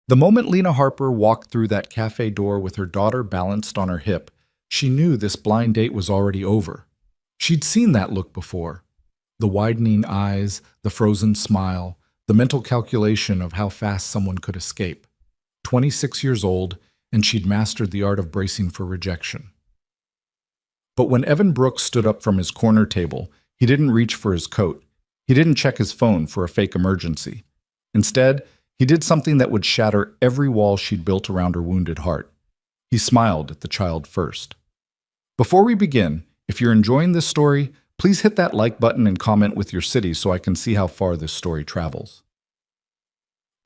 The moment Lena Harper walked through that cafe door with her daughter balanced on her hip, she knew this blind date was already over. She'd seen that look before. The widening eyes, the frozen smile, the mental calculation of how fast someone could escape. 26 years old, and she'd mastered the art of bracing for rejection. But when Evan Brooks stood up from his corner table, he didn't reach for his coat. He didn't check his phone for a fake emergency. Instead, he did something that would shatter every wall she'd built around her wounded heart. He smiled at the child first. Before we begin, if you're enjoying this story, please hit that like button and comment with your city so I can see how far this story travels.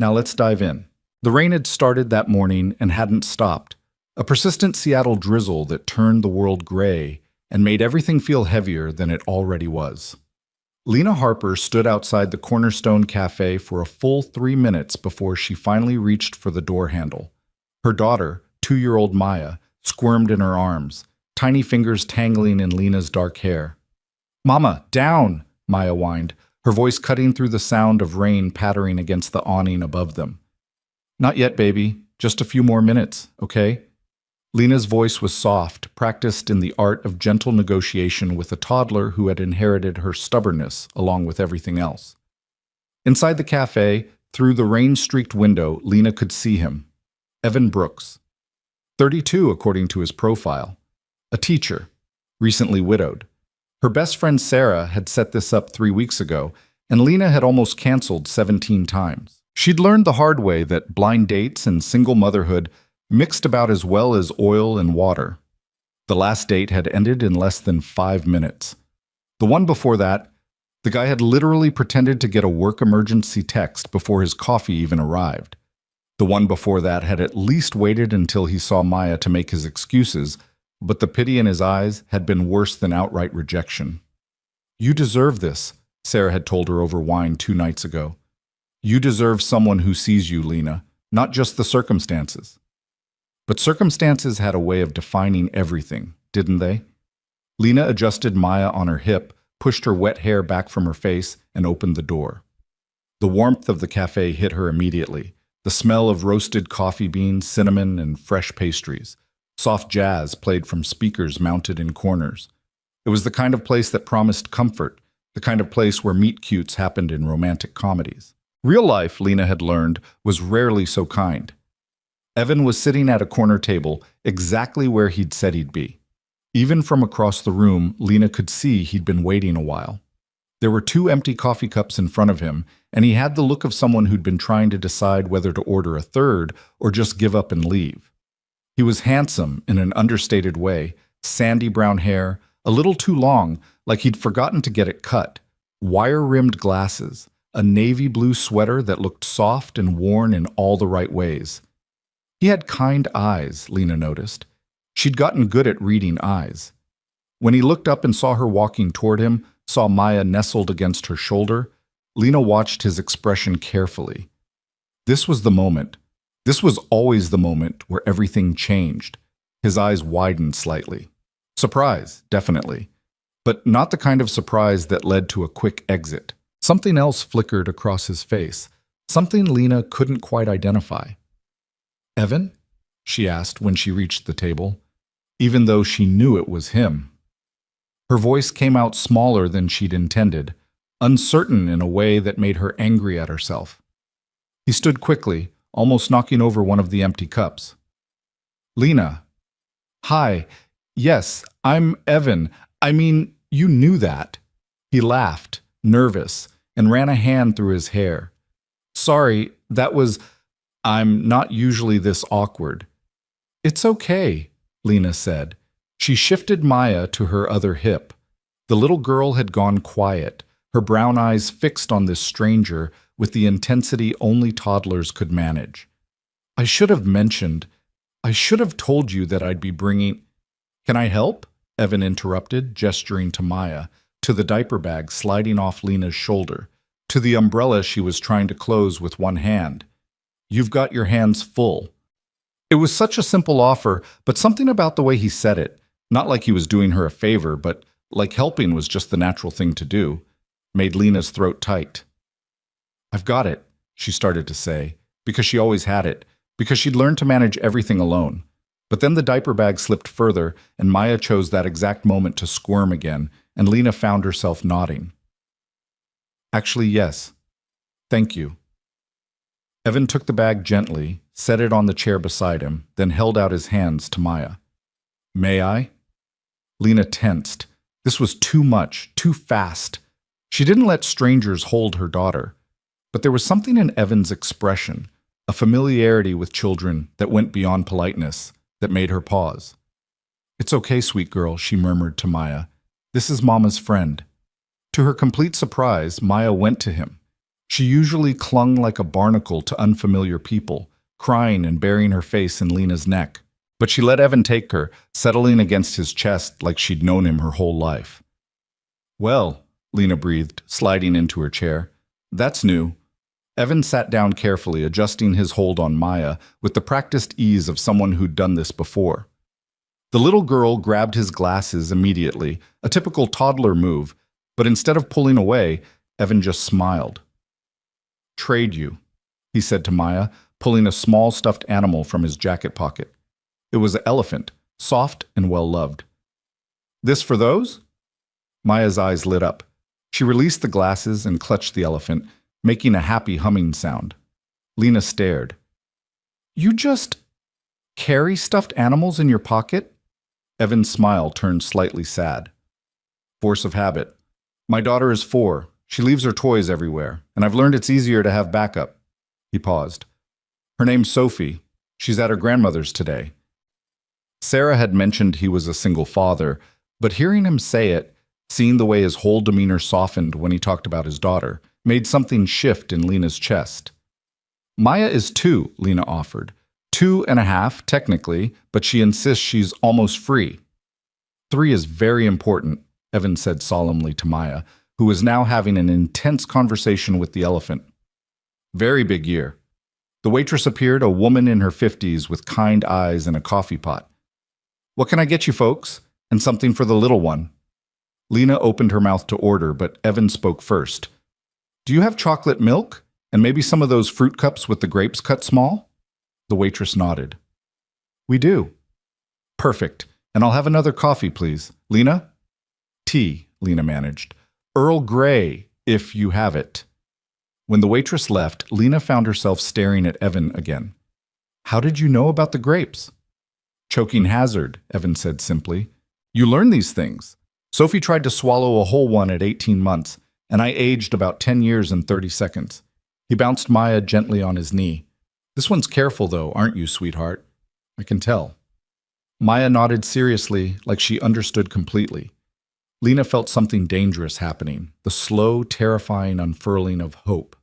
Now let's dive in. The rain had started that morning and hadn't stopped. A persistent Seattle drizzle that turned the world gray and made everything feel heavier than it already was. Lena Harper stood outside the Cornerstone Cafe for a full 3 minutes before she finally reached for the door handle. Her daughter, 2-year-old Maya, squirmed in her arms, tiny fingers tangling in Lena's dark hair. "Mama, down!" Maya whined, her voice cutting through the sound of rain pattering against the awning above them. "Not yet, baby. Just a few more minutes, okay?" Lena's voice was soft, practiced in the art of gentle negotiation with a toddler who had inherited her stubbornness along with everything else. Inside the cafe, through the rain-streaked window, Lena could see him. Evan Brooks. 32 according to his profile. A teacher, recently widowed. Her best friend Sarah had set this up 3 weeks ago, and Lena had almost canceled 17 times. She'd learned the hard way that blind dates and single motherhood mixed about as well as oil and water. The last date had ended in less than 5 minutes. The one before that, the guy had literally pretended to get a work emergency text before his coffee even arrived. The one before that had at least waited until he saw Maya to make his excuses, but the pity in his eyes had been worse than outright rejection. "You deserve this," Sarah had told her over wine 2 nights ago. "You deserve someone who sees you, Lena, not just the circumstances." But circumstances had a way of defining everything, didn't they? Lena adjusted Maya on her hip, pushed her wet hair back from her face, and opened the door. The warmth of the cafe hit her immediately. The smell of roasted coffee beans, cinnamon, and fresh pastries. Soft jazz played from speakers mounted in corners. It was the kind of place that promised comfort, the kind of place where meet-cutes happened in romantic comedies. Real life, Lena had learned, was rarely so kind. Evan was sitting at a corner table, exactly where he'd said he'd be. Even from across the room, Lena could see he'd been waiting a while. There were 2 empty coffee cups in front of him, and he had the look of someone who'd been trying to decide whether to order a third or just give up and leave. He was handsome in an understated way, sandy brown hair, a little too long, like he'd forgotten to get it cut, wire-rimmed glasses, a navy blue sweater that looked soft and worn in all the right ways. He had kind eyes, Lena noticed. She'd gotten good at reading eyes. When he looked up and saw her walking toward him, saw Maya nestled against her shoulder, Lena watched his expression carefully. This was the moment. This was always the moment where everything changed. His eyes widened slightly. Surprise, definitely. But not the kind of surprise that led to a quick exit. Something else flickered across his face, something Lena couldn't quite identify. "Evan?" she asked when she reached the table, even though she knew it was him. Her voice came out smaller than she'd intended, uncertain in a way that made her angry at herself. He stood quickly, almost knocking over one of the empty cups. "Lena." "Hi. Yes, I'm Evan. I mean, you knew that." He laughed, nervous, and ran a hand through his hair. "Sorry, that was... I'm not usually this awkward." "It's okay," Lena said. She shifted Maya to her other hip. The little girl had gone quiet, her brown eyes fixed on this stranger with the intensity only toddlers could manage. I should have told you that I'd be bringing..." "Can I help?" Evan interrupted, gesturing to Maya, to the diaper bag sliding off Lena's shoulder, to the umbrella she was trying to close with one hand. "You've got your hands full." It was such a simple offer, but something about the way he said it, not like he was doing her a favor, but like helping was just the natural thing to do, made Lena's throat tight. "I've got it," she started to say, because she always had it, because she'd learned to manage everything alone. But then the diaper bag slipped further, and Maya chose that exact moment to squirm again, and Lena found herself nodding. Actually, yes. Thank you. Evan took the bag gently, set it on the chair beside him, then held out his hands to Maya. May I? Lena tensed. This was too much, too fast. She didn't let strangers hold her daughter. But there was something in Evan's expression, a familiarity with children that went beyond politeness, that made her pause. It's okay, sweet girl, she murmured to Maya. This is Mama's friend. To her complete surprise, Maya went to him. She usually clung like a barnacle to unfamiliar people, crying and burying her face in Lena's neck. But she let Evan take her, settling against his chest like she'd known him her whole life. Well, Lena breathed, sliding into her chair. That's new. Evan sat down carefully, adjusting his hold on Maya with the practiced ease of someone who'd done this before. The little girl grabbed his glasses immediately, a typical toddler move, but instead of pulling away, Evan just smiled. Trade you, he said to Maya, pulling a small stuffed animal from his jacket pocket. It was an elephant, soft and well-loved. This for those? Maya's eyes lit up. She released the glasses and clutched the elephant, making a happy humming sound. Lena stared. You just carry stuffed animals in your pocket? Evan's smile turned slightly sad. Force of habit. My daughter is 4. She leaves her toys everywhere, and I've learned it's easier to have backup. He paused. Her name's Sophie. She's at her grandmother's today. Sarah had mentioned he was a single father, but hearing him say it, seeing the way his whole demeanor softened when he talked about his daughter, made something shift in Lena's chest. Maya is 2, Lena offered. 2.5, technically, but she insists she's almost free. 3 is very important, Evan said solemnly to Maya, who was now having an intense conversation with the elephant. Very big year. The waitress appeared, a woman in her 50s with kind eyes and a coffee pot. What can I get you folks? And something for the little one. Lena opened her mouth to order, but Evan spoke first. Do you have chocolate milk? And maybe some of those fruit cups with the grapes cut small? The waitress nodded. We do. Perfect. And I'll have another coffee, please. Lena? Tea, Lena managed. Earl Grey, if you have it. When the waitress left, Lena found herself staring at Evan again. How did you know about the grapes? Choking hazard, Evan said simply. You learn these things. Sophie tried to swallow a whole one at 18 months, and I aged about 10 years and 30 seconds. He bounced Maya gently on his knee. This one's careful, though, aren't you, sweetheart? I can tell. Maya nodded seriously, like she understood completely. Lena felt something dangerous happening, the slow, terrifying unfurling of hope.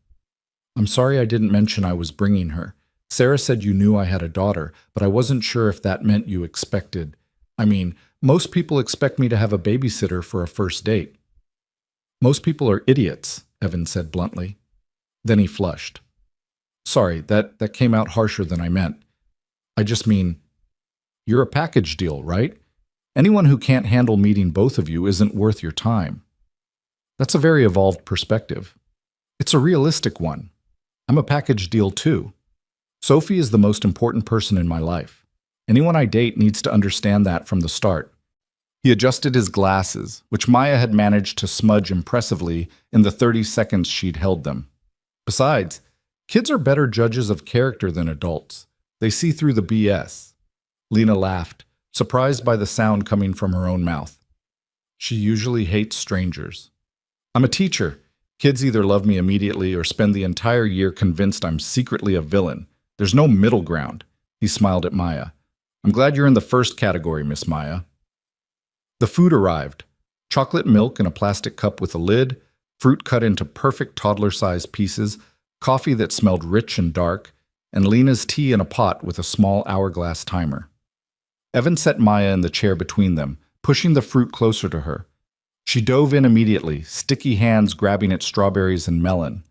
I'm sorry I didn't mention I was bringing her. Sarah said you knew I had a daughter, but I wasn't sure if that meant you expected. I mean, most people expect me to have a babysitter for a first date. Most people are idiots, Evan said bluntly. Then he flushed. Sorry, that came out harsher than I meant. I just mean, you're a package deal, right? Anyone who can't handle meeting both of you isn't worth your time. That's a very evolved perspective. It's a realistic one. I'm a package deal too. Sophie is the most important person in my life. Anyone I date needs to understand that from the start. He adjusted his glasses, which Maya had managed to smudge impressively in the 30 seconds she'd held them. Besides, kids are better judges of character than adults. They see through the BS. Lena laughed, surprised by the sound coming from her own mouth. She usually hates strangers. I'm a teacher. Kids either love me immediately or spend the entire year convinced I'm secretly a villain. There's no middle ground. He smiled at Maya. I'm glad you're in the first category, Miss Maya. The food arrived. Chocolate milk in a plastic cup with a lid, fruit cut into perfect toddler-sized pieces, coffee that smelled rich and dark, and Lena's tea in a pot with a small hourglass timer. Evan set Maya in the chair between them, pushing the fruit closer to her. She dove in immediately, sticky hands grabbing at strawberries and melon.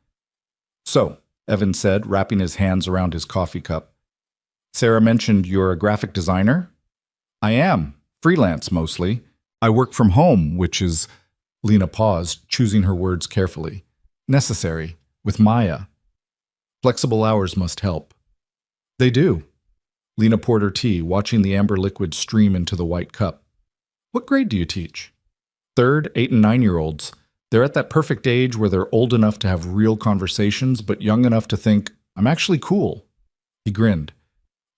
So, Evan said, wrapping his hands around his coffee cup. Sarah mentioned you're a graphic designer? I am. Freelance, mostly. I work from home, which is... Lena paused, choosing her words carefully. Necessary. With Maya. Flexible hours must help. They do. Lena poured her tea, watching the amber liquid stream into the white cup. What grade do you teach? Third, 8 and 9-year-olds. They're at that perfect age where they're old enough to have real conversations, but young enough to think, I'm actually cool. He grinned.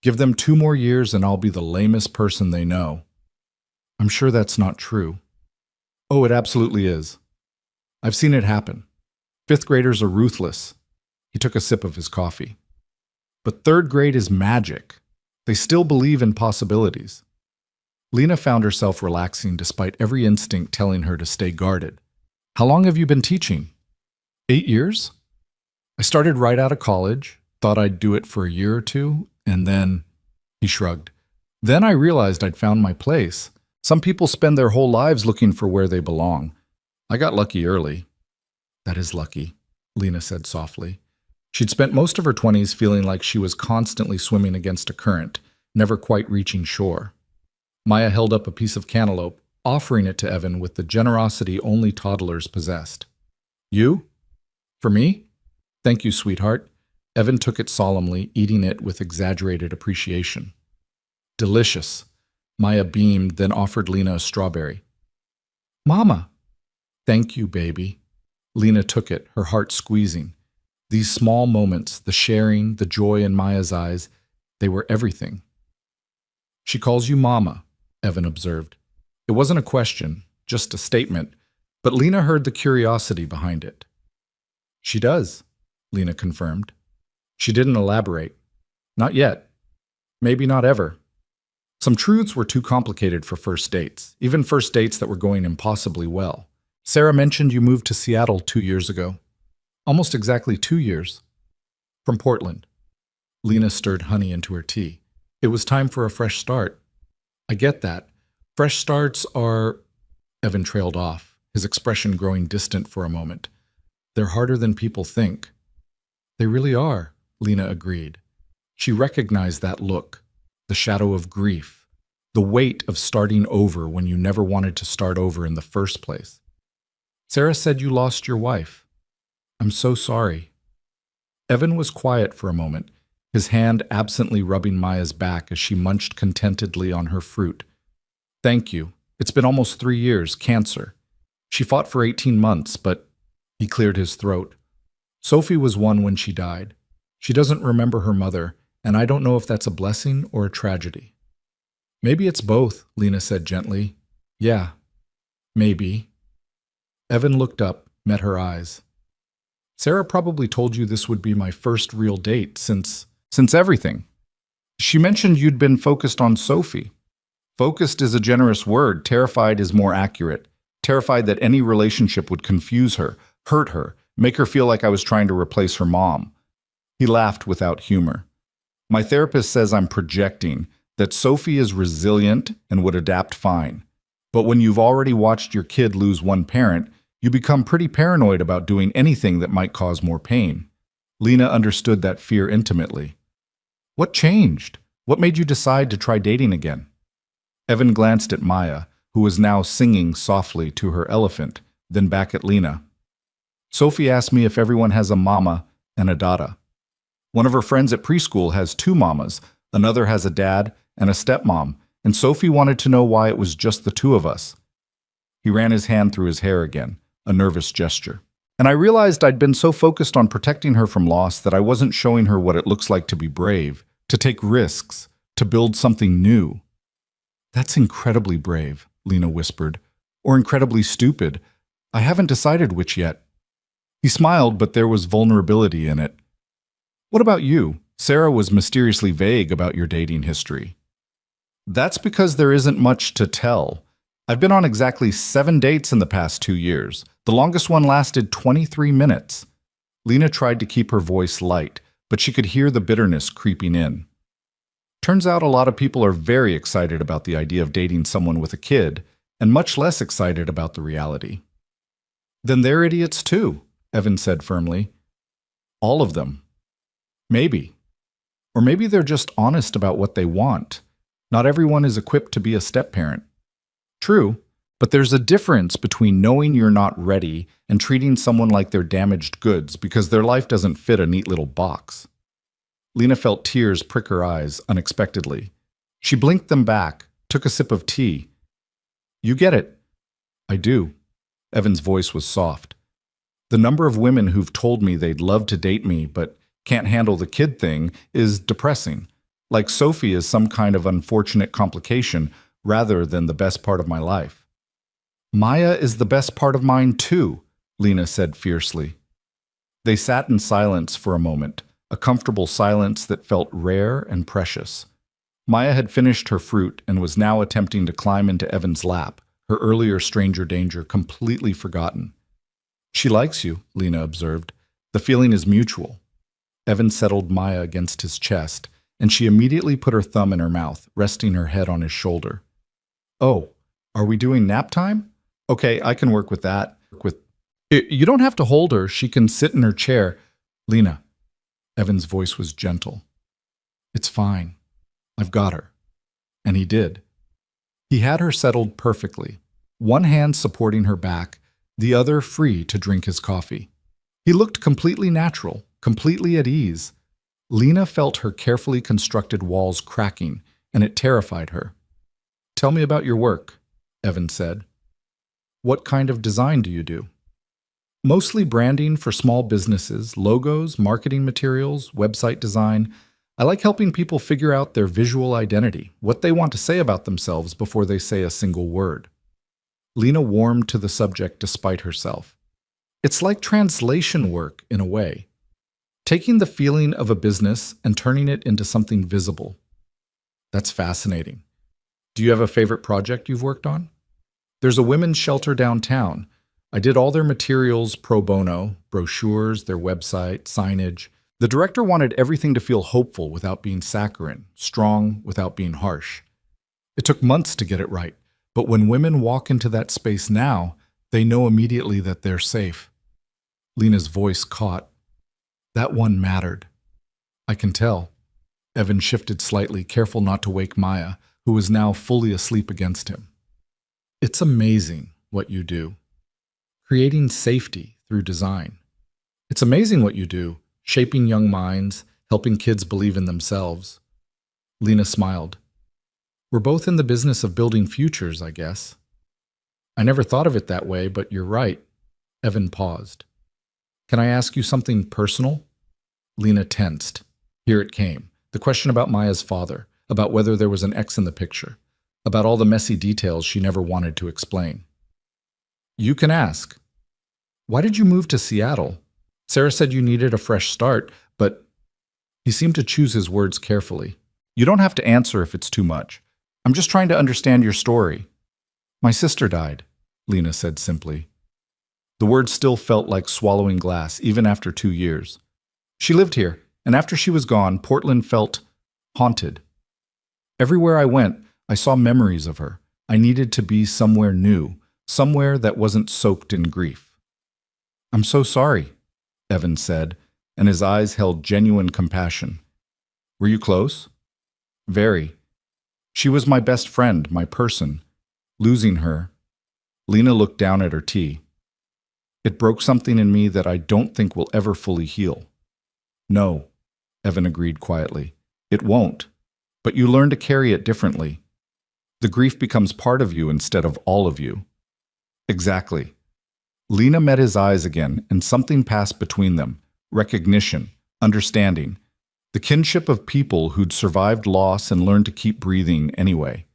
Give them 2 more years and I'll be the lamest person they know. I'm sure that's not true. Oh, it absolutely is. I've seen it happen. 5th graders are ruthless. He took a sip of his coffee. But 3rd grade is magic. They still believe in possibilities. Lena found herself relaxing despite every instinct telling her to stay guarded. How long have you been teaching? 8 years? I started right out of college, thought I'd do it for a year or two, and then, he shrugged. Then I realized I'd found my place. Some people spend their whole lives looking for where they belong. I got lucky early. That is lucky, Lena said softly. She'd spent most of her 20s feeling like she was constantly swimming against a current, never quite reaching shore. Maya held up a piece of cantaloupe, offering it to Evan with the generosity only toddlers possessed. You? For me? Thank you, sweetheart. Evan took it solemnly, eating it with exaggerated appreciation. Delicious. Maya beamed, then offered Lena a strawberry. Mama. Thank you, baby. Lena took it, her heart squeezing. These small moments, the sharing, the joy in Maya's eyes, they were everything. She calls you Mama, Evan observed. It wasn't a question, just a statement, but Lena heard the curiosity behind it. She does, Lena confirmed. She didn't elaborate. Not yet. Maybe not ever. Some truths were too complicated for first dates, even first dates that were going impossibly well. Sarah mentioned you moved to Seattle 2 years ago. Almost exactly 2 years. From Portland. Lena stirred honey into her tea. It was time for a fresh start. I get that. Fresh starts are... Evan trailed off, his expression growing distant for a moment. They're harder than people think. They really are, Lena agreed. She recognized that look, the shadow of grief, the weight of starting over when you never wanted to start over in the first place. Sarah said you lost your wife. I'm so sorry. Evan was quiet for a moment, his hand absently rubbing Maya's back as she munched contentedly on her fruit. Thank you. It's been almost 3 years, cancer. She fought for 18 months, but he cleared his throat. Sophie was 1 when she died. She doesn't remember her mother, and I don't know if that's a blessing or a tragedy. Maybe it's both, Lena said gently. Yeah, maybe. Evan looked up, met her eyes. Sarah probably told you this would be my first real date since everything. She mentioned you'd been focused on Sophie. Focused is a generous word. Terrified is more accurate. Terrified that any relationship would confuse her, hurt her, make her feel like I was trying to replace her mom. He laughed without humor. My therapist says I'm projecting, that Sophie is resilient and would adapt fine. But when you've already watched your kid lose one parent, you become pretty paranoid about doing anything that might cause more pain. Lena understood that fear intimately. What changed? What made you decide to try dating again? Evan glanced at Maya, who was now singing softly to her elephant, then back at Lena. Sophie asked me if everyone has a mama and a dada. One of her friends at preschool has 2 mamas, another has a dad and a stepmom, and Sophie wanted to know why it was just the 2 of us. He ran his hand through his hair again, a nervous gesture. And I realized I'd been so focused on protecting her from loss that I wasn't showing her what it looks like to be brave, to take risks, to build something new. That's incredibly brave, Lena whispered, or incredibly stupid. I haven't decided which yet. He smiled, but there was vulnerability in it. What about you? Sarah was mysteriously vague about your dating history. That's because there isn't much to tell. I've been on exactly 7 dates in the past 2 years. The longest one lasted 23 minutes. Lena tried to keep her voice light, but she could hear the bitterness creeping in. Turns out a lot of people are very excited about the idea of dating someone with a kid, and much less excited about the reality. Then they're idiots too, Evan said firmly. All of them. Maybe. Or maybe they're just honest about what they want. Not everyone is equipped to be a step-parent. True, but there's a difference between knowing you're not ready and treating someone like they're damaged goods because their life doesn't fit a neat little box. Lena felt tears prick her eyes unexpectedly. She blinked them back, took a sip of tea. You get it. I do. Evan's voice was soft. The number of women who've told me they'd love to date me but can't handle the kid thing is depressing. Like Sophie is some kind of unfortunate complication rather than the best part of my life. Maya is the best part of mine too, Lena said fiercely. They sat in silence for a moment, a comfortable silence that felt rare and precious. Maya had finished her fruit and was now attempting to climb into Evan's lap, her earlier stranger danger completely forgotten. She likes you, Lena observed. The feeling is mutual. Evan settled Maya against his chest, and she immediately put her thumb in her mouth, resting her head on his shoulder. Oh, are we doing nap time? Okay, I can work with that. You don't have to hold her. She can sit in her chair. Lena. Evan's voice was gentle. It's fine. I've got her. And he did. He had her settled perfectly, one hand supporting her back, the other free to drink his coffee. He looked completely natural, completely at ease. Lena felt her carefully constructed walls cracking, and it terrified her. Tell me about your work, Evan said. What kind of design do you do? Mostly branding for small businesses, logos, marketing materials, website design. I like helping people figure out their visual identity, what they want to say about themselves before they say a single word. Lena warmed to the subject despite herself. It's like translation work, in a way. Taking the feeling of a business and turning it into something visible. That's fascinating. Do you have a favorite project you've worked on? There's a women's shelter downtown. I did all their materials pro bono, brochures, their website, signage. The director wanted everything to feel hopeful without being saccharine, strong without being harsh. It took months to get it right, but when women walk into that space now, they know immediately that they're safe. Lena's voice caught. That one mattered. I can tell. Evan shifted slightly, careful not to wake Maya, who was now fully asleep against him. It's amazing what you do. Creating safety through design. It's amazing what you do, shaping young minds, helping kids believe in themselves. Lena smiled. We're both in the business of building futures, I guess. I never thought of it that way, but you're right. Evan paused. Can I ask you something personal? Lena tensed. Here it came. The question about Maya's father, about whether there was an X in the picture, about all the messy details she never wanted to explain. You can ask. Why did you move to Seattle? Sarah said you needed a fresh start, but he seemed to choose his words carefully. You don't have to answer if it's too much. I'm just trying to understand your story. My sister died, Lena said simply. The words still felt like swallowing glass, even after 2 years. She lived here, and after she was gone, Portland felt haunted. Everywhere I went, I saw memories of her. I needed to be somewhere new, somewhere that wasn't soaked in grief. I'm so sorry, Evan said, and his eyes held genuine compassion. Were you close? Very. She was my best friend, my person. Losing her. Lena looked down at her tea. It broke something in me that I don't think will ever fully heal. No, Evan agreed quietly. It won't. But you learn to carry it differently. The grief becomes part of you instead of all of you. Exactly. Lena met his eyes again, and something passed between them. Recognition, understanding. The kinship of people who'd survived loss and learned to keep breathing anyway.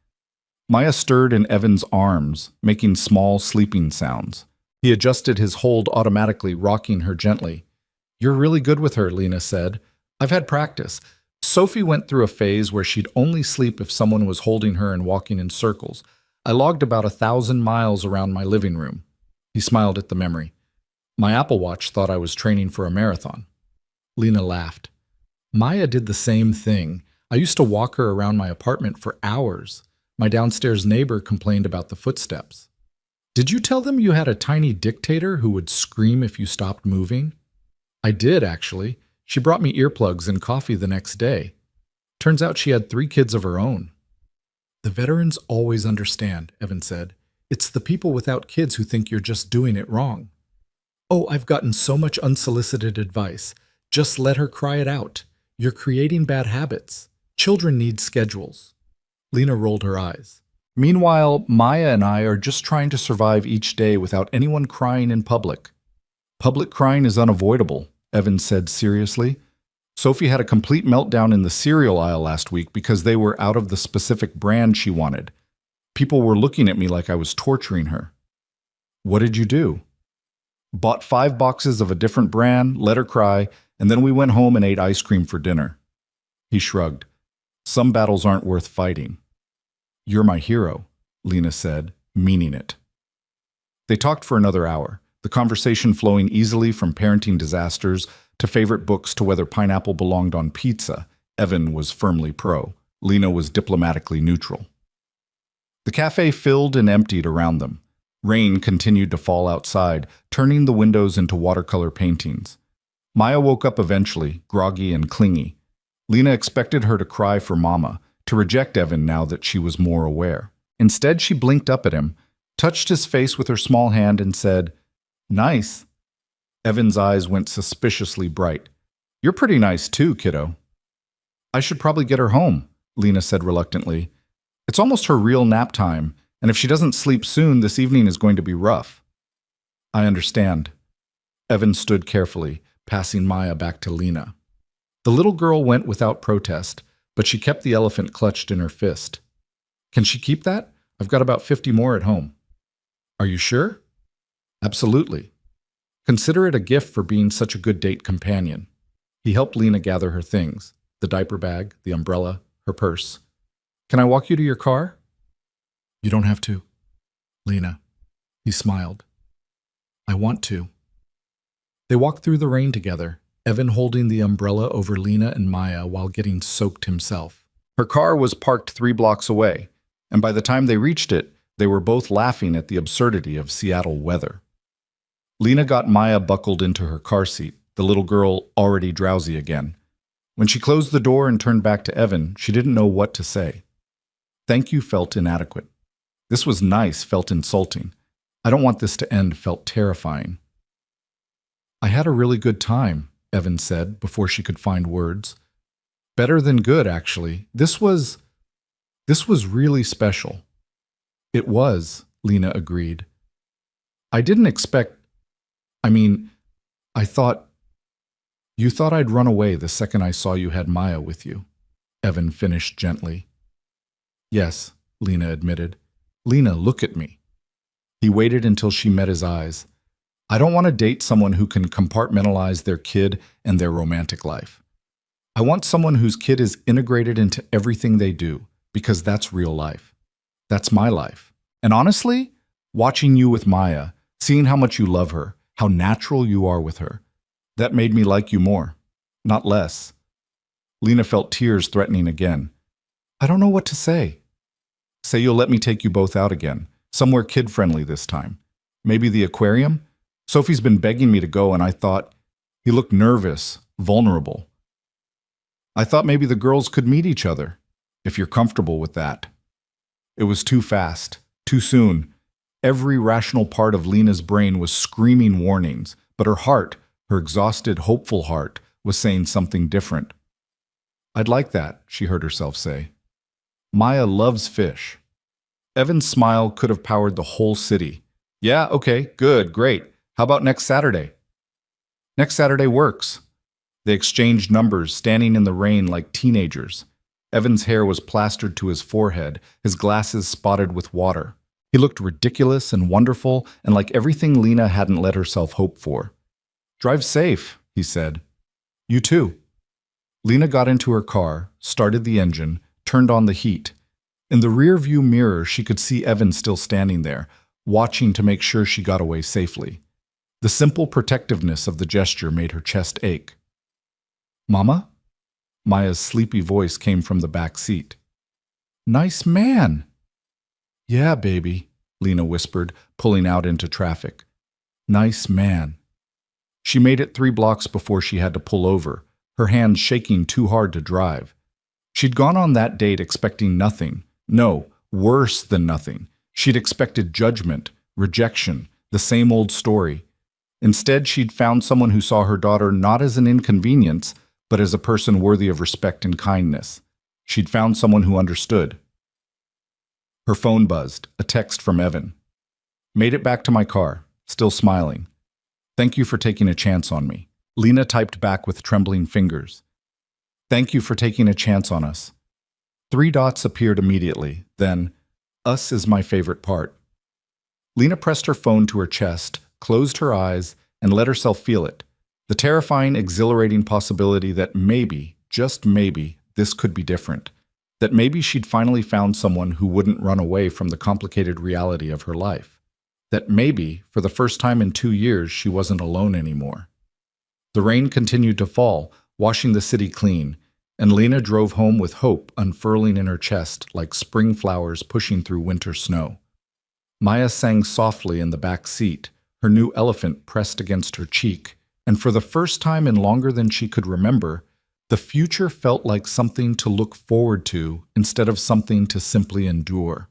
Maya stirred in Evan's arms, making small sleeping sounds. He adjusted his hold automatically, rocking her gently. You're really good with her, Lena said. I've had practice. Sophie went through a phase where she'd only sleep if someone was holding her and walking in circles. I logged about 1,000 miles around my living room. He smiled at the memory. My Apple Watch thought I was training for a marathon. Lena laughed. Maya did the same thing. I used to walk her around my apartment for hours. My downstairs neighbor complained about the footsteps. Did you tell them you had a tiny dictator who would scream if you stopped moving? I did, actually. She brought me earplugs and coffee the next day. Turns out she had 3 kids of her own. The veterans always understand, Evan said. It's the people without kids who think you're just doing it wrong. Oh, I've gotten so much unsolicited advice. Just let her cry it out. You're creating bad habits. Children need schedules. Lena rolled her eyes. Meanwhile, Maya and I are just trying to survive each day without anyone crying in public. Public crying is unavoidable, Evan said seriously. Sophie had a complete meltdown in the cereal aisle last week because they were out of the specific brand she wanted. People were looking at me like I was torturing her. What did you do? Bought 5 boxes of a different brand, let her cry, and then we went home and ate ice cream for dinner. He shrugged. Some battles aren't worth fighting. You're my hero, Lena said, meaning it. They talked for another hour, the conversation flowing easily from parenting disasters to favorite books to whether pineapple belonged on pizza. Evan was firmly pro. Lena was diplomatically neutral. The cafe filled and emptied around them. Rain continued to fall outside, turning the windows into watercolor paintings. Maya woke up eventually, groggy and clingy. Lena expected her to cry for Mama, to reject Evan now that she was more aware. Instead, she blinked up at him, touched his face with her small hand and said, "Nice." Evan's eyes went suspiciously bright. "You're pretty nice too, kiddo." "I should probably get her home," Lena said reluctantly. "It's almost her real nap time, and if she doesn't sleep soon, this evening is going to be rough." "I understand." Evan stood carefully, passing Maya back to Lena. The little girl went without protest, but she kept the elephant clutched in her fist. "Can she keep that? I've got about 50 more at home." "Are you sure?" "Absolutely. Consider it a gift for being such a good date companion." He helped Lena gather her things, the diaper bag, the umbrella, her purse. "Can I walk you to your car?" "You don't have to, Lena." He smiled. "I want to." They walked through the rain together, Evan holding the umbrella over Lena and Maya while getting soaked himself. Her car was parked 3 blocks away, and by the time they reached it, they were both laughing at the absurdity of Seattle weather. Lena got Maya buckled into her car seat, the little girl already drowsy again. When she closed the door and turned back to Evan, she didn't know what to say. "Thank you" felt inadequate. "This was nice" felt insulting. "I don't want this to end" felt terrifying. "I had a really good time," Evan said before she could find words. "Better than good, actually. This was really special." "It was," Lena agreed. "I didn't expect... I thought... You thought I'd run away the second I saw you had Maya with you," Evan finished gently. "Yes," Lena admitted. "Lena, look at me." He waited until she met his eyes. "I don't want to date someone who can compartmentalize their kid and their romantic life. I want someone whose kid is integrated into everything they do, because that's real life. That's my life. And honestly, watching you with Maya, seeing how much you love her, how natural you are with her, that made me like you more, not less." Lena felt tears threatening again. "I don't know what to say." "Say you'll let me take you both out again, somewhere kid-friendly this time. Maybe the aquarium? Sophie's been begging me to go, and I thought..." He looked nervous, vulnerable. "I thought maybe the girls could meet each other, if you're comfortable with that." It was too fast, too soon. Every rational part of Lena's brain was screaming warnings, but her heart, her exhausted, hopeful heart, was saying something different. "I'd like that," she heard herself say. "Maya loves fish." Evan's smile could have powered the whole city. "Yeah, okay, good, great. How about next Saturday?" "Next Saturday works." They exchanged numbers, standing in the rain like teenagers. Evan's hair was plastered to his forehead, his glasses spotted with water. He looked ridiculous and wonderful and like everything Lena hadn't let herself hope for. "Drive safe," he said. "You too." Lena got into her car, started the engine, turned on the heat. In the rear-view mirror, she could see Evan still standing there, watching to make sure she got away safely. The simple protectiveness of the gesture made her chest ache. "Mama?" Maya's sleepy voice came from the back seat. "Nice man." "Yeah, baby," Lena whispered, pulling out into traffic. "Nice man." She made it 3 blocks before she had to pull over, her hands shaking too hard to drive. She'd gone on that date expecting nothing. No, worse than nothing. She'd expected judgment, rejection, the same old story. Instead, she'd found someone who saw her daughter not as an inconvenience, but as a person worthy of respect and kindness. She'd found someone who understood. Her phone buzzed, a text from Evan. Made it back to my car, still smiling. Thank you for taking a chance on me. Lena typed back with trembling fingers. Thank you for taking a chance on us. 3 dots appeared immediately, then, us is my favorite part. Lena pressed her phone to her chest, closed her eyes, and let herself feel it. The terrifying, exhilarating possibility that maybe, just maybe, this could be different. That maybe she'd finally found someone who wouldn't run away from the complicated reality of her life. That maybe, for the first time in 2 years, she wasn't alone anymore. The rain continued to fall, washing the city clean, and Lena drove home with hope unfurling in her chest like spring flowers pushing through winter snow. Maya sang softly in the back seat, her new elephant pressed against her cheek, and for the first time in longer than she could remember, the future felt like something to look forward to instead of something to simply endure.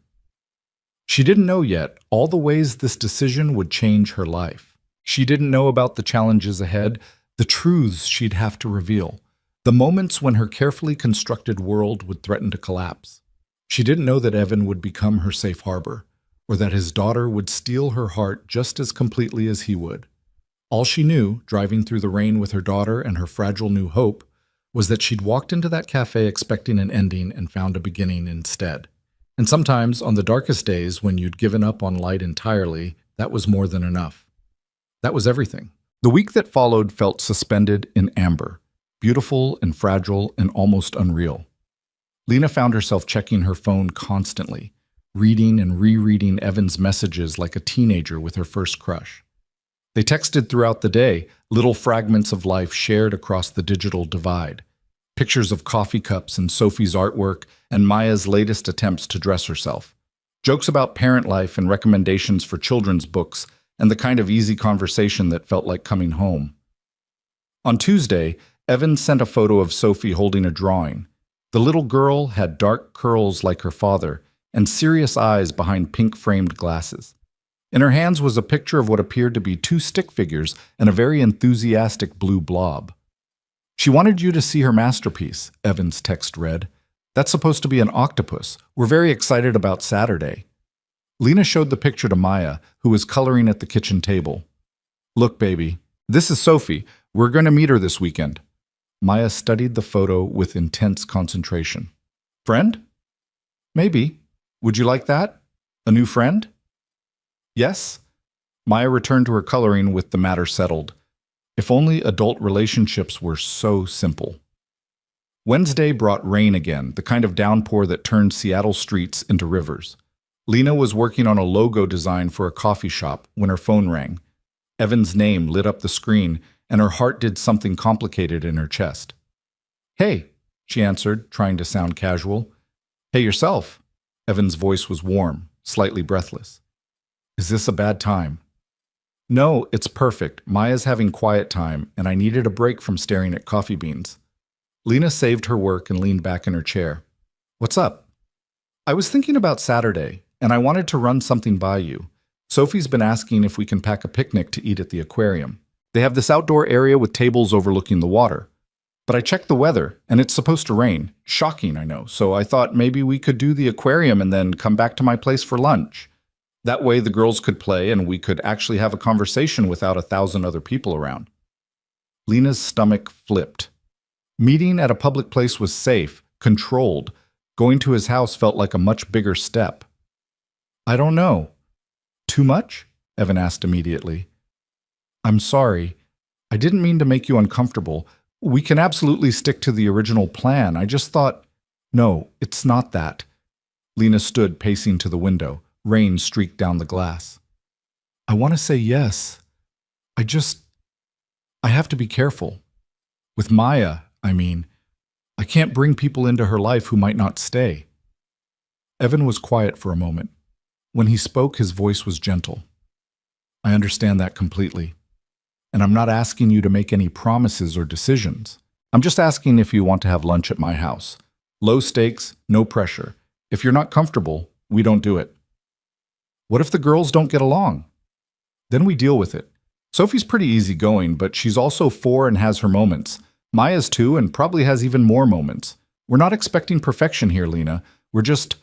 She didn't know yet all the ways this decision would change her life. She didn't know about the challenges ahead, the truths she'd have to reveal, the moments when her carefully constructed world would threaten to collapse. She didn't know that Evan would become her safe harbor, or that his daughter would steal her heart just as completely as he would. All she knew, driving through the rain with her daughter and her fragile new hope, was that she'd walked into that cafe expecting an ending and found a beginning instead. And sometimes, on the darkest days when you'd given up on light entirely, that was more than enough. That was everything. The week that followed felt suspended in amber, beautiful and fragile and almost unreal. Lena found herself checking her phone constantly, reading and rereading Evan's messages like a teenager with her first crush. They texted throughout the day, little fragments of life shared across the digital divide. Pictures of coffee cups and Sophie's artwork and Maya's latest attempts to dress herself. Jokes about parent life and recommendations for children's books and the kind of easy conversation that felt like coming home. On Tuesday, Evan sent a photo of Sophie holding a drawing. The little girl had dark curls like her father and serious eyes behind pink-framed glasses. In her hands was a picture of what appeared to be 2 stick figures and a very enthusiastic blue blob. She wanted you to see her masterpiece, Evan's text read. That's supposed to be an octopus. We're very excited about Saturday. Lena showed the picture to Maya, who was coloring at the kitchen table. Look, baby, this is Sophie. We're going to meet her this weekend. Maya studied the photo with intense concentration. Friend? Maybe. Would you like that? A new friend? Yes? Maya returned to her coloring with the matter settled. If only adult relationships were so simple. Wednesday brought rain again, the kind of downpour that turned Seattle streets into rivers. Lena was working on a logo design for a coffee shop when her phone rang. Evan's name lit up the screen, and her heart did something complicated in her chest. Hey, she answered, trying to sound casual. Hey yourself. Evan's voice was warm, slightly breathless. Is this a bad time? No, it's perfect. Maya's having quiet time, and I needed a break from staring at coffee beans. Lena saved her work and leaned back in her chair. What's up? I was thinking about Saturday, and I wanted to run something by you. Sophie's been asking if we can pack a picnic to eat at the aquarium. They have this outdoor area with tables overlooking the water. But I checked the weather, and it's supposed to rain. Shocking, I know. So I thought maybe we could do the aquarium and then come back to my place for lunch. That way the girls could play and we could actually have a conversation without 1,000 other people around. Lena's stomach flipped. Meeting at a public place was safe, controlled. Going to his house felt like a much bigger step. I don't know. Too much? Evan asked immediately. I'm sorry. I didn't mean to make you uncomfortable. We can absolutely stick to the original plan. I just thought, no, it's not that. Lena stood pacing to the window. Rain streaked down the glass. I want to say yes. I have to be careful. With Maya, I mean. I can't bring people into her life who might not stay. Evan was quiet for a moment. When he spoke, his voice was gentle. I understand that completely. And I'm not asking you to make any promises or decisions. I'm just asking if you want to have lunch at my house. Low stakes, no pressure. If you're not comfortable, we don't do it. What if the girls don't get along? Then we deal with it. Sophie's pretty easygoing, but she's also 4 and has her moments. Maya's too, and probably has even more moments. We're not expecting perfection here, Lena. We're just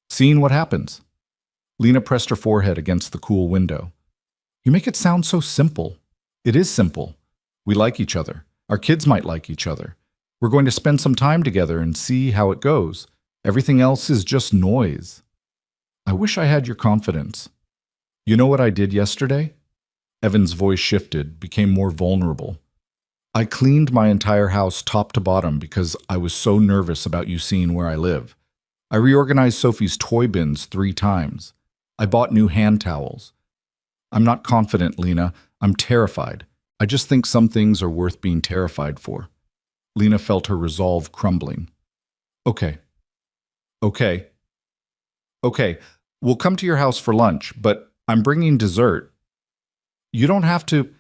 seeing what happens. Lena pressed her forehead against the cool window. You make it sound so simple. It is simple. We like each other. Our kids might like each other. We're going to spend some time together and see how it goes. Everything else is just noise. I wish I had your confidence. You know what I did yesterday? Evan's voice shifted, became more vulnerable. I cleaned my entire house top to bottom because I was so nervous about you seeing where I live. I reorganized Sophie's toy bins 3 times. I bought new hand towels. I'm not confident, Lena. I'm terrified. I just think some things are worth being terrified for. Lena felt her resolve crumbling. Okay. Okay, we'll come to your house for lunch, but I'm bringing dessert. You don't have to.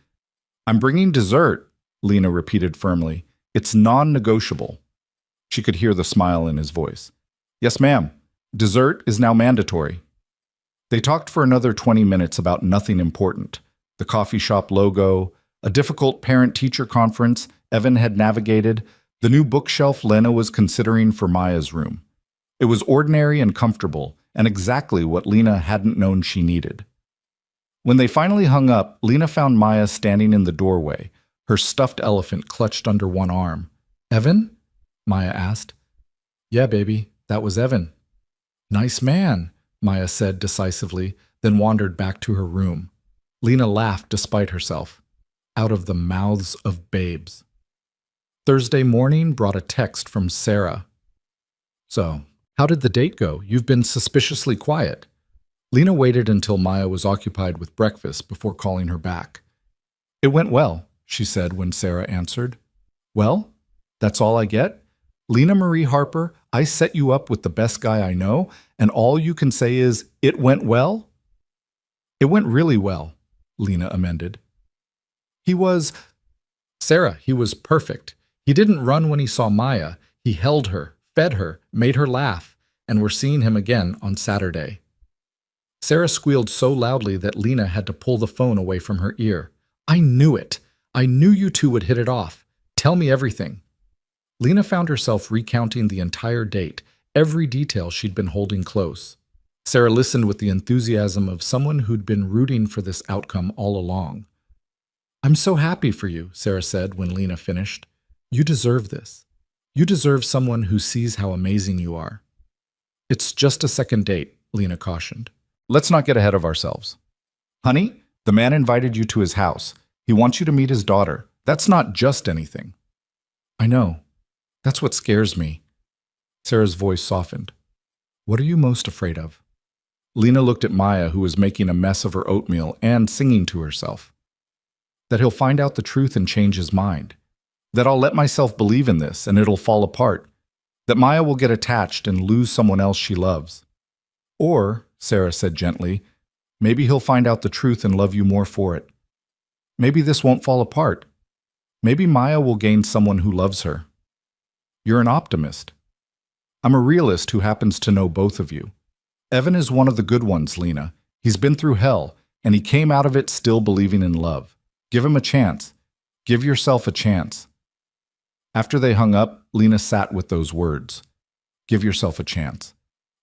I'm bringing dessert, Lena repeated firmly. It's non-negotiable. She could hear the smile in his voice. Yes, ma'am. Dessert is now mandatory. They talked for another 20 minutes about nothing important. The coffee shop logo, a difficult parent-teacher conference Evan had navigated, the new bookshelf Lena was considering for Maya's room. It was ordinary and comfortable, and exactly what Lena hadn't known she needed. When they finally hung up, Lena found Maya standing in the doorway, her stuffed elephant clutched under one arm. Evan? Maya asked. Yeah, baby, that was Evan. Nice man, Maya said decisively, then wandered back to her room. Lena laughed despite herself. Out of the mouths of babes. Thursday morning brought a text from Sarah. So, how did the date go? You've been suspiciously quiet. Lena waited until Maya was occupied with breakfast before calling her back. It went well, she said when Sarah answered. Well, that's all I get? Lena Marie Harper, I set you up with the best guy I know, and all you can say is, it went well? It went really well, Lena amended. He was perfect. He didn't run when he saw Maya. He held her, fed her, made her laugh, and we're seeing him again on Saturday. Sarah squealed so loudly that Lena had to pull the phone away from her ear. I knew it. I knew you two would hit it off. Tell me everything. Lena found herself recounting the entire date, every detail she'd been holding close. Sarah listened with the enthusiasm of someone who'd been rooting for this outcome all along. I'm so happy for you, Sarah said when Lena finished. You deserve this. You deserve someone who sees how amazing you are. It's just a second date, Lena cautioned. Let's not get ahead of ourselves. Honey, the man invited you to his house. He wants you to meet his daughter. That's not just anything. I know. That's what scares me. Sarah's voice softened. What are you most afraid of? Lena looked at Maya, who was making a mess of her oatmeal and singing to herself. That he'll find out the truth and change his mind. That I'll let myself believe in this and it'll fall apart. That Maya will get attached and lose someone else she loves. Or, Sarah said gently, maybe he'll find out the truth and love you more for it. Maybe this won't fall apart. Maybe Maya will gain someone who loves her. You're an optimist. I'm a realist who happens to know both of you. Evan is one of the good ones, Lena. He's been through hell, and he came out of it still believing in love. Give him a chance. Give yourself a chance. After they hung up, Lena sat with those words. Give yourself a chance.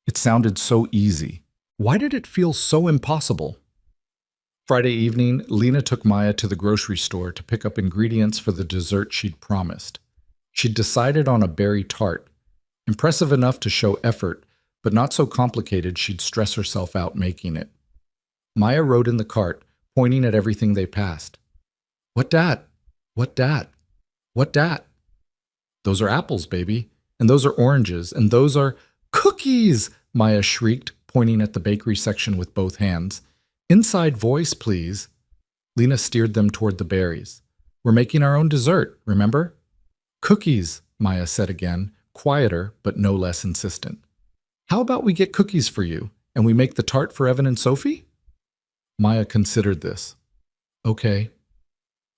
It sounded so easy. Why did it feel so impossible? Friday evening, Lena took Maya to the grocery store to pick up ingredients for the dessert she'd promised. She'd decided on a berry tart. Impressive enough to show effort, but not so complicated she'd stress herself out making it. Maya rode in the cart, pointing at everything they passed. What dat? What dat? What dat? Those are apples, baby. And those are oranges. And those are cookies, Maya shrieked, pointing at the bakery section with both hands. Inside voice, please. Lena steered them toward the berries. We're making our own dessert, remember? Cookies, Maya said again, quieter but no less insistent. How about we get cookies for you, and we make the tart for Evan and Sophie? Maya considered this. Okay.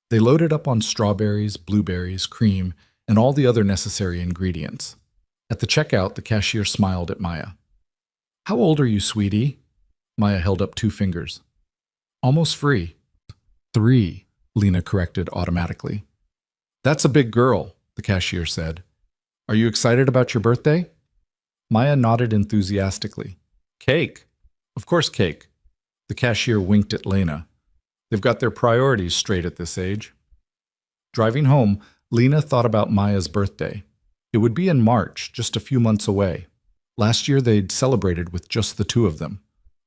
They loaded up on strawberries, blueberries, cream, and all the other necessary ingredients. At the checkout, the cashier smiled at Maya. How old are you, sweetie? Maya held up 2 fingers. Almost free. 3, Lena corrected automatically. That's a big girl, the cashier said. Are you excited about your birthday? Maya nodded enthusiastically. Cake? Of course cake. The cashier winked at Lena. They've got their priorities straight at this age. Driving home, Lena thought about Maya's birthday. It would be in March, just a few months away. Last year they'd celebrated with just the two of them.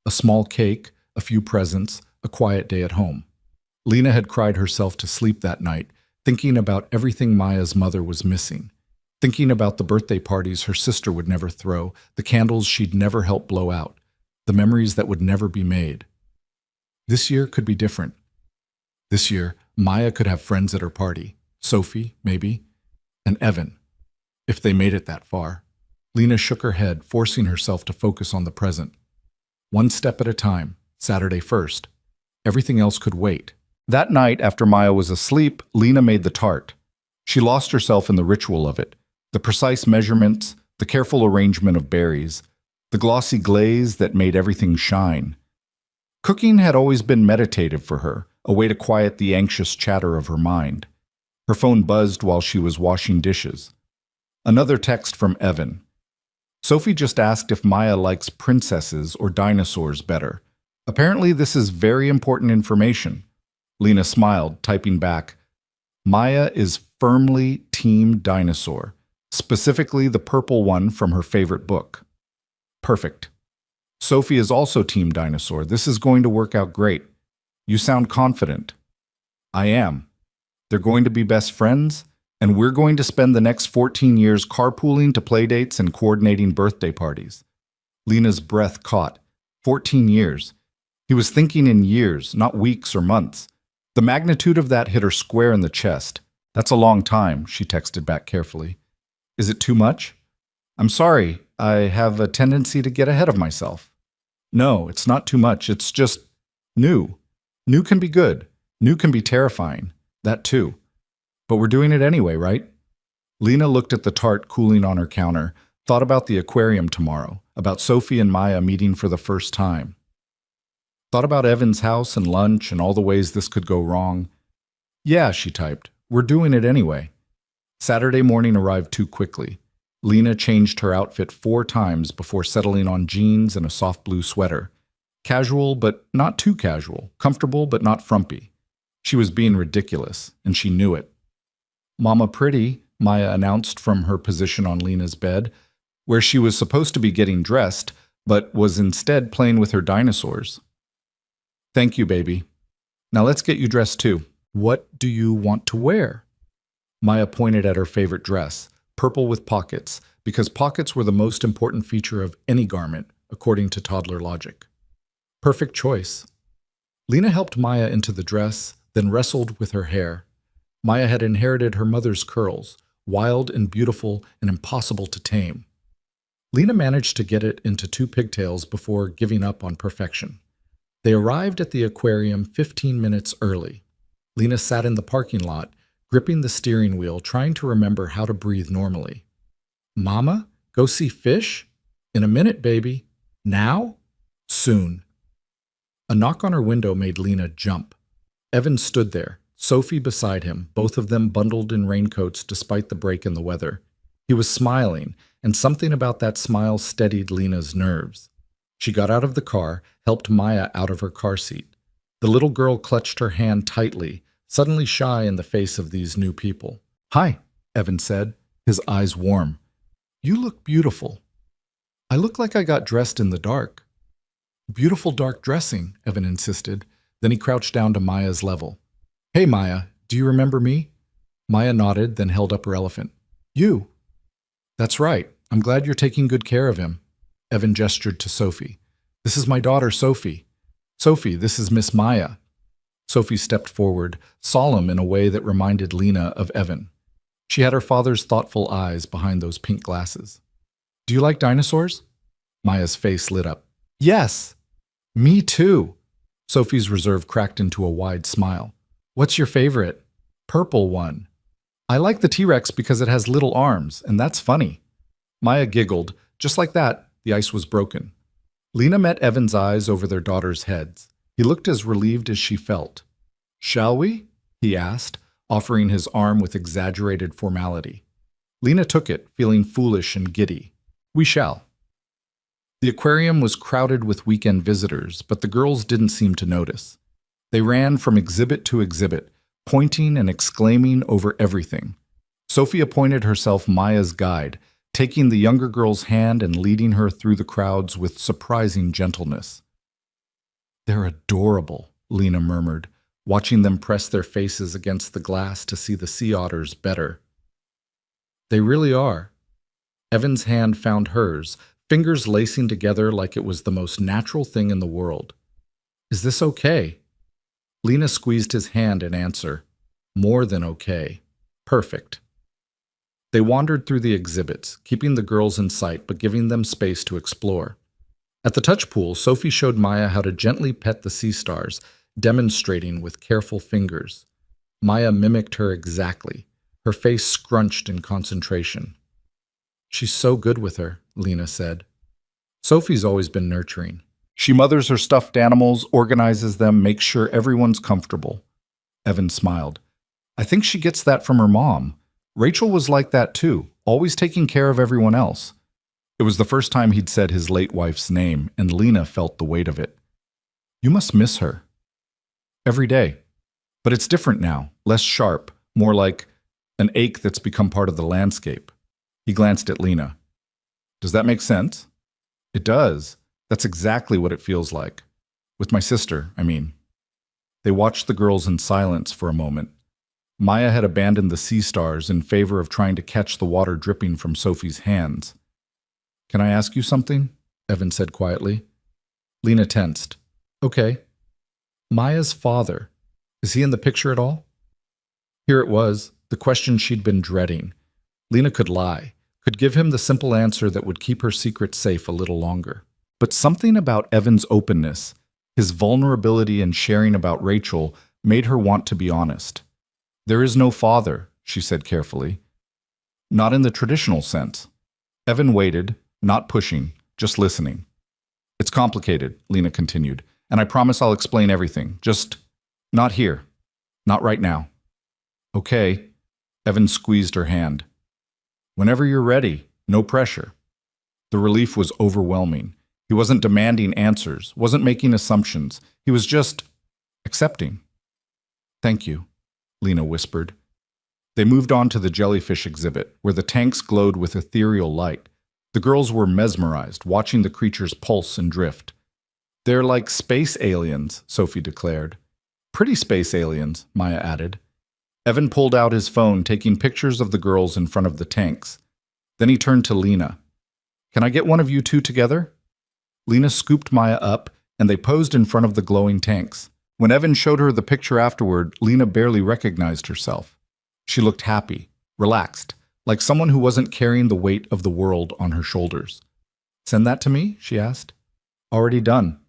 A small cake, a few presents, a quiet day at home. Lena had cried herself to sleep that night, thinking about everything Maya's mother was missing. Thinking about the birthday parties her sister would never throw, the candles she'd never help blow out, the memories that would never be made. This year could be different. This year, Maya could have friends at her party. Sophie, maybe, and Evan, if they made it that far. Lena shook her head, forcing herself to focus on the present. One step at a time, Saturday first. Everything else could wait. That night, after Maya was asleep, Lena made the tart. She lost herself in the ritual of it. The precise measurements, the careful arrangement of berries, the glossy glaze that made everything shine. Cooking had always been meditative for her, a way to quiet the anxious chatter of her mind. Her phone buzzed while she was washing dishes. Another text from Evan. Sophie just asked if Maya likes princesses or dinosaurs better. Apparently this is very important information. Lena smiled, typing back, Maya is firmly Team Dinosaur, specifically the purple one from her favorite book. Perfect. Sophie is also Team Dinosaur. This is going to work out great. You sound confident. I am. They're going to be best friends, and we're going to spend the next 14 years carpooling to playdates and coordinating birthday parties. Lena's breath caught. 14 years. He was thinking in years, not weeks or months. The magnitude of that hit her square in the chest. That's a long time, she texted back carefully. Is it too much? I'm sorry, I have a tendency to get ahead of myself. No, it's not too much, it's just new. New can be good. New can be terrifying. That too. But we're doing it anyway, right? Lena looked at the tart cooling on her counter, thought about the aquarium tomorrow, about Sophie and Maya meeting for the first time. Thought about Evan's house and lunch and all the ways this could go wrong. Yeah, she typed, we're doing it anyway. Saturday morning arrived too quickly. Lena changed her outfit 4 times before settling on jeans and a soft blue sweater. Casual, but not too casual. Comfortable, but not frumpy. She was being ridiculous, and she knew it. Mama Pretty, Maya announced from her position on Lena's bed, where she was supposed to be getting dressed, but was instead playing with her dinosaurs. Thank you, baby. Now let's get you dressed too. What do you want to wear? Maya pointed at her favorite dress, purple with pockets, because pockets were the most important feature of any garment, according to toddler logic. Perfect choice. Lena helped Maya into the dress, then wrestled with her hair. Maya had inherited her mother's curls, wild and beautiful and impossible to tame. Lena managed to get it into 2 pigtails before giving up on perfection. They arrived at the aquarium 15 minutes early. Lena sat in the parking lot, gripping the steering wheel, trying to remember how to breathe normally. Mama, go see fish? In a minute, baby. Now? Soon. A knock on her window made Lena jump. Evan stood there, Sophie beside him, both of them bundled in raincoats despite the break in the weather. He was smiling, and something about that smile steadied Lena's nerves. She got out of the car, helped Maya out of her car seat. The little girl clutched her hand tightly, suddenly shy in the face of these new people. Hi, Evan said, his eyes warm. You look beautiful. I look like I got dressed in the dark. Beautiful dark dressing, Evan insisted. Then he crouched down to Maya's level. Hey, Maya, do you remember me? Maya nodded, then held up her elephant. You. That's right. I'm glad you're taking good care of him. Evan gestured to Sophie. This is my daughter, Sophie. Sophie, this is Miss Maya. Sophie stepped forward, solemn in a way that reminded Lena of Evan. She had her father's thoughtful eyes behind those pink glasses. Do you like dinosaurs? Maya's face lit up. Yes. Me too. Sophie's reserve cracked into a wide smile. What's your favorite? Purple one. I like the T-Rex because it has little arms, and that's funny. Maya giggled. Just like that, the ice was broken. Lena met Evan's eyes over their daughters' heads. He looked as relieved as she felt. Shall we? He asked, offering his arm with exaggerated formality. Lena took it, feeling foolish and giddy. We shall. The aquarium was crowded with weekend visitors, but the girls didn't seem to notice. They ran from exhibit to exhibit, pointing and exclaiming over everything. Sophie appointed herself Maya's guide, taking the younger girl's hand and leading her through the crowds with surprising gentleness. "They're adorable," Lena murmured, watching them press their faces against the glass to see the sea otters better. "They really are." Evan's hand found hers, fingers lacing together like it was the most natural thing in the world. "Is this okay?" Lena squeezed his hand in answer. "More than okay. Perfect." They wandered through the exhibits, keeping the girls in sight but giving them space to explore. At the touch pool, Sophie showed Maya how to gently pet the sea stars, demonstrating with careful fingers. Maya mimicked her exactly, her face scrunched in concentration. "She's so good with her," Lena said. Sophie's always been nurturing. She mothers her stuffed animals, organizes them, makes sure everyone's comfortable. Evan smiled. "I think she gets that from her mom. Rachel was like that too, always taking care of everyone else." It was the first time he'd said his late wife's name, and Lena felt the weight of it. "You must miss her." "Every day. But it's different now, less sharp, more like an ache that's become part of the landscape." He glanced at Lena. "Does that make sense?" "It does. That's exactly what it feels like. With my sister, I mean." They watched the girls in silence for a moment. Maya had abandoned the sea stars in favor of trying to catch the water dripping from Sophie's hands. "Can I ask you something?" Evan said quietly. Lena tensed. "Okay." "Maya's father, is he in the picture at all?" Here it was, the question she'd been dreading. Lena could lie, could give him the simple answer that would keep her secret safe a little longer. But something about Evan's openness, his vulnerability and sharing about Rachel, made her want to be honest. "There is no father," she said carefully. "Not in the traditional sense." Evan waited, not pushing, just listening. "It's complicated," Lena continued, "and I promise I'll explain everything. Just not here. Not right now." "Okay." Evan squeezed her hand. "Whenever you're ready, no pressure." The relief was overwhelming. He wasn't demanding answers, wasn't making assumptions. He was just accepting. "Thank you," Lena whispered. They moved on to the jellyfish exhibit, where the tanks glowed with ethereal light. The girls were mesmerized, watching the creatures pulse and drift. "They're like space aliens," Sophie declared. "Pretty space aliens," Maya added. Evan pulled out his phone, taking pictures of the girls in front of the tanks. Then he turned to Lena. "Can I get one of you two together?" Lena scooped Maya up, and they posed in front of the glowing tanks. When Evan showed her the picture afterward, Lena barely recognized herself. She looked happy, relaxed, like someone who wasn't carrying the weight of the world on her shoulders. "Send that to me?" she asked. "Already done."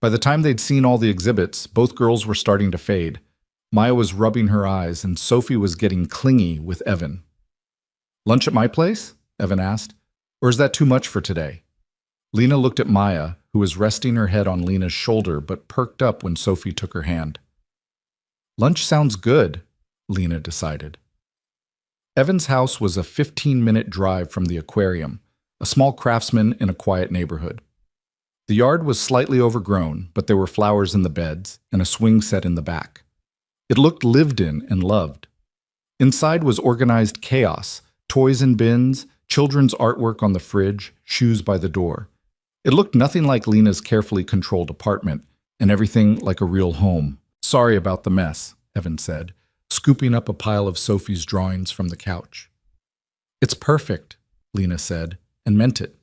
By the time they'd seen all the exhibits, both girls were starting to fade. Maya was rubbing her eyes, and Sophie was getting clingy with Evan. "Lunch at my place?" Evan asked. "Or is that too much for today?" Lena looked at Maya, who was resting her head on Lena's shoulder but perked up when Sophie took her hand. "Lunch sounds good," Lena decided. Evan's house was a 15-minute drive from the aquarium, a small craftsman in a quiet neighborhood. The yard was slightly overgrown, but there were flowers in the beds and a swing set in the back. It looked lived in and loved. Inside was organized chaos, toys in bins, children's artwork on the fridge, shoes by the door. It looked nothing like Lena's carefully controlled apartment, and everything like a real home. "Sorry about the mess," Evan said, scooping up a pile of Sophie's drawings from the couch. "It's perfect," Lena said, and meant it.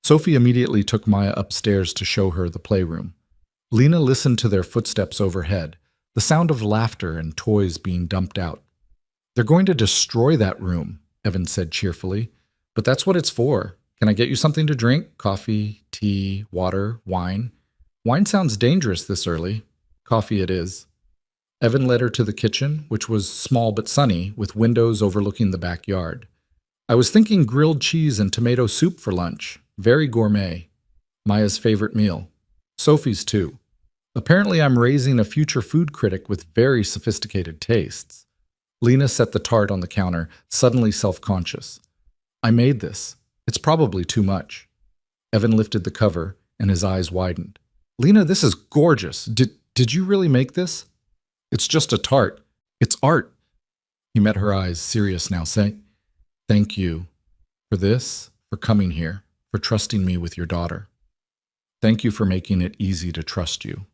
Sophie immediately took Maya upstairs to show her the playroom. Lena listened to their footsteps overhead, the sound of laughter and toys being dumped out. "They're going to destroy that room," Evan said cheerfully, "but that's what it's for. Can I get you something to drink? Coffee, tea, water, wine?" "Wine sounds dangerous this early." "Coffee it is." Evan led her to the kitchen, which was small but sunny, with windows overlooking the backyard. "I was thinking grilled cheese and tomato soup for lunch. Very gourmet. Maya's favorite meal. Sophie's too." Apparently, I'm raising a future food critic with very sophisticated tastes. Lena set the tart on the counter, suddenly self-conscious. I made this. It's probably too much. Evan lifted the cover, and his eyes widened. Lena, this is gorgeous. Did you really make this? It's just a tart. It's art. He met her eyes, serious now. Say, thank you for this, for coming here, for trusting me with your daughter. Thank you for making it easy to trust you.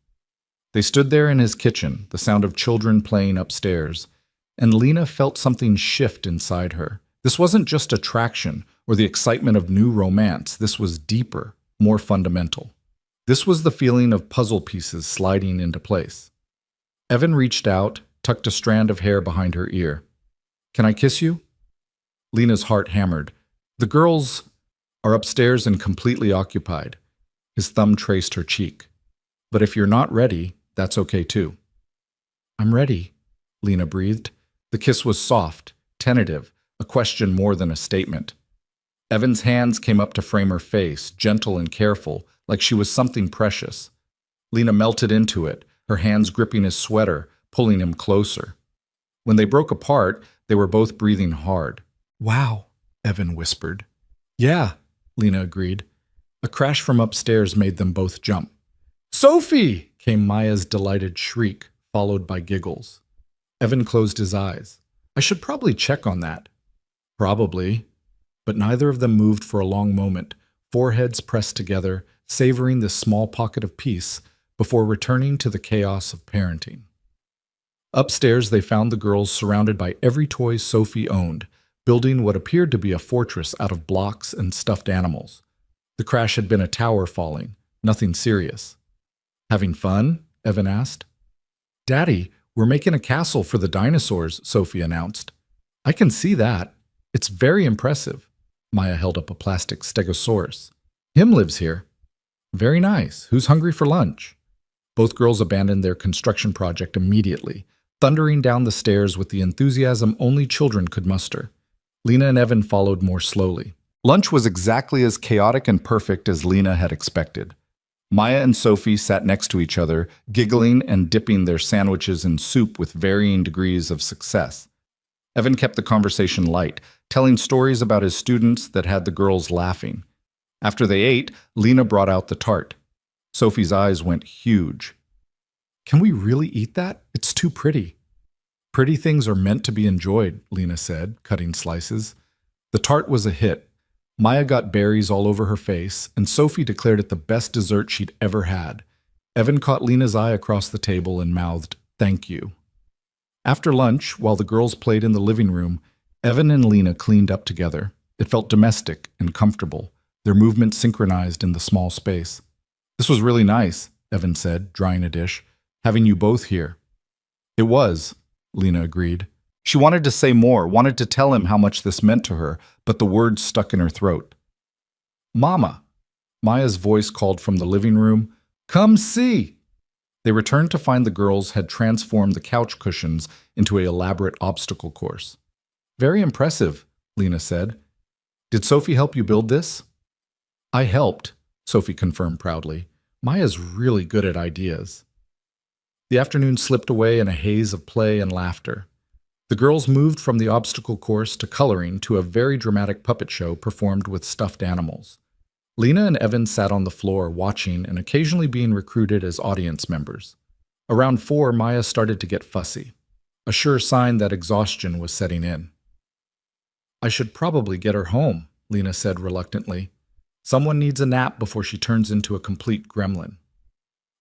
They stood there in his kitchen, the sound of children playing upstairs, and Lena felt something shift inside her. This wasn't just attraction or the excitement of new romance. This was deeper, more fundamental. This was the feeling of puzzle pieces sliding into place. Evan reached out, tucked a strand of hair behind her ear. Can I kiss you? Lena's heart hammered. The girls are upstairs and completely occupied. His thumb traced her cheek. But if you're not ready, that's okay too. I'm ready, Lena breathed. The kiss was soft, tentative, a question more than a statement. Evan's hands came up to frame her face, gentle and careful, like she was something precious. Lena melted into it, her hands gripping his sweater, pulling him closer. When they broke apart, they were both breathing hard. Wow, Evan whispered. Yeah, Lena agreed. A crash from upstairs made them both jump. Sophie! Came Maya's delighted shriek, followed by giggles. Evan closed his eyes. I should probably check on that. Probably. But neither of them moved for a long moment, foreheads pressed together, savoring this small pocket of peace before returning to the chaos of parenting. Upstairs, they found the girls surrounded by every toy Sophie owned, building what appeared to be a fortress out of blocks and stuffed animals. The crash had been a tower falling, nothing serious. Having fun? Evan asked. Daddy, we're making a castle for the dinosaurs, Sophie announced. I can see that. It's very impressive. Maya held up a plastic stegosaurus. Him lives here. Very nice. Who's hungry for lunch? Both girls abandoned their construction project immediately, thundering down the stairs with the enthusiasm only children could muster. Lena and Evan followed more slowly. Lunch was exactly as chaotic and perfect as Lena had expected. Maya and Sophie sat next to each other, giggling and dipping their sandwiches in soup with varying degrees of success. Evan kept the conversation light, telling stories about his students that had the girls laughing. After they ate, Lena brought out the tart. Sophie's eyes went huge. Can we really eat that? It's too pretty. Pretty things are meant to be enjoyed, Lena said, cutting slices. The tart was a hit. Maya got berries all over her face, and Sophie declared it the best dessert she'd ever had. Evan caught Lena's eye across the table and mouthed, "Thank you." After lunch, while the girls played in the living room, Evan and Lena cleaned up together. It felt domestic and comfortable, their movements synchronized in the small space. This was really nice, Evan said, drying a dish, having you both here. It was, Lena agreed. She wanted to say more, wanted to tell him how much this meant to her, but the words stuck in her throat. Mama! Maya's voice called from the living room. Come see! They returned to find the girls had transformed the couch cushions into an elaborate obstacle course. Very impressive, Lena said. Did Sophie help you build this? I helped, Sophie confirmed proudly. Maya's really good at ideas. The afternoon slipped away in a haze of play and laughter. The girls moved from the obstacle course to coloring to a very dramatic puppet show performed with stuffed animals. Lena and Evan sat on the floor watching and occasionally being recruited as audience members. Around 4, Maya started to get fussy, a sure sign that exhaustion was setting in. I should probably get her home, Lena said reluctantly. Someone needs a nap before she turns into a complete gremlin.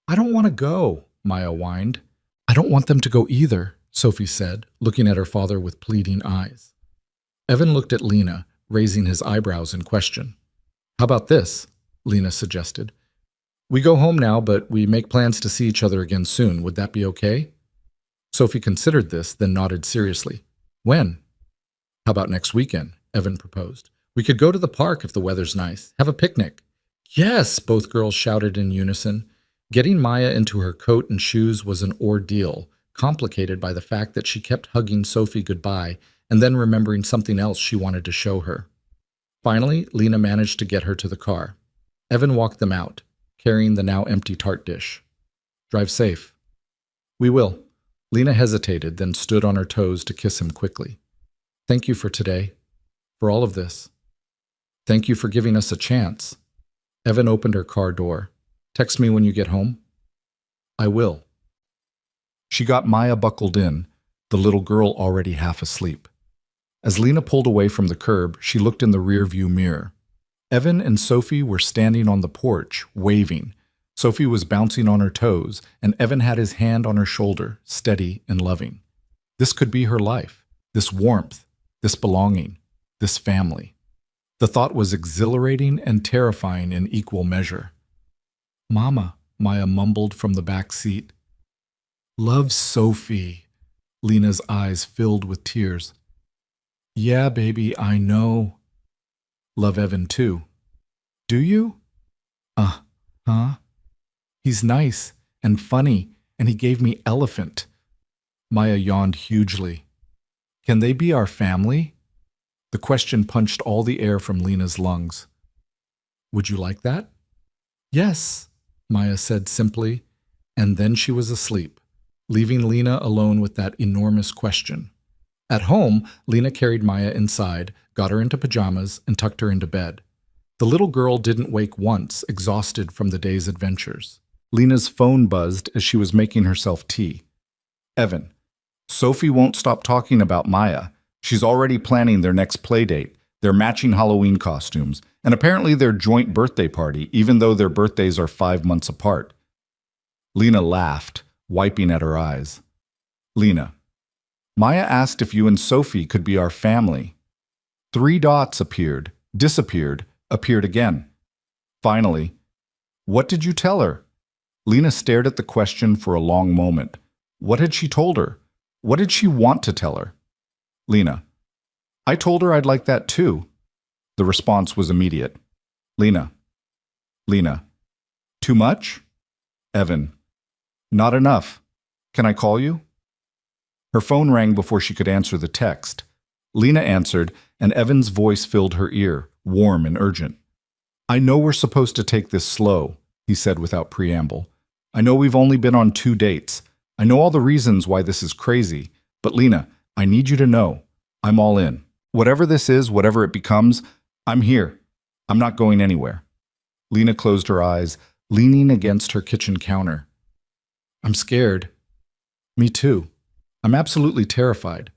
I don't want to go, Maya whined. I don't want them to go either, Sophie said, looking at her father with pleading eyes. Evan looked at Lena, raising his eyebrows in question. How about this? Lena suggested. We go home now, but we make plans to see each other again soon. Would that be okay? Sophie considered this, then nodded seriously. When? How about next weekend? Evan proposed. We could go to the park if the weather's nice. Have a picnic. Yes, both girls shouted in unison. Getting Maya into her coat and shoes was an ordeal, complicated by the fact that she kept hugging Sophie goodbye and then remembering something else she wanted to show her. Finally, Lena managed to get her to the car. Evan walked them out, carrying the now empty tart dish. Drive safe. We will. Lena hesitated, then stood on her toes to kiss him quickly. Thank you for today. For all of this. Thank you for giving us a chance. Evan opened her car door. Text me when you get home. I will. She got Maya buckled in, the little girl already half asleep. As Lena pulled away from the curb, she looked in the rearview mirror. Evan and Sophie were standing on the porch, waving. Sophie was bouncing on her toes, and Evan had his hand on her shoulder, steady and loving. This could be her life, this warmth, this belonging, this family. The thought was exhilarating and terrifying in equal measure. Mama, Maya mumbled from the back seat. Love Sophie. Lena's eyes filled with tears. Yeah, baby, I know. Love Evan too. Do you? Huh? He's nice and funny, and he gave me elephant. Maya yawned hugely. Can they be our family? The question punched all the air from Lena's lungs. Would you like that? Yes, Maya said simply, and then she was asleep, leaving Lena alone with that enormous question. At home, Lena carried Maya inside, got her into pajamas, and tucked her into bed. The little girl didn't wake once, exhausted from the day's adventures. Lena's phone buzzed as she was making herself tea. Evan, Sophie won't stop talking about Maya. She's already planning their next play date, their matching Halloween costumes, and apparently their joint birthday party, even though their birthdays are 5 months apart. Lena laughed, wiping at her eyes. Lena, Maya asked if you and Sophie could be our family. 3 dots appeared, disappeared, appeared again. Finally, what did you tell her? Lena stared at the question for a long moment. What had she told her? What did she want to tell her? Lena, I told her I'd like that too. The response was immediate. Lena, too much? Evan, not enough. Can I call you? Her phone rang before she could answer the text. Lena answered, and Evan's voice filled her ear, warm and urgent. I know we're supposed to take this slow, he said without preamble. I know we've only been on 2 dates. I know all the reasons why this is crazy. But Lena, I need you to know, I'm all in. Whatever this is, whatever it becomes, I'm here. I'm not going anywhere. Lena closed her eyes, leaning against her kitchen counter. I'm scared. Me too. I'm absolutely terrified.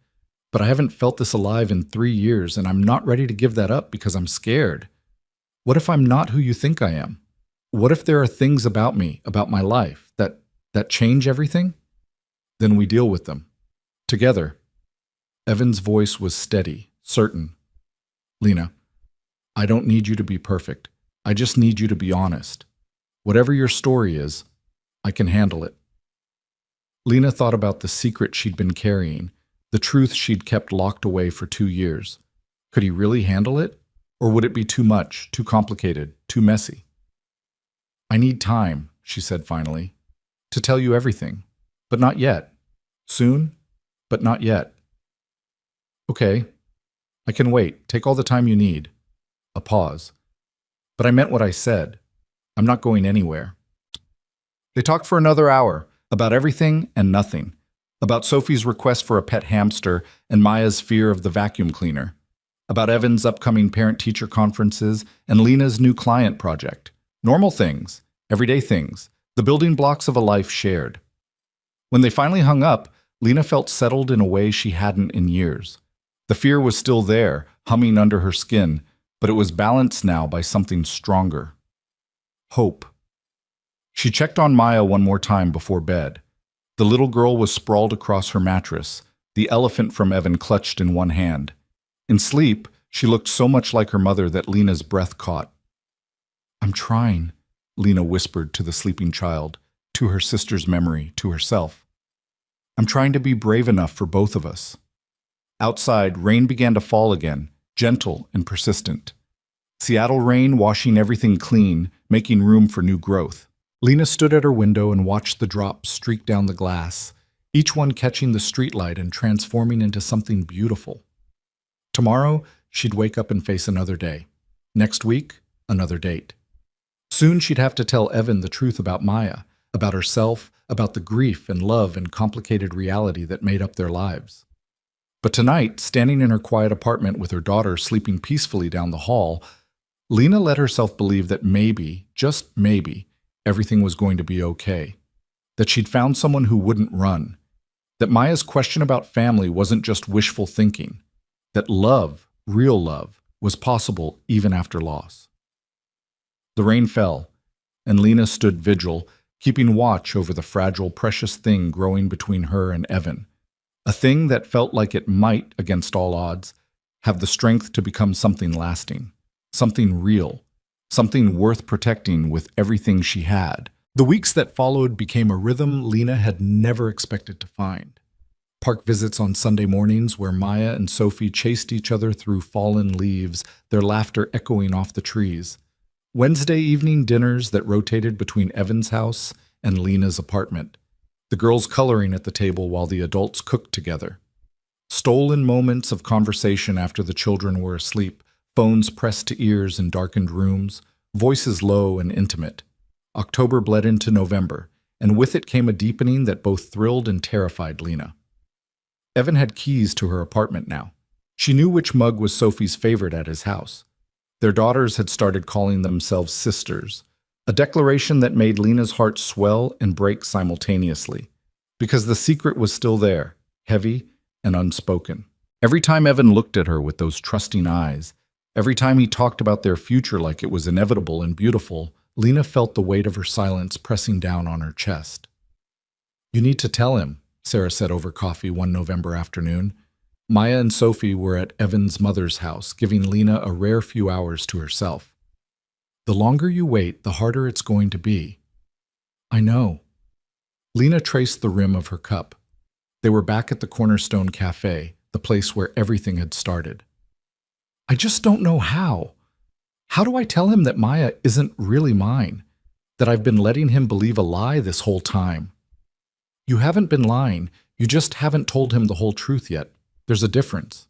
But I haven't felt this alive in 3 years, and I'm not ready to give that up because I'm scared. What if I'm not who you think I am? What if there are things about me, about my life, that change everything? Then we deal with them. Together. Evan's voice was steady, certain. Lena, I don't need you to be perfect. I just need you to be honest. Whatever your story is, I can handle it. Lena thought about the secret she'd been carrying, the truth she'd kept locked away for 2 years. Could he really handle it? Or would it be too much, too complicated, too messy? I need time, she said finally, to tell you everything. But not yet. Soon, but not yet. Okay, I can wait. Take all the time you need. A pause. But I meant what I said. I'm not going anywhere. They talked for another hour, about everything and nothing. About Sophie's request for a pet hamster and Maya's fear of the vacuum cleaner. About Evan's upcoming parent-teacher conferences and Lena's new client project. Normal things, everyday things, the building blocks of a life shared. When they finally hung up, Lena felt settled in a way she hadn't in years. The fear was still there, humming under her skin, but it was balanced now by something stronger. Hope. She checked on Maya one more time before bed. The little girl was sprawled across her mattress, the elephant from Evan clutched in one hand. In sleep, she looked so much like her mother that Lena's breath caught. I'm trying, Lena whispered to the sleeping child, to her sister's memory, to herself. I'm trying to be brave enough for both of us. Outside, rain began to fall again, gentle and persistent. Seattle rain washing everything clean, making room for new growth. Lena stood at her window and watched the drops streak down the glass, each one catching the streetlight and transforming into something beautiful. Tomorrow, she'd wake up and face another day. Next week, another date. Soon she'd have to tell Evan the truth about Maya, about herself, about the grief and love and complicated reality that made up their lives. But tonight, standing in her quiet apartment with her daughter sleeping peacefully down the hall, Lena let herself believe that maybe, just maybe, everything was going to be okay. That she'd found someone who wouldn't run. That Maya's question about family wasn't just wishful thinking. That love, real love, was possible even after loss. The rain fell, and Lena stood vigil, keeping watch over the fragile, precious thing growing between her and Evan. A thing that felt like it might, against all odds, have the strength to become something lasting, something real, something worth protecting with everything she had. The weeks that followed became a rhythm Lena had never expected to find. Park visits on Sunday mornings where Maya and Sophie chased each other through fallen leaves, their laughter echoing off the trees. Wednesday evening dinners that rotated between Evan's house and Lena's apartment, the girls coloring at the table while the adults cooked together. Stolen moments of conversation after the children were asleep, phones pressed to ears in darkened rooms, voices low and intimate. October bled into November, and with it came a deepening that both thrilled and terrified Lena. Evan had keys to her apartment now. She knew which mug was Sophie's favorite at his house. Their daughters had started calling themselves sisters, a declaration that made Lena's heart swell and break simultaneously, because the secret was still there, heavy and unspoken. Every time Evan looked at her with those trusting eyes, every time he talked about their future like it was inevitable and beautiful, Lena felt the weight of her silence pressing down on her chest. "You need to tell him," Sarah said over coffee one November afternoon. Maya and Sophie were at Evan's mother's house, giving Lena a rare few hours to herself. "The longer you wait, the harder it's going to be." "I know." Lena traced the rim of her cup. They were back at the Cornerstone Cafe, the place where everything had started. "I just don't know how. How do I tell him that Maya isn't really mine? That I've been letting him believe a lie this whole time?" "You haven't been lying. You just haven't told him the whole truth yet. There's a difference."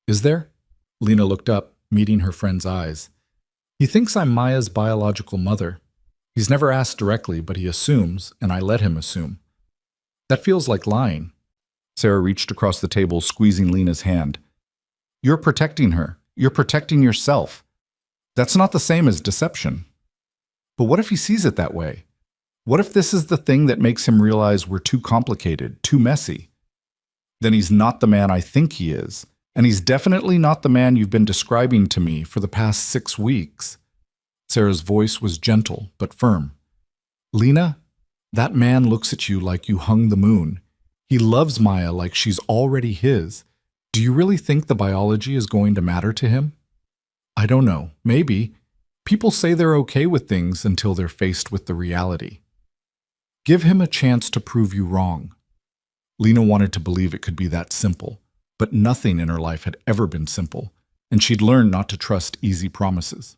"Is there?" Lena looked up, meeting her friend's eyes. "He thinks I'm Maya's biological mother. He's never asked directly, but he assumes, and I let him assume." "That feels like lying." Sarah reached across the table, squeezing Lena's hand. "You're protecting her. You're protecting yourself. That's not the same as deception." "But what if he sees it that way? What if this is the thing that makes him realize we're too complicated, too messy? Then he's not the man I think he is, and he's definitely not the man you've been describing to me for the past 6 weeks. Sarah's voice was gentle but firm. "Lena, that man looks at you like you hung the moon. He loves Maya like she's already his. Do you really think the biology is going to matter to him?" "I don't know. Maybe. People say they're okay with things until they're faced with the reality." "Give him a chance to prove you wrong." Lena wanted to believe it could be that simple, but nothing in her life had ever been simple, and she'd learned not to trust easy promises.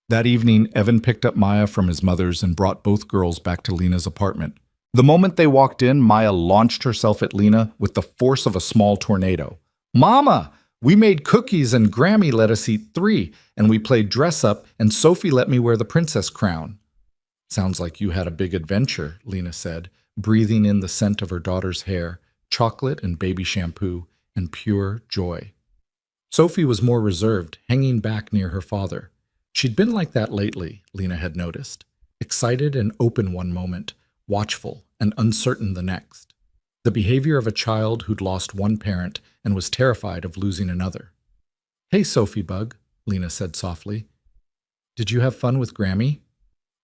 That evening, Evan picked up Maya from his mother's and brought both girls back to Lena's apartment. The moment they walked in, Maya launched herself at Lena with the force of a small tornado. "Mama, we made cookies and Grammy let us eat 3, and we played dress up, and Sophie let me wear the princess crown." "Sounds like you had a big adventure," Lena said, breathing in the scent of her daughter's hair, chocolate and baby shampoo, and pure joy. Sophie was more reserved, hanging back near her father. She'd been like that lately, Lena had noticed. Excited and open one moment, watchful and uncertain the next. The behavior of a child who'd lost one parent and was terrified of losing another. "Hey, Sophie Bug," Lena said softly. "Did you have fun with Grammy?"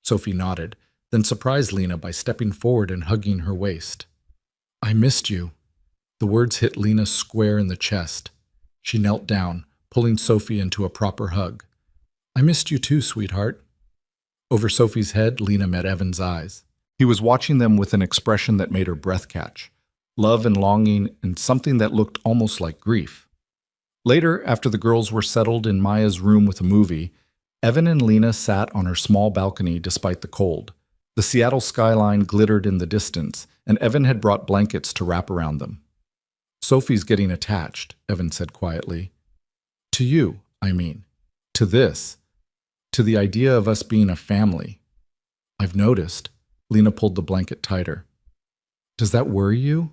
Sophie nodded, then surprised Lena by stepping forward and hugging her waist. "I missed you." The words hit Lena square in the chest. She knelt down, pulling Sophie into a proper hug. "I missed you too, sweetheart." Over Sophie's head, Lena met Evan's eyes. He was watching them with an expression that made her breath catch. Love and longing, and something that looked almost like grief. Later, after the girls were settled in Maya's room with a movie, Evan and Lena sat on her small balcony despite the cold. The Seattle skyline glittered in the distance, and Evan had brought blankets to wrap around them. "Sophie's getting attached," Evan said quietly. "To you, I mean. To this. To the idea of us being a family. I've noticed." Lena pulled the blanket tighter. Does that worry you?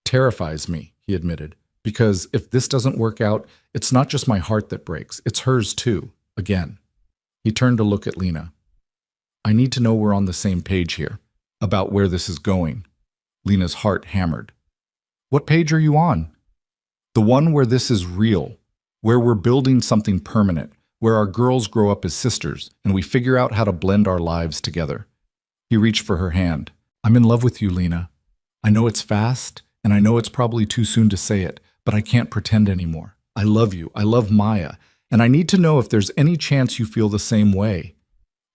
Terrifies me, he admitted, because if this doesn't work out, it's not just my heart that breaks, it's hers too, again. He turned to look at Lena. I need to know we're on the same page here, about where this is going. Lena's heart hammered. What page are you on? The one where this is real, where we're building something permanent, where our girls grow up as sisters and we figure out how to blend our lives together. He reached for her hand. I'm in love with you, Lena. I know it's fast, and I know it's probably too soon to say it, but I can't pretend anymore. I love you. I love Maya, and I need to know if there's any chance you feel the same way.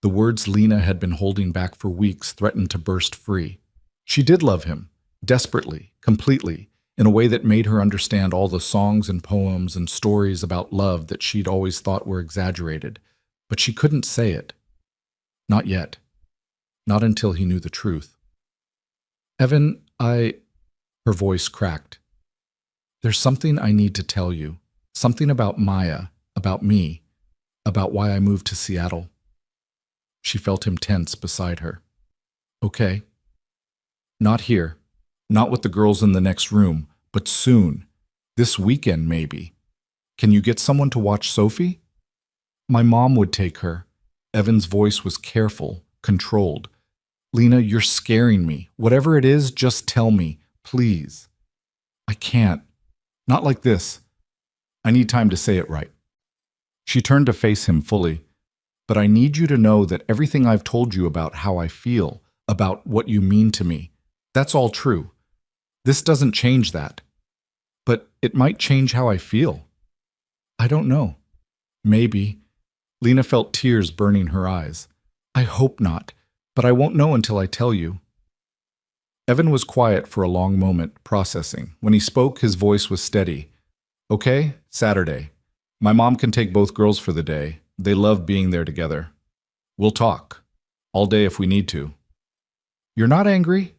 The words Lena had been holding back for weeks threatened to burst free. She did love him, desperately, completely, in a way that made her understand all the songs and poems and stories about love that she'd always thought were exaggerated. But she couldn't say it. Not yet. Not until he knew the truth. Evan, Her voice cracked. There's something I need to tell you. Something about Maya, about me, about why I moved to Seattle. She felt him tense beside her. Okay. Not here. Not with the girls in the next room, but soon. This weekend, maybe. Can you get someone to watch Sophie? My mom would take her. Evan's voice was careful, controlled. Lena, you're scaring me. Whatever it is, just tell me, please. I can't. Not like this. I need time to say it right. She turned to face him fully. But I need you to know that everything I've told you about how I feel, about what you mean to me, that's all true. This doesn't change that. But it might change how I feel. I don't know. Maybe. Lena felt tears burning her eyes. I hope not, but I won't know until I tell you. Evan was quiet for a long moment, processing. When he spoke, his voice was steady. Okay, Saturday. My mom can take both girls for the day. They love being there together. We'll talk. All day if we need to. You're not angry?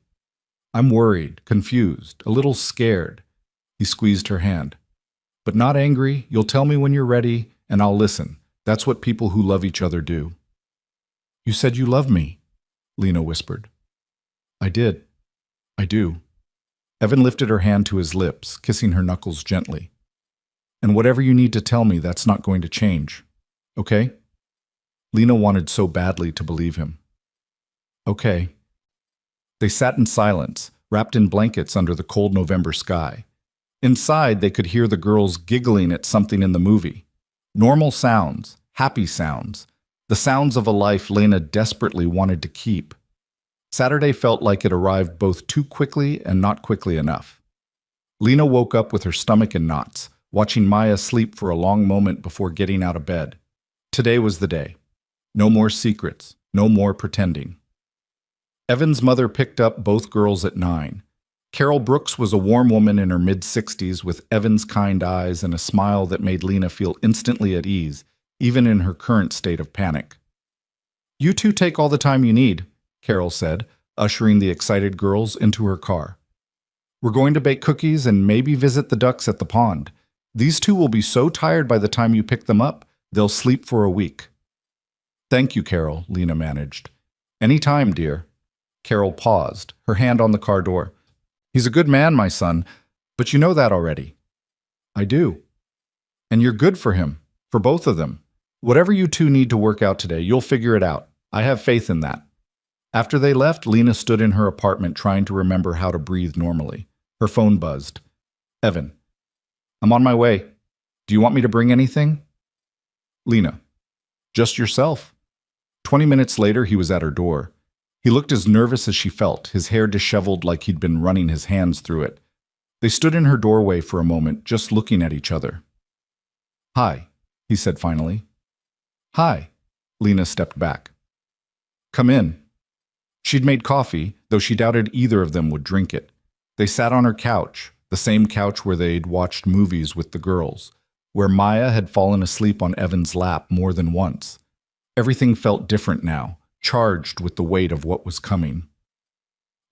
I'm worried, confused, a little scared. He squeezed her hand. But not angry. You'll tell me when you're ready, and I'll listen. That's what people who love each other do. You said you love me, Lena whispered. I did. I do. Evan lifted her hand to his lips, kissing her knuckles gently. And whatever you need to tell me, that's not going to change. Okay? Lena wanted so badly to believe him. Okay. They sat in silence, wrapped in blankets under the cold November sky. Inside, they could hear the girls giggling at something in the movie. Normal sounds, happy sounds, the sounds of a life Lena desperately wanted to keep. Saturday felt like it arrived both too quickly and not quickly enough. Lena woke up with her stomach in knots, watching Maya sleep for a long moment before getting out of bed. Today was the day. No more secrets, no more pretending. Evan's mother picked up both girls at 9. Carol Brooks was a warm woman in her mid-60s with Evan's kind eyes and a smile that made Lena feel instantly at ease, even in her current state of panic. You two take all the time you need, Carol said, ushering the excited girls into her car. We're going to bake cookies and maybe visit the ducks at the pond. These two will be so tired by the time you pick them up, they'll sleep for a week. Thank you, Carol, Lena managed. Any time, dear. Carol paused, her hand on the car door. He's a good man, my son, but you know that already. I do. And you're good for him, for both of them. Whatever you two need to work out today, you'll figure it out. I have faith in that. After they left, Lena stood in her apartment trying to remember how to breathe normally. Her phone buzzed. Evan. I'm on my way. Do you want me to bring anything? Lena. Just yourself. 20 minutes later, he was at her door. He looked as nervous as she felt, his hair disheveled like he'd been running his hands through it. They stood in her doorway for a moment, just looking at each other. Hi, he said finally. Hi. Lena stepped back. Come in. She'd made coffee, though she doubted either of them would drink it. They sat on her couch, the same couch where they'd watched movies with the girls, where Maya had fallen asleep on Evan's lap more than once. Everything felt different now, charged with the weight of what was coming.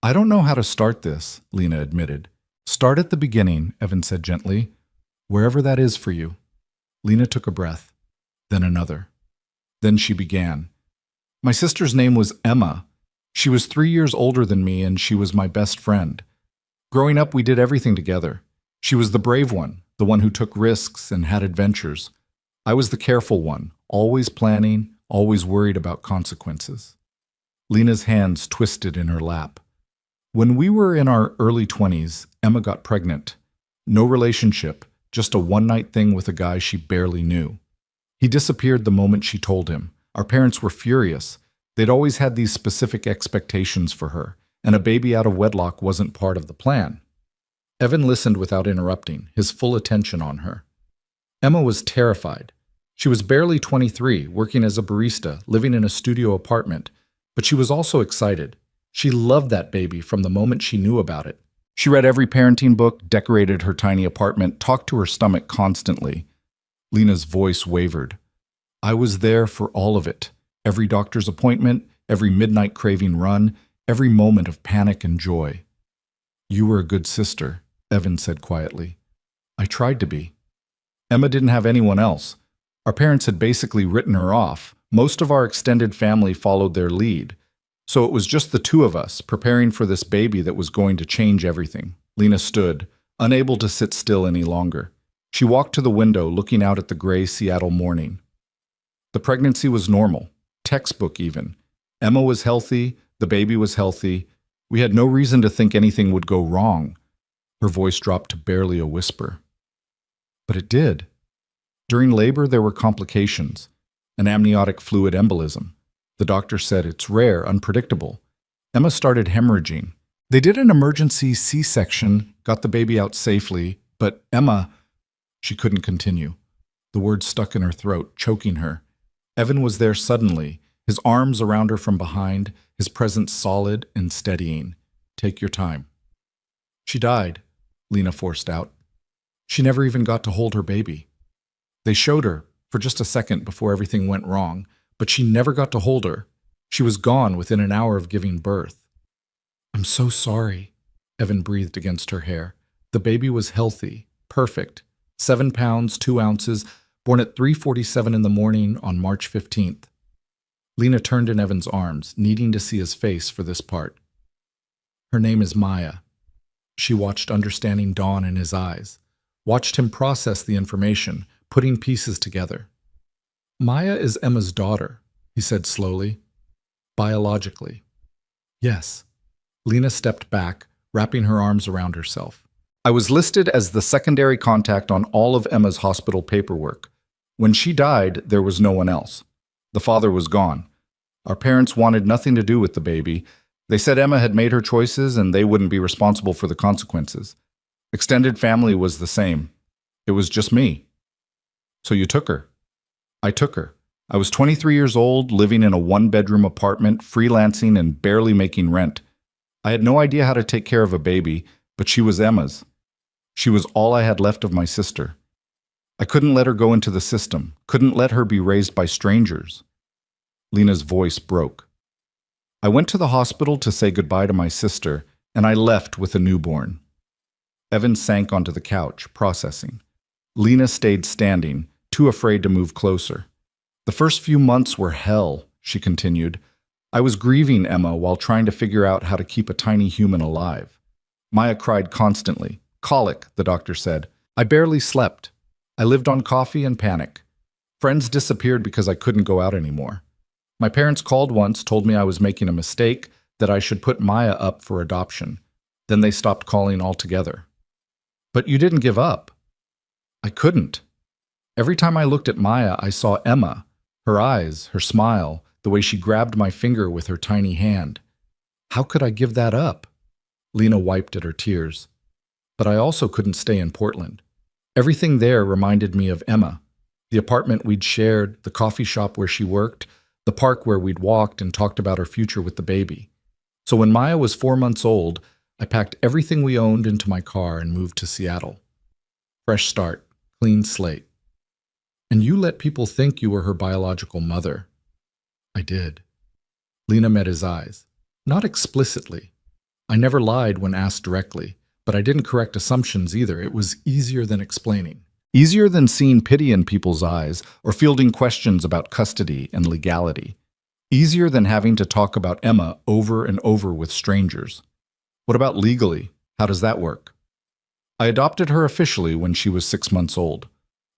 I don't know how to start this, Lena admitted. Start at the beginning, Evan said gently. Wherever that is for you. Lena took a breath, then another. Then she began. My sister's name was Emma. She was 3 years older than me, and she was my best friend. Growing up, we did everything together. She was the brave one, the one who took risks and had adventures. I was the careful one, always planning, always worried about consequences. Lena's hands twisted in her lap. When we were in our early 20s, Emma got pregnant. No relationship, just a one-night thing with a guy she barely knew. He disappeared the moment she told him. Our parents were furious. They'd always had these specific expectations for her, and a baby out of wedlock wasn't part of the plan. Evan listened without interrupting, his full attention on her. Emma was terrified. She was barely 23, working as a barista, living in a studio apartment, but she was also excited. She loved that baby from the moment she knew about it. She read every parenting book, decorated her tiny apartment, talked to her stomach constantly. Lena's voice wavered. I was there for all of it. Every doctor's appointment, every midnight craving run, every moment of panic and joy. You were a good sister, Evan said quietly. I tried to be. Emma didn't have anyone else. Our parents had basically written her off. Most of our extended family followed their lead. So it was just the two of us, preparing for this baby that was going to change everything. Lena stood, unable to sit still any longer. She walked to the window, looking out at the gray Seattle morning. The pregnancy was normal, textbook even. Emma was healthy, the baby was healthy. We had no reason to think anything would go wrong. Her voice dropped to barely a whisper. But it did. During labor, there were complications. An amniotic fluid embolism. The doctor said it's rare, unpredictable. Emma started hemorrhaging. They did an emergency C-section, got the baby out safely, but Emma... She couldn't continue. The words stuck in her throat, choking her. Evan was there suddenly, his arms around her from behind, his presence solid and steadying. Take your time. She died, Lena forced out. She never even got to hold her baby. They showed her, for just a second before everything went wrong, but she never got to hold her. She was gone within an hour of giving birth. I'm so sorry, Evan breathed against her hair. The baby was healthy, perfect, 7 pounds, 2 ounces, born at 3:47 in the morning on March 15th. Lena turned in Evan's arms, needing to see his face for this part. Her name is Maya. She watched understanding dawn in his eyes, watched him process the information, putting pieces together. Maya is Emma's daughter, he said slowly. Biologically. Yes. Lena stepped back, wrapping her arms around herself. I was listed as the secondary contact on all of Emma's hospital paperwork. When she died, there was no one else. The father was gone. Our parents wanted nothing to do with the baby. They said Emma had made her choices and they wouldn't be responsible for the consequences. Extended family was the same. It was just me. So you took her. I took her. I was 23 years old, living in a one-bedroom apartment, freelancing and barely making rent. I had no idea how to take care of a baby, but she was Emma's. She was all I had left of my sister. I couldn't let her go into the system, couldn't let her be raised by strangers. Lena's voice broke. I went to the hospital to say goodbye to my sister, and I left with a newborn. Evan sank onto the couch, processing. Lena stayed standing, too afraid to move closer. The first few months were hell, she continued. I was grieving Emma while trying to figure out how to keep a tiny human alive. Maya cried constantly. Colic, the doctor said. I barely slept. I lived on coffee and panic. Friends disappeared because I couldn't go out anymore. My parents called once, told me I was making a mistake, that I should put Maya up for adoption. Then they stopped calling altogether. But you didn't give up. I couldn't. Every time I looked at Maya, I saw Emma, her eyes, her smile, the way she grabbed my finger with her tiny hand. How could I give that up? Lena wiped at her tears. But I also couldn't stay in Portland. Everything there reminded me of Emma. The apartment we'd shared, the coffee shop where she worked, the park where we'd walked and talked about our future with the baby. So when Maya was 4 months old, I packed everything we owned into my car and moved to Seattle. Fresh start, clean slate. And you let people think you were her biological mother. I did. Lena met his eyes. Not explicitly. I never lied when asked directly, but I didn't correct assumptions either. It was easier than explaining. Easier than seeing pity in people's eyes or fielding questions about custody and legality. Easier than having to talk about Emma over and over with strangers. What about legally? How does that work? I adopted her officially when she was 6 months old.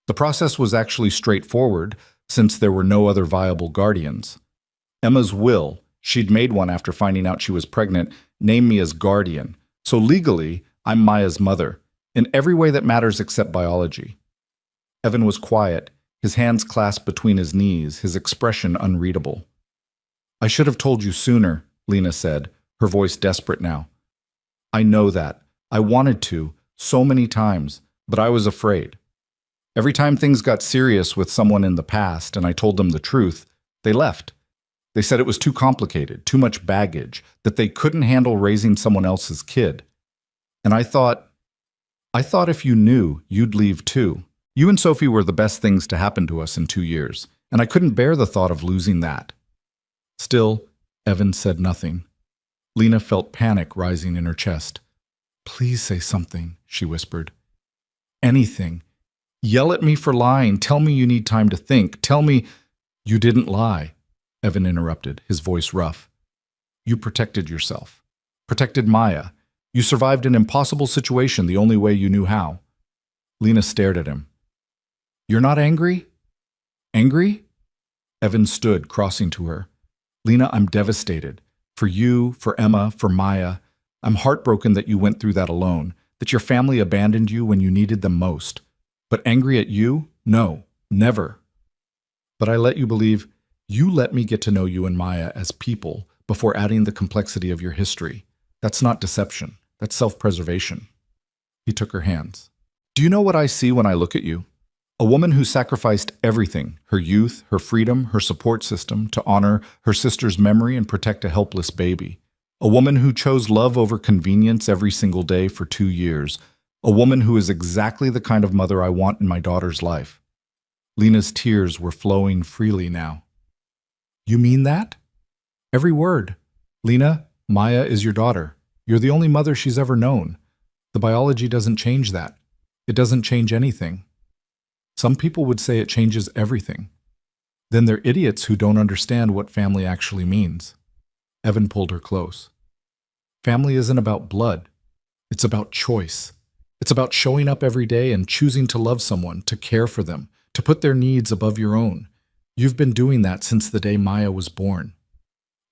The process was actually straightforward since there were no other viable guardians. Emma's will, she'd made one after finding out she was pregnant, named me as guardian. So legally, I'm Maya's mother, in every way that matters except biology. Evan was quiet, his hands clasped between his knees, his expression unreadable. I should have told you sooner, Lena said, her voice desperate now. I know that. I wanted to, so many times, but I was afraid. Every time things got serious with someone in the past and I told them the truth, they left. They said it was too complicated, too much baggage, that they couldn't handle raising someone else's kid. And I thought if you knew, you'd leave too. You and Sophie were the best things to happen to us in 2 years, and I couldn't bear the thought of losing that. Still, Evan said nothing. Lena felt panic rising in her chest. Please say something, she whispered. Anything. Yell at me for lying. Tell me you need time to think. Tell me you didn't lie, Evan interrupted, his voice rough. You protected yourself. Protected Maya. You survived an impossible situation the only way you knew how. Lena stared at him. You're not angry? Angry? Evan stood, crossing to her. Lena, I'm devastated. For you, for Emma, for Maya. I'm heartbroken that you went through that alone, that your family abandoned you when you needed them most. But angry at you? No, never. But I let you believe, you let me get to know you and Maya as people before adding the complexity of your history. That's not deception. That's self-preservation. He took her hands. Do you know what I see when I look at you? A woman who sacrificed everything, her youth, her freedom, her support system, to honor her sister's memory and protect a helpless baby. A woman who chose love over convenience every single day for 2 years. A woman who is exactly the kind of mother I want in my daughter's life. Lena's tears were flowing freely now. You mean that? Every word. Lena, Maya is your daughter. You're the only mother she's ever known. The biology doesn't change that. It doesn't change anything. Some people would say it changes everything. Then they're idiots who don't understand what family actually means. Evan pulled her close. Family isn't about blood. It's about choice. It's about showing up every day and choosing to love someone, to care for them, to put their needs above your own. You've been doing that since the day Maya was born.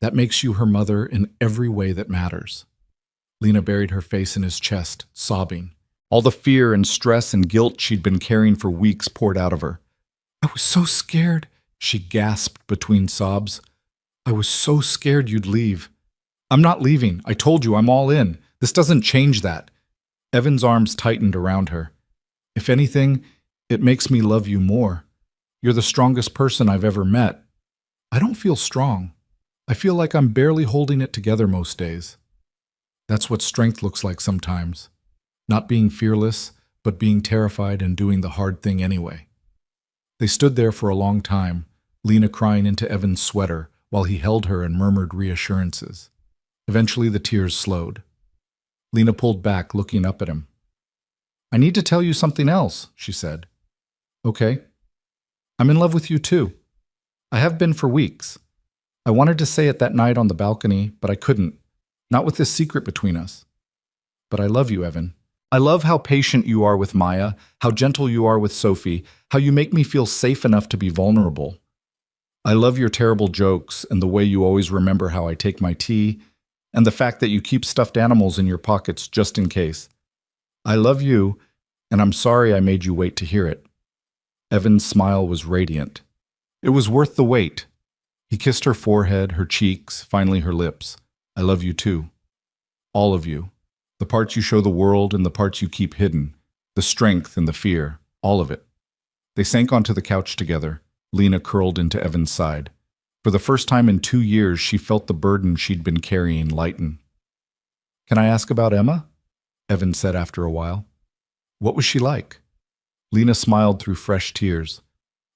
That makes you her mother in every way that matters. Lena buried her face in his chest, sobbing. All the fear and stress and guilt she'd been carrying for weeks poured out of her. I was so scared, she gasped between sobs. I was so scared you'd leave. I'm not leaving. I told you I'm all in. This doesn't change that. Evan's arms tightened around her. If anything, it makes me love you more. You're the strongest person I've ever met. I don't feel strong. I feel like I'm barely holding it together most days. That's what strength looks like sometimes. Not being fearless, but being terrified and doing the hard thing anyway. They stood there for a long time, Lena crying into Evan's sweater while he held her and murmured reassurances. Eventually the tears slowed. Lena pulled back, looking up at him. I need to tell you something else, she said. Okay. I'm in love with you too. I have been for weeks. I wanted to say it that night on the balcony, but I couldn't. Not with this secret between us. But I love you, Evan. I love how patient you are with Maya, how gentle you are with Sophie, how you make me feel safe enough to be vulnerable. I love your terrible jokes and the way you always remember how I take my tea, and the fact that you keep stuffed animals in your pockets just in case. I love you, and I'm sorry I made you wait to hear it. Evan's smile was radiant. It was worth the wait. He kissed her forehead, her cheeks, finally her lips. I love you too. All of you. The parts you show the world and the parts you keep hidden. The strength and the fear. All of it. They sank onto the couch together. Lena curled into Evan's side. For the first time in 2 years, she felt the burden she'd been carrying lighten. Can I ask about Emma? Evan said after a while. What was she like? Lena smiled through fresh tears.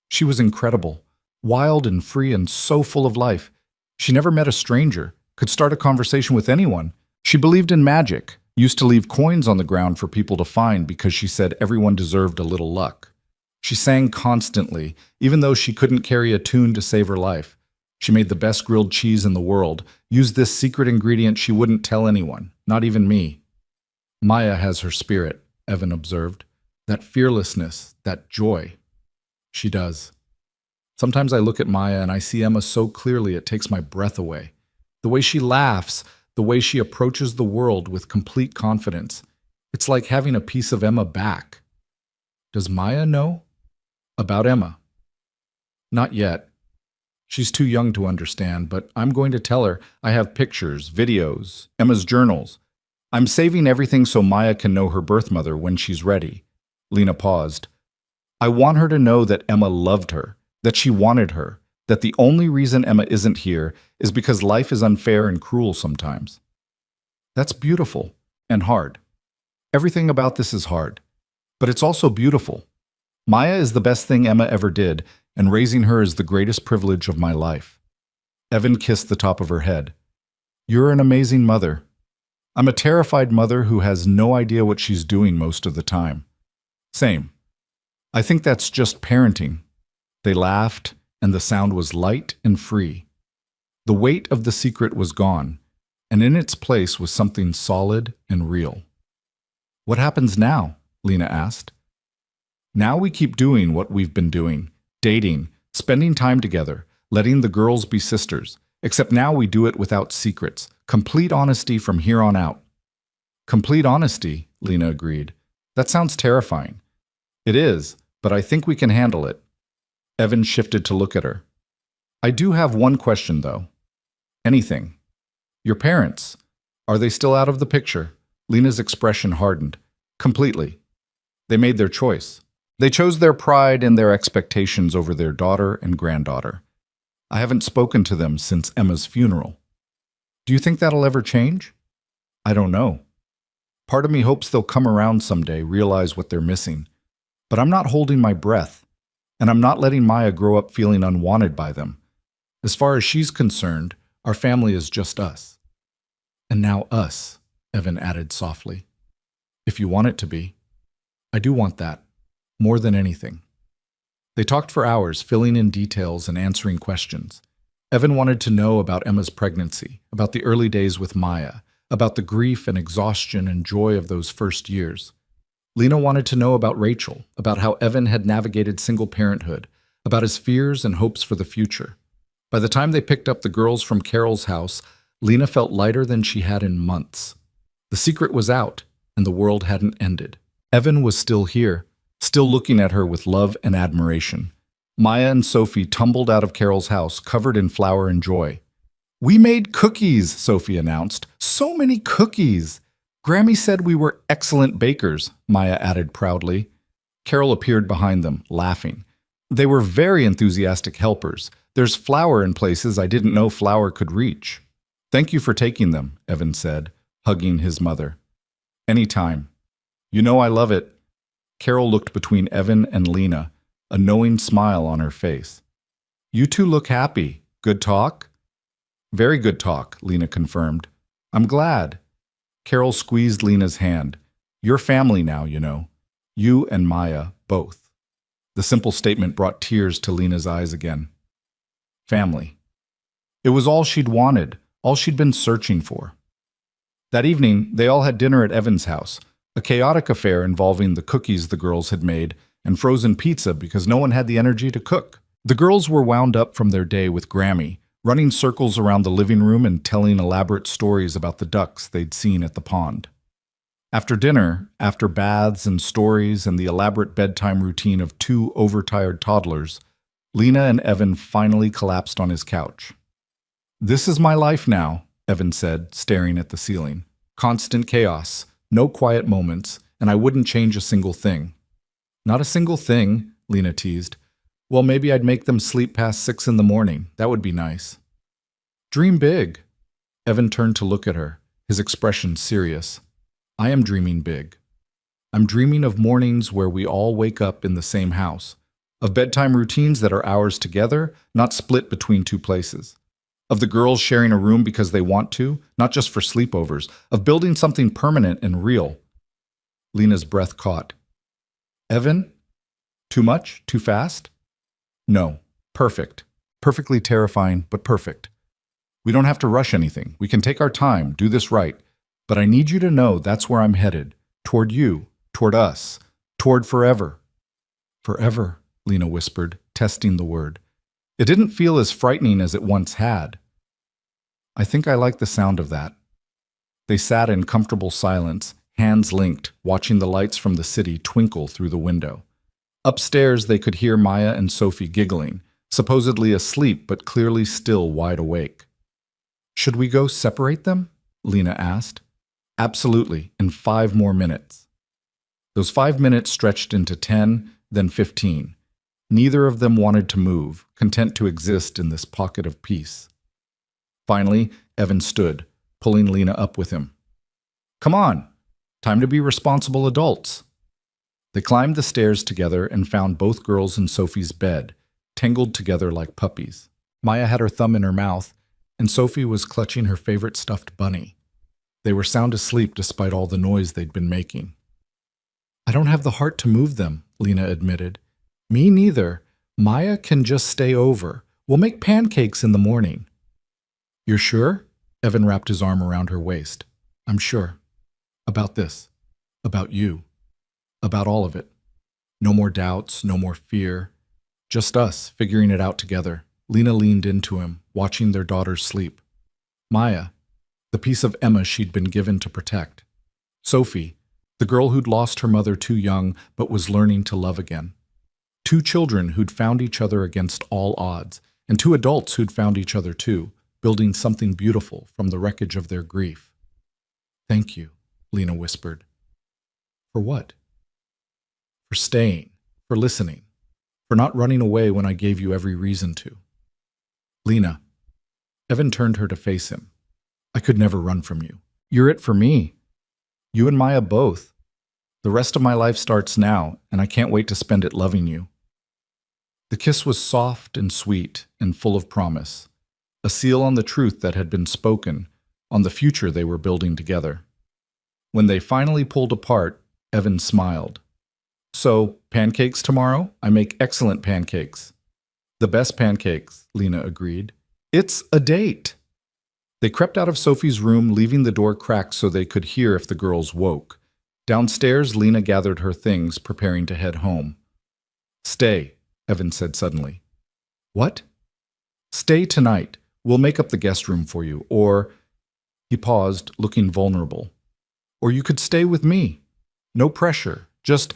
She was incredible. Wild and free and so full of life. She never met a stranger, could start a conversation with anyone. She believed in magic, used to leave coins on the ground for people to find because she said everyone deserved a little luck. She sang constantly, even though she couldn't carry a tune to save her life. She made the best grilled cheese in the world, used this secret ingredient she wouldn't tell anyone, not even me. Maya has her spirit, Evan observed. That fearlessness, that joy. She does. Sometimes I look at Maya and I see Emma so clearly it takes my breath away. The way she laughs, the way she approaches the world with complete confidence. It's like having a piece of Emma back. Does Maya know about Emma? Not yet. She's too young to understand, but I'm going to tell her. I have pictures, videos, Emma's journals. I'm saving everything so Maya can know her birth mother when she's ready. Lena paused. I want her to know that Emma loved her, that she wanted her, that the only reason Emma isn't here is because life is unfair and cruel sometimes. That's beautiful and hard. Everything about this is hard, but it's also beautiful. Maya is the best thing Emma ever did, and raising her is the greatest privilege of my life. Evan kissed the top of her head. You're an amazing mother. I'm a terrified mother who has no idea what she's doing most of the time. Same. I think that's just parenting. They laughed, and the sound was light and free. The weight of the secret was gone, and in its place was something solid and real. What happens now? Lena asked. Now we keep doing what we've been doing, dating, spending time together, letting the girls be sisters, except now we do it without secrets, complete honesty from here on out. Complete honesty, Lena agreed. That sounds terrifying. It is, but I think we can handle it. Evan shifted to look at her. I do have one question, though. Anything. Your parents, are they still out of the picture? Lena's expression hardened. Completely. They made their choice. They chose their pride and their expectations over their daughter and granddaughter. I haven't spoken to them since Emma's funeral. Do you think that'll ever change? I don't know. Part of me hopes they'll come around someday, realize what they're missing. But I'm not holding my breath, and I'm not letting Maya grow up feeling unwanted by them. As far as she's concerned, our family is just us. And now us, Evan added softly. If you want it to be. I do want that, more than anything. They talked for hours, filling in details and answering questions. Evan wanted to know about Emma's pregnancy, about the early days with Maya, about the grief and exhaustion and joy of those first years. Lena wanted to know about Rachel, about how Evan had navigated single parenthood, about his fears and hopes for the future. By the time they picked up the girls from Carol's house, Lena felt lighter than she had in months. The secret was out, and the world hadn't ended. Evan was still here, still looking at her with love and admiration. Maya and Sophie tumbled out of Carol's house, covered in flour and joy. We made cookies, Sophie announced. So many cookies! Grammy said we were excellent bakers, Maya added proudly. Carol appeared behind them, laughing. They were very enthusiastic helpers. There's flour in places I didn't know flour could reach. Thank you for taking them, Evan said, hugging his mother. Anytime. You know I love it. Carol looked between Evan and Lena, a knowing smile on her face. You two look happy. Good talk? Very good talk, Lena confirmed. I'm glad. Carol squeezed Lena's hand. You're family now, you know. You and Maya, both. The simple statement brought tears to Lena's eyes again. Family. It was all she'd wanted, all she'd been searching for. That evening, they all had dinner at Evan's house, a chaotic affair involving the cookies the girls had made and frozen pizza because no one had the energy to cook. The girls were wound up from their day with Grammy, running circles around the living room and telling elaborate stories about the ducks they'd seen at the pond. After dinner, after baths and stories and the elaborate bedtime routine of two overtired toddlers, Lena and Evan finally collapsed on his couch. This is my life now, Evan said, staring at the ceiling. Constant chaos, no quiet moments, and I wouldn't change a single thing. Not a single thing, Lena teased. Well, maybe I'd make them sleep past 6 in the morning. That would be nice. Dream big. Evan turned to look at her, his expression serious. I am dreaming big. I'm dreaming of mornings where we all wake up in the same house, of bedtime routines that are ours together, not split between two places, of the girls sharing a room because they want to, not just for sleepovers, of building something permanent and real. Lena's breath caught. Evan? Too much? Too fast? No. Perfect. Perfectly terrifying, but perfect. We don't have to rush anything. We can take our time, do this right. But I need you to know that's where I'm headed. Toward you, toward us, toward forever. Forever, Lena whispered, testing the word. It didn't feel as frightening as it once had. I think I like the sound of that. They sat in comfortable silence, hands linked, watching the lights from the city twinkle through the window. Upstairs, they could hear Maya and Sophie giggling, supposedly asleep but clearly still wide awake. Should we go separate them? Lena asked. Absolutely, in 5 more minutes. Those 5 minutes stretched into 10, then 15. Neither of them wanted to move, content to exist in this pocket of peace. Finally, Evan stood, pulling Lena up with him. Come on, time to be responsible adults. They climbed the stairs together and found both girls in Sophie's bed, tangled together like puppies. Maya had her thumb in her mouth, and Sophie was clutching her favorite stuffed bunny. They were sound asleep despite all the noise they'd been making. I don't have the heart to move them, Lena admitted. Me neither. Maya can just stay over. We'll make pancakes in the morning. You're sure? Evan wrapped his arm around her waist. I'm sure. About this. About you. About all of it. No more doubts, no more fear. Just us, figuring it out together. Lena leaned into him, watching their daughters sleep. Maya, the piece of Emma she'd been given to protect. Sophie, the girl who'd lost her mother too young but was learning to love again. 2 children who'd found each other against all odds, and 2 adults who'd found each other too, building something beautiful from the wreckage of their grief. Thank you, Lena whispered. For what? For staying, for listening, for not running away when I gave you every reason to. Lena. Evan turned her to face him. I could never run from you. You're it for me. You and Maya both. The rest of my life starts now, and I can't wait to spend it loving you. The kiss was soft and sweet and full of promise, a seal on the truth that had been spoken, on the future they were building together. When they finally pulled apart, Evan smiled. So, pancakes tomorrow? I make excellent pancakes. The best pancakes, Lena agreed. It's a date. They crept out of Sophie's room, leaving the door cracked so they could hear if the girls woke. Downstairs, Lena gathered her things, preparing to head home. Stay, Evan said suddenly. What? Stay tonight. We'll make up the guest room for you, or... He paused, looking vulnerable. Or you could stay with me. No pressure. Just,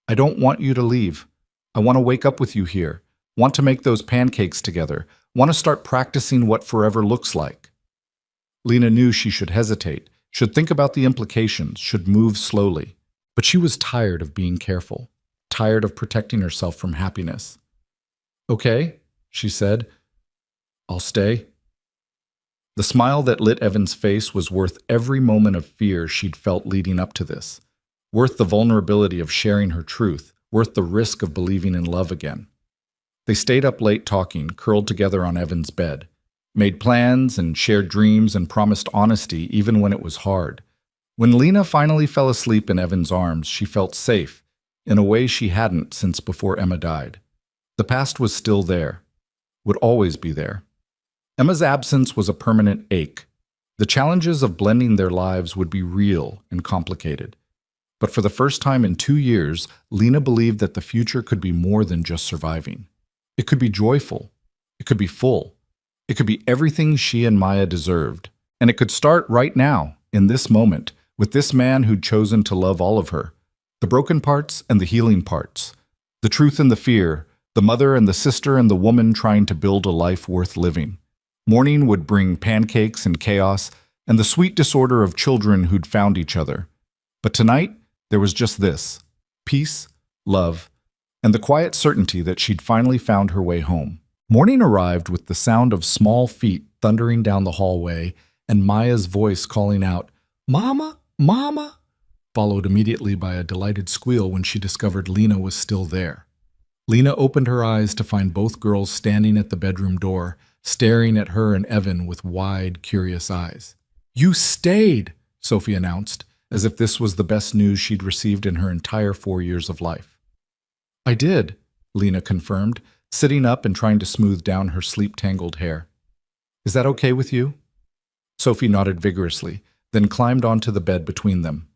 I don't want you to leave. I want to wake up with you here. Want to make those pancakes together. Want to start practicing what forever looks like. Lena knew she should hesitate, should think about the implications, should move slowly. But she was tired of being careful, tired of protecting herself from happiness. Okay, she said. I'll stay. The smile that lit Evan's face was worth every moment of fear she'd felt leading up to this, worth the vulnerability of sharing her truth, worth the risk of believing in love again. They stayed up late talking, curled together on Evan's bed, made plans and shared dreams and promised honesty even when it was hard. When Lena finally fell asleep in Evan's arms, she felt safe, in a way she hadn't since before Emma died. The past was still there, would always be there. Emma's absence was a permanent ache. The challenges of blending their lives would be real and complicated. But for the first time in 2 years, Lena believed that the future could be more than just surviving. It could be joyful. It could be full. It could be everything she and Maya deserved. And it could start right now, in this moment, with this man who'd chosen to love all of her. The broken parts and the healing parts. The truth and the fear. The mother and the sister and the woman trying to build a life worth living. Morning would bring pancakes and chaos, and the sweet disorder of children who'd found each other. But tonight, there was just this. Peace, love, and the quiet certainty that she'd finally found her way home. Morning arrived with the sound of small feet thundering down the hallway and Maya's voice calling out, "Mama, Mama," followed immediately by a delighted squeal when she discovered Lena was still there. Lena opened her eyes to find both girls standing at the bedroom door, staring at her and Evan with wide, curious eyes. "You stayed," Sophie announced, as if this was the best news she'd received in her entire 4 years of life. "I did," Lena confirmed, sitting up and trying to smooth down her sleep-tangled hair. "Is that okay with you?" Sophie nodded vigorously, then climbed onto the bed between them.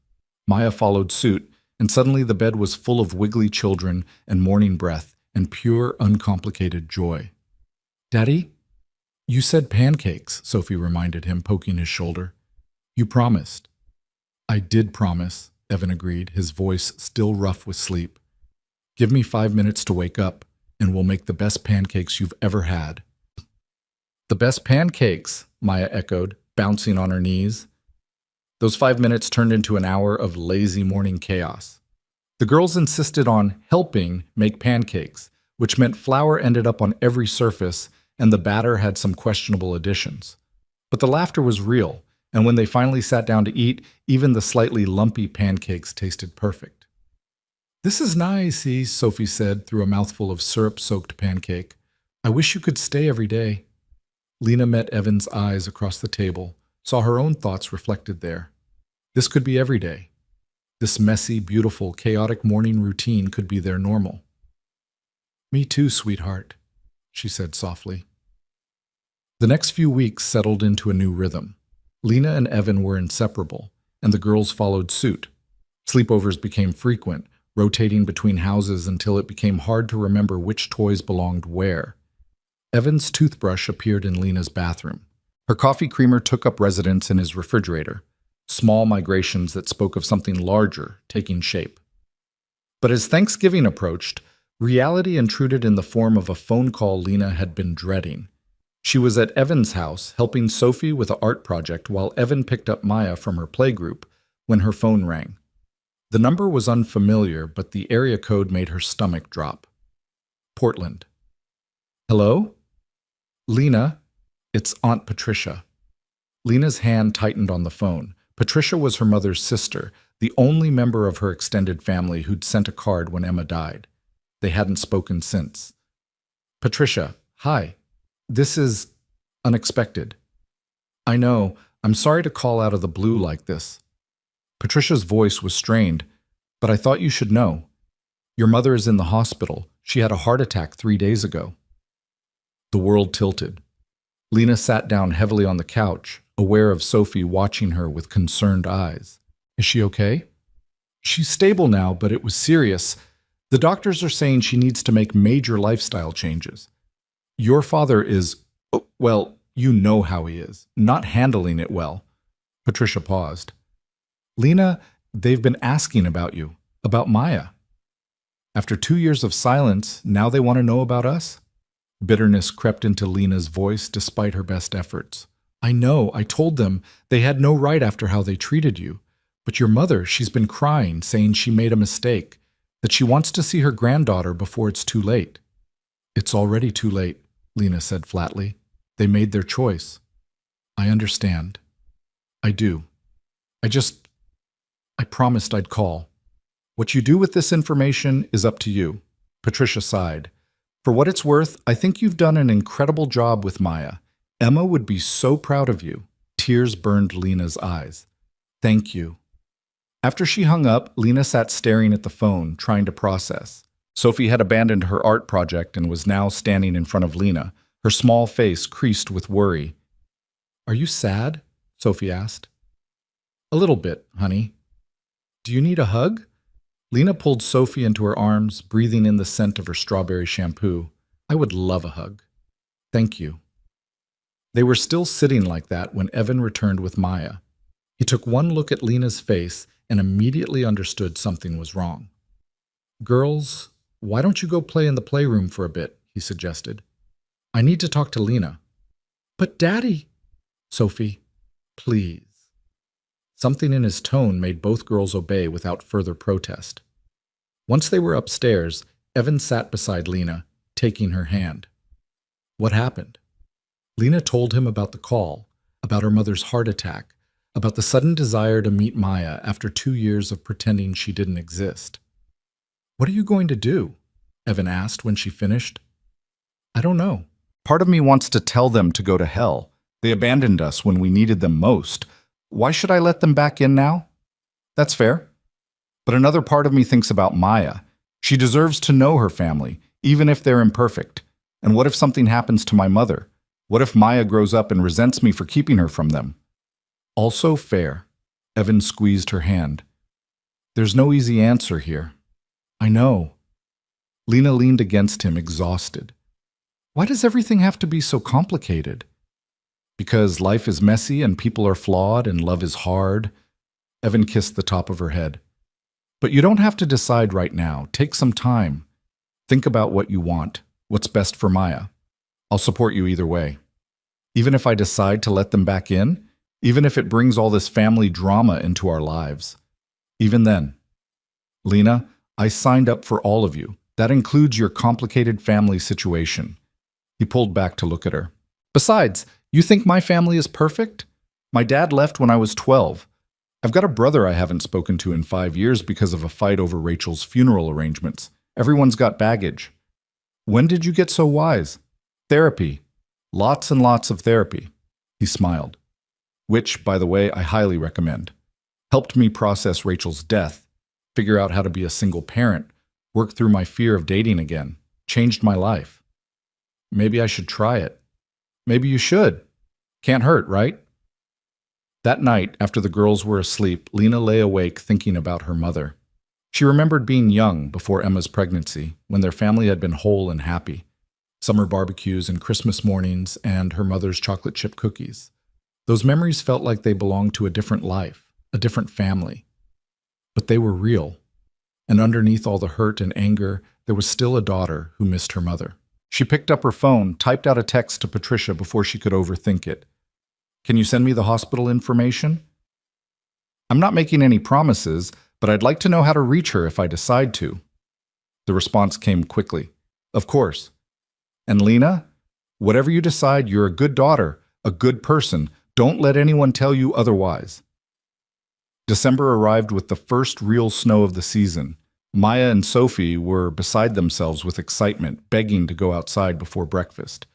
Maya followed suit, and suddenly the bed was full of wiggly children and morning breath and pure, uncomplicated joy. "Daddy? You said pancakes," Sophie reminded him, poking his shoulder. "You promised." "I did promise," Evan agreed, his voice still rough with sleep. "Give me 5 minutes to wake up, and we'll make the best pancakes you've ever had." "The best pancakes," Maya echoed, bouncing on her knees. Those 5 minutes turned into an hour of lazy morning chaos. The girls insisted on helping make pancakes, which meant flour ended up on every surface and the batter had some questionable additions. But the laughter was real, and when they finally sat down to eat, even the slightly lumpy pancakes tasted perfect. "This is nice," Sophie said through a mouthful of syrup-soaked pancake. "I wish you could stay every day." Lena met Evan's eyes across the table, saw her own thoughts reflected there. This could be every day. This messy, beautiful, chaotic morning routine could be their normal. "Me too, sweetheart," she said softly. The next few weeks settled into a new rhythm. Lena and Evan were inseparable, and the girls followed suit. Sleepovers became frequent, rotating between houses until it became hard to remember which toys belonged where. Evan's toothbrush appeared in Lena's bathroom. Her coffee creamer took up residence in his refrigerator, small migrations that spoke of something larger taking shape. But as Thanksgiving approached, reality intruded in the form of a phone call Lena had been dreading. She was at Evan's house helping Sophie with an art project while Evan picked up Maya from her playgroup when her phone rang. The number was unfamiliar, but the area code made her stomach drop. Portland. "Hello? Lena, it's Aunt Patricia." Lena's hand tightened on the phone. Patricia was her mother's sister, the only member of her extended family who'd sent a card when Emma died. They hadn't spoken since. "Patricia, hi. This is unexpected." "I know. I'm sorry to call out of the blue like this." Patricia's voice was strained, "But I thought you should know. Your mother is in the hospital. She had a heart attack 3 days ago." The world tilted. Lena sat down heavily on the couch, aware of Sophie watching her with concerned eyes. "Is she okay?" "She's stable now, but it was serious. The doctors are saying she needs to make major lifestyle changes. Your father is, well, you know how he is, not handling it well." Patricia paused. "Lena, they've been asking about you, about Maya. After 2 years of silence, now they want to know about us?" Bitterness crept into Lena's voice despite her best efforts. "I know, I told them they had no right after how they treated you. But your mother, she's been crying, saying she made a mistake, that she wants to see her granddaughter before it's too late." "It's already too late," Lena said flatly. "They made their choice." "I understand. I do. I promised I'd call. What you do with this information is up to you." Patricia sighed. "For what it's worth, I think you've done an incredible job with Maya. Emma would be so proud of you." Tears burned Lena's eyes. "Thank you." After she hung up, Lena sat staring at the phone, trying to process. Sophie had abandoned her art project and was now standing in front of Lena, her small face creased with worry. "Are you sad?" Sophie asked. "A little bit, honey." "Do you need a hug?" Lena pulled Sophie into her arms, breathing in the scent of her strawberry shampoo. "I would love a hug." "Thank you." They were still sitting like that when Evan returned with Maya. He took one look at Lena's face and immediately understood something was wrong. "Girls, why don't you go play in the playroom for a bit?" he suggested. "I need to talk to Lena." "But Daddy—" "Sophie, please." Something in his tone made both girls obey without further protest. Once they were upstairs, Evan sat beside Lena, taking her hand. What happened? Lena told him about the call, about her mother's heart attack, about the sudden desire to meet Maya after 2 years of pretending she didn't exist. "What are you going to do?" Evan asked when she finished. "I don't know. Part of me wants to tell them to go to hell. They abandoned us when we needed them most. Why should I let them back in now? That's fair. But another part of me thinks about Maya. She deserves to know her family, even if they're imperfect. And what if something happens to my mother? What if Maya grows up and resents me for keeping her from them? Also fair. Evan squeezed her hand. There's no easy answer here. I know. Lena leaned against him, exhausted. Why does everything have to be so complicated? Because life is messy and people are flawed and love is hard. Evan kissed the top of her head. But you don't have to decide right now. Take some time. Think about what you want, what's best for Maya. I'll support you either way. Even if I decide to let them back in, even if it brings all this family drama into our lives. Even then. Lena, I signed up for all of you. That includes your complicated family situation. He pulled back to look at her. Besides, you think my family is perfect? My dad left when I was 12. I've got a brother I haven't spoken to in 5 years because of a fight over Rachel's funeral arrangements. Everyone's got baggage. When did you get so wise? Therapy. Lots and lots of therapy. He smiled. Which, by the way, I highly recommend. Helped me process Rachel's death, figure out how to be a single parent, work through my fear of dating again, changed my life. Maybe I should try it. Maybe you should. Can't hurt, right? That night, after the girls were asleep, Lena lay awake thinking about her mother. She remembered being young before Emma's pregnancy, when their family had been whole and happy. Summer barbecues and Christmas mornings and her mother's chocolate chip cookies. Those memories felt like they belonged to a different life, a different family. But they were real. And underneath all the hurt and anger, there was still a daughter who missed her mother. She picked up her phone, typed out a text to Patricia before she could overthink it. Can you send me the hospital information? I'm not making any promises, but I'd like to know how to reach her if I decide to. The response came quickly. Of course. And Lena, whatever you decide, you're a good daughter, a good person. Don't let anyone tell you otherwise. December arrived with the first real snow of the season. Maya and Sophie were beside themselves with excitement, begging to go outside before breakfast.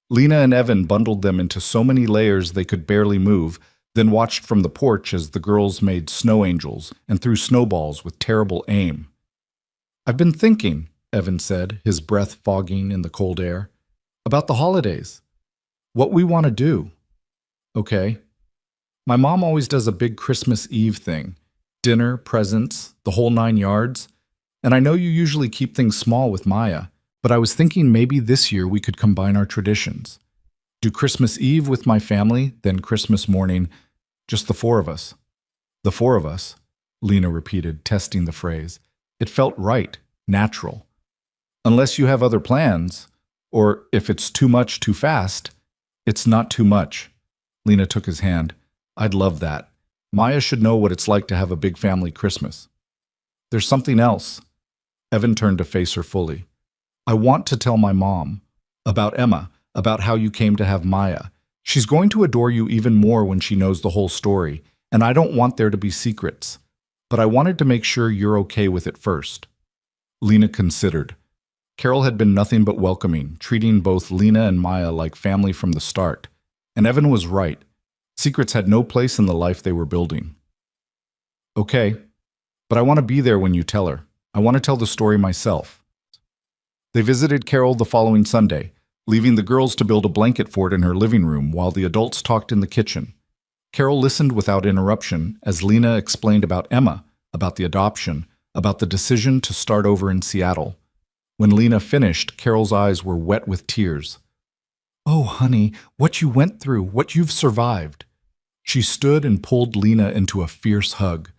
Lena and Evan bundled them into so many layers they could barely move, then watched from the porch as the girls made snow angels and threw snowballs with terrible aim. I've been thinking, Evan said, his breath fogging in the cold air, about the holidays. What we want to do. Okay. My mom always does a big Christmas Eve thing. Dinner, presents, the whole 9 yards. And I know you usually keep things small with Maya, but I was thinking maybe this year we could combine our traditions. Do Christmas Eve with my family, then Christmas morning, just the 4 of us. The 4 of us, Lena repeated, testing the phrase. It felt right, natural. Unless you have other plans, or if it's too much too fast, it's not too much. Lena took his hand. I'd love that. Maya should know what it's like to have a big family Christmas. There's something else. Evan turned to face her fully. I want to tell my mom about Emma, about how you came to have Maya. She's going to adore you even more when she knows the whole story, and I don't want there to be secrets. But I wanted to make sure you're okay with it first. Lena considered. Carol had been nothing but welcoming, treating both Lena and Maya like family from the start. And Evan was right. Secrets had no place in the life they were building. Okay, but I want to be there when you tell her. I want to tell the story myself. They visited Carol the following Sunday, leaving the girls to build a blanket fort in her living room while the adults talked in the kitchen. Carol listened without interruption as Lena explained about Emma, about the adoption, about the decision to start over in Seattle. When Lena finished, Carol's eyes were wet with tears. Oh, honey, what you went through, what you've survived. She stood and pulled Lena into a fierce hug.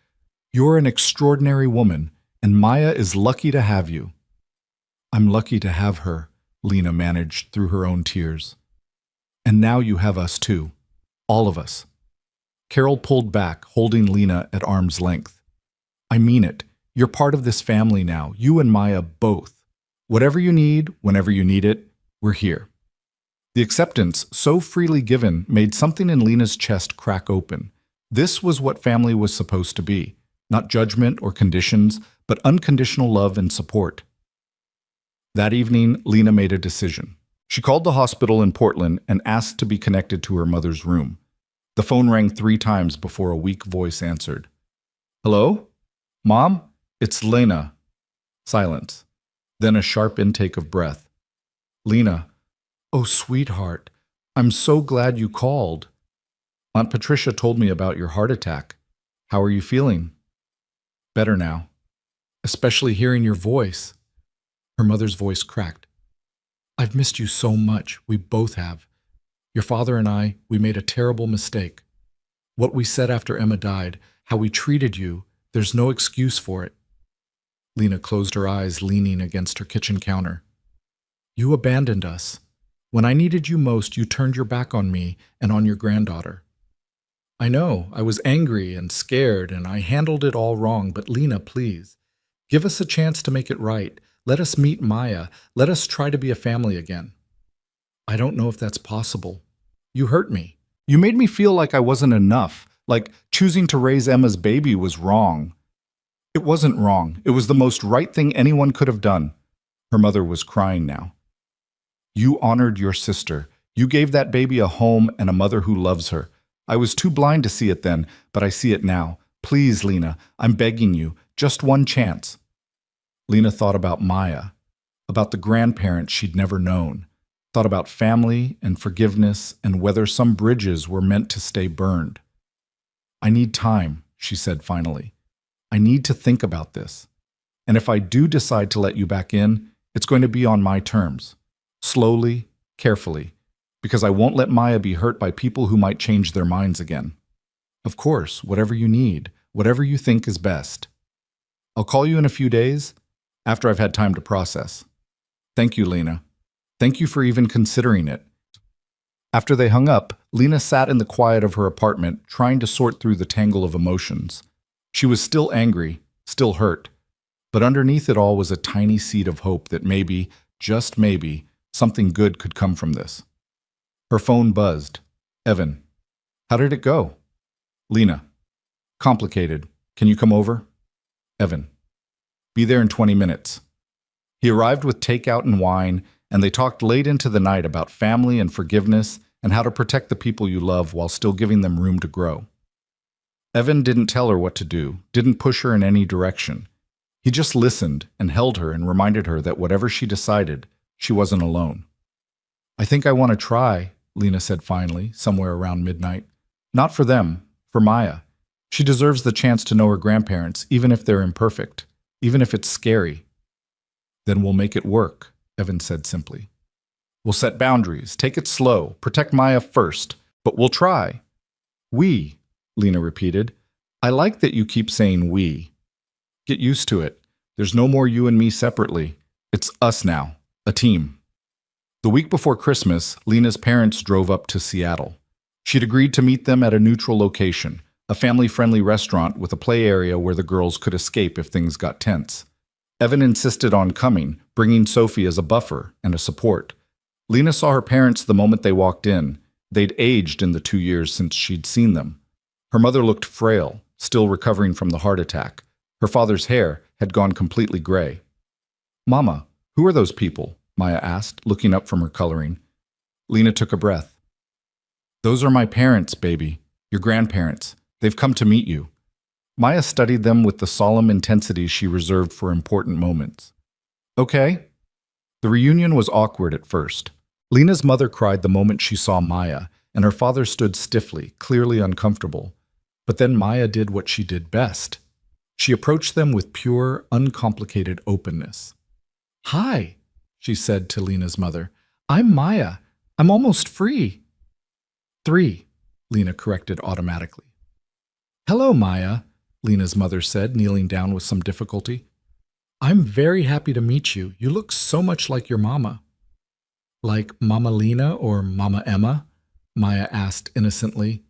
You're an extraordinary woman, and Maya is lucky to have you. I'm lucky to have her, Lena managed through her own tears. And now you have us too, all of us. Carol pulled back, holding Lena at arm's length. I mean it. You're part of this family now, you and Maya both. Whatever you need, whenever you need it, we're here. The acceptance, so freely given, made something in Lena's chest crack open. This was what family was supposed to be. Not judgment or conditions, but unconditional love and support. That evening, Lena made a decision. She called the hospital in Portland and asked to be connected to her mother's room. The phone rang 3 times before a weak voice answered. Hello? Mom? It's Lena. Silence. Then a sharp intake of breath. Lena, Oh, sweetheart, I'm so glad you called. Aunt Patricia told me about your heart attack. How are you feeling? Better now, especially hearing your voice. Her mother's voice cracked. I've missed you so much. We both have. Your father and I, we made a terrible mistake. What we said after Emma died, how we treated you, there's no excuse for it. Lena closed her eyes, leaning against her kitchen counter. You abandoned us. When I needed you most, you turned your back on me and on your granddaughter. I know, I was angry and scared, and I handled it all wrong, but Lena, please, give us a chance to make it right. Let us meet Maya. Let us try to be a family again. I don't know if that's possible. You hurt me. You made me feel like I wasn't enough, like choosing to raise Emma's baby was wrong. It wasn't wrong. It was the most right thing anyone could have done. Her mother was crying now. You honored your sister. You gave that baby a home and a mother who loves her. I was too blind to see it then, but I see it now. Please, Lena, I'm begging you, just one chance. Lena thought about Maya, about the grandparents she'd never known, thought about family and forgiveness and whether some bridges were meant to stay burned. I need time, she said finally. I need to think about this. And if I do decide to let you back in, it's going to be on my terms. Slowly, carefully, because I won't let Maya be hurt by people who might change their minds again. Of course, whatever you need, whatever you think is best. I'll call you in a few days, after I've had time to process. Thank you, Lena. Thank you for even considering it. After they hung up, Lena sat in the quiet of her apartment, trying to sort through the tangle of emotions. She was still angry, still hurt, but underneath it all was a tiny seed of hope that maybe, just maybe, something good could come from this. Her phone buzzed. Evan. How did it go? Lena. Complicated. Can you come over? Evan. Be there in 20 minutes. He arrived with takeout and wine, and they talked late into the night about family and forgiveness and how to protect the people you love while still giving them room to grow. Evan didn't tell her what to do, didn't push her in any direction. He just listened and held her and reminded her that whatever she decided, she wasn't alone. I think I want to try, Lena said finally, somewhere around midnight. Not for them, for Maya. She deserves the chance to know her grandparents, even if they're imperfect, even if it's scary. Then we'll make it work, Evan said simply. We'll set boundaries, take it slow, protect Maya first, but we'll try. We, Lena repeated. I like that you keep saying we. Get used to it. There's no more you and me separately. It's us now, a team. The week before Christmas, Lena's parents drove up to Seattle. She'd agreed to meet them at a neutral location, a family-friendly restaurant with a play area where the girls could escape if things got tense. Evan insisted on coming, bringing Sophie as a buffer and a support. Lena saw her parents the moment they walked in. They'd aged in the 2 years since she'd seen them. Her mother looked frail, still recovering from the heart attack. Her father's hair had gone completely gray. Mama, who are those people? Maya asked, looking up from her coloring. Lena took a breath. Those are my parents, baby. Your grandparents. They've come to meet you. Maya studied them with the solemn intensity she reserved for important moments. Okay. The reunion was awkward at first. Lena's mother cried the moment she saw Maya, and her father stood stiffly, clearly uncomfortable. But then Maya did what she did best. She approached them with pure, uncomplicated openness. Hi, she said to Lena's mother. I'm Maya. I'm almost free. 3, Lena corrected automatically. Hello, Maya, Lena's mother said, kneeling down with some difficulty. I'm very happy to meet you. You look so much like your mama. Like Mama Lena or Mama Emma? Maya asked innocently.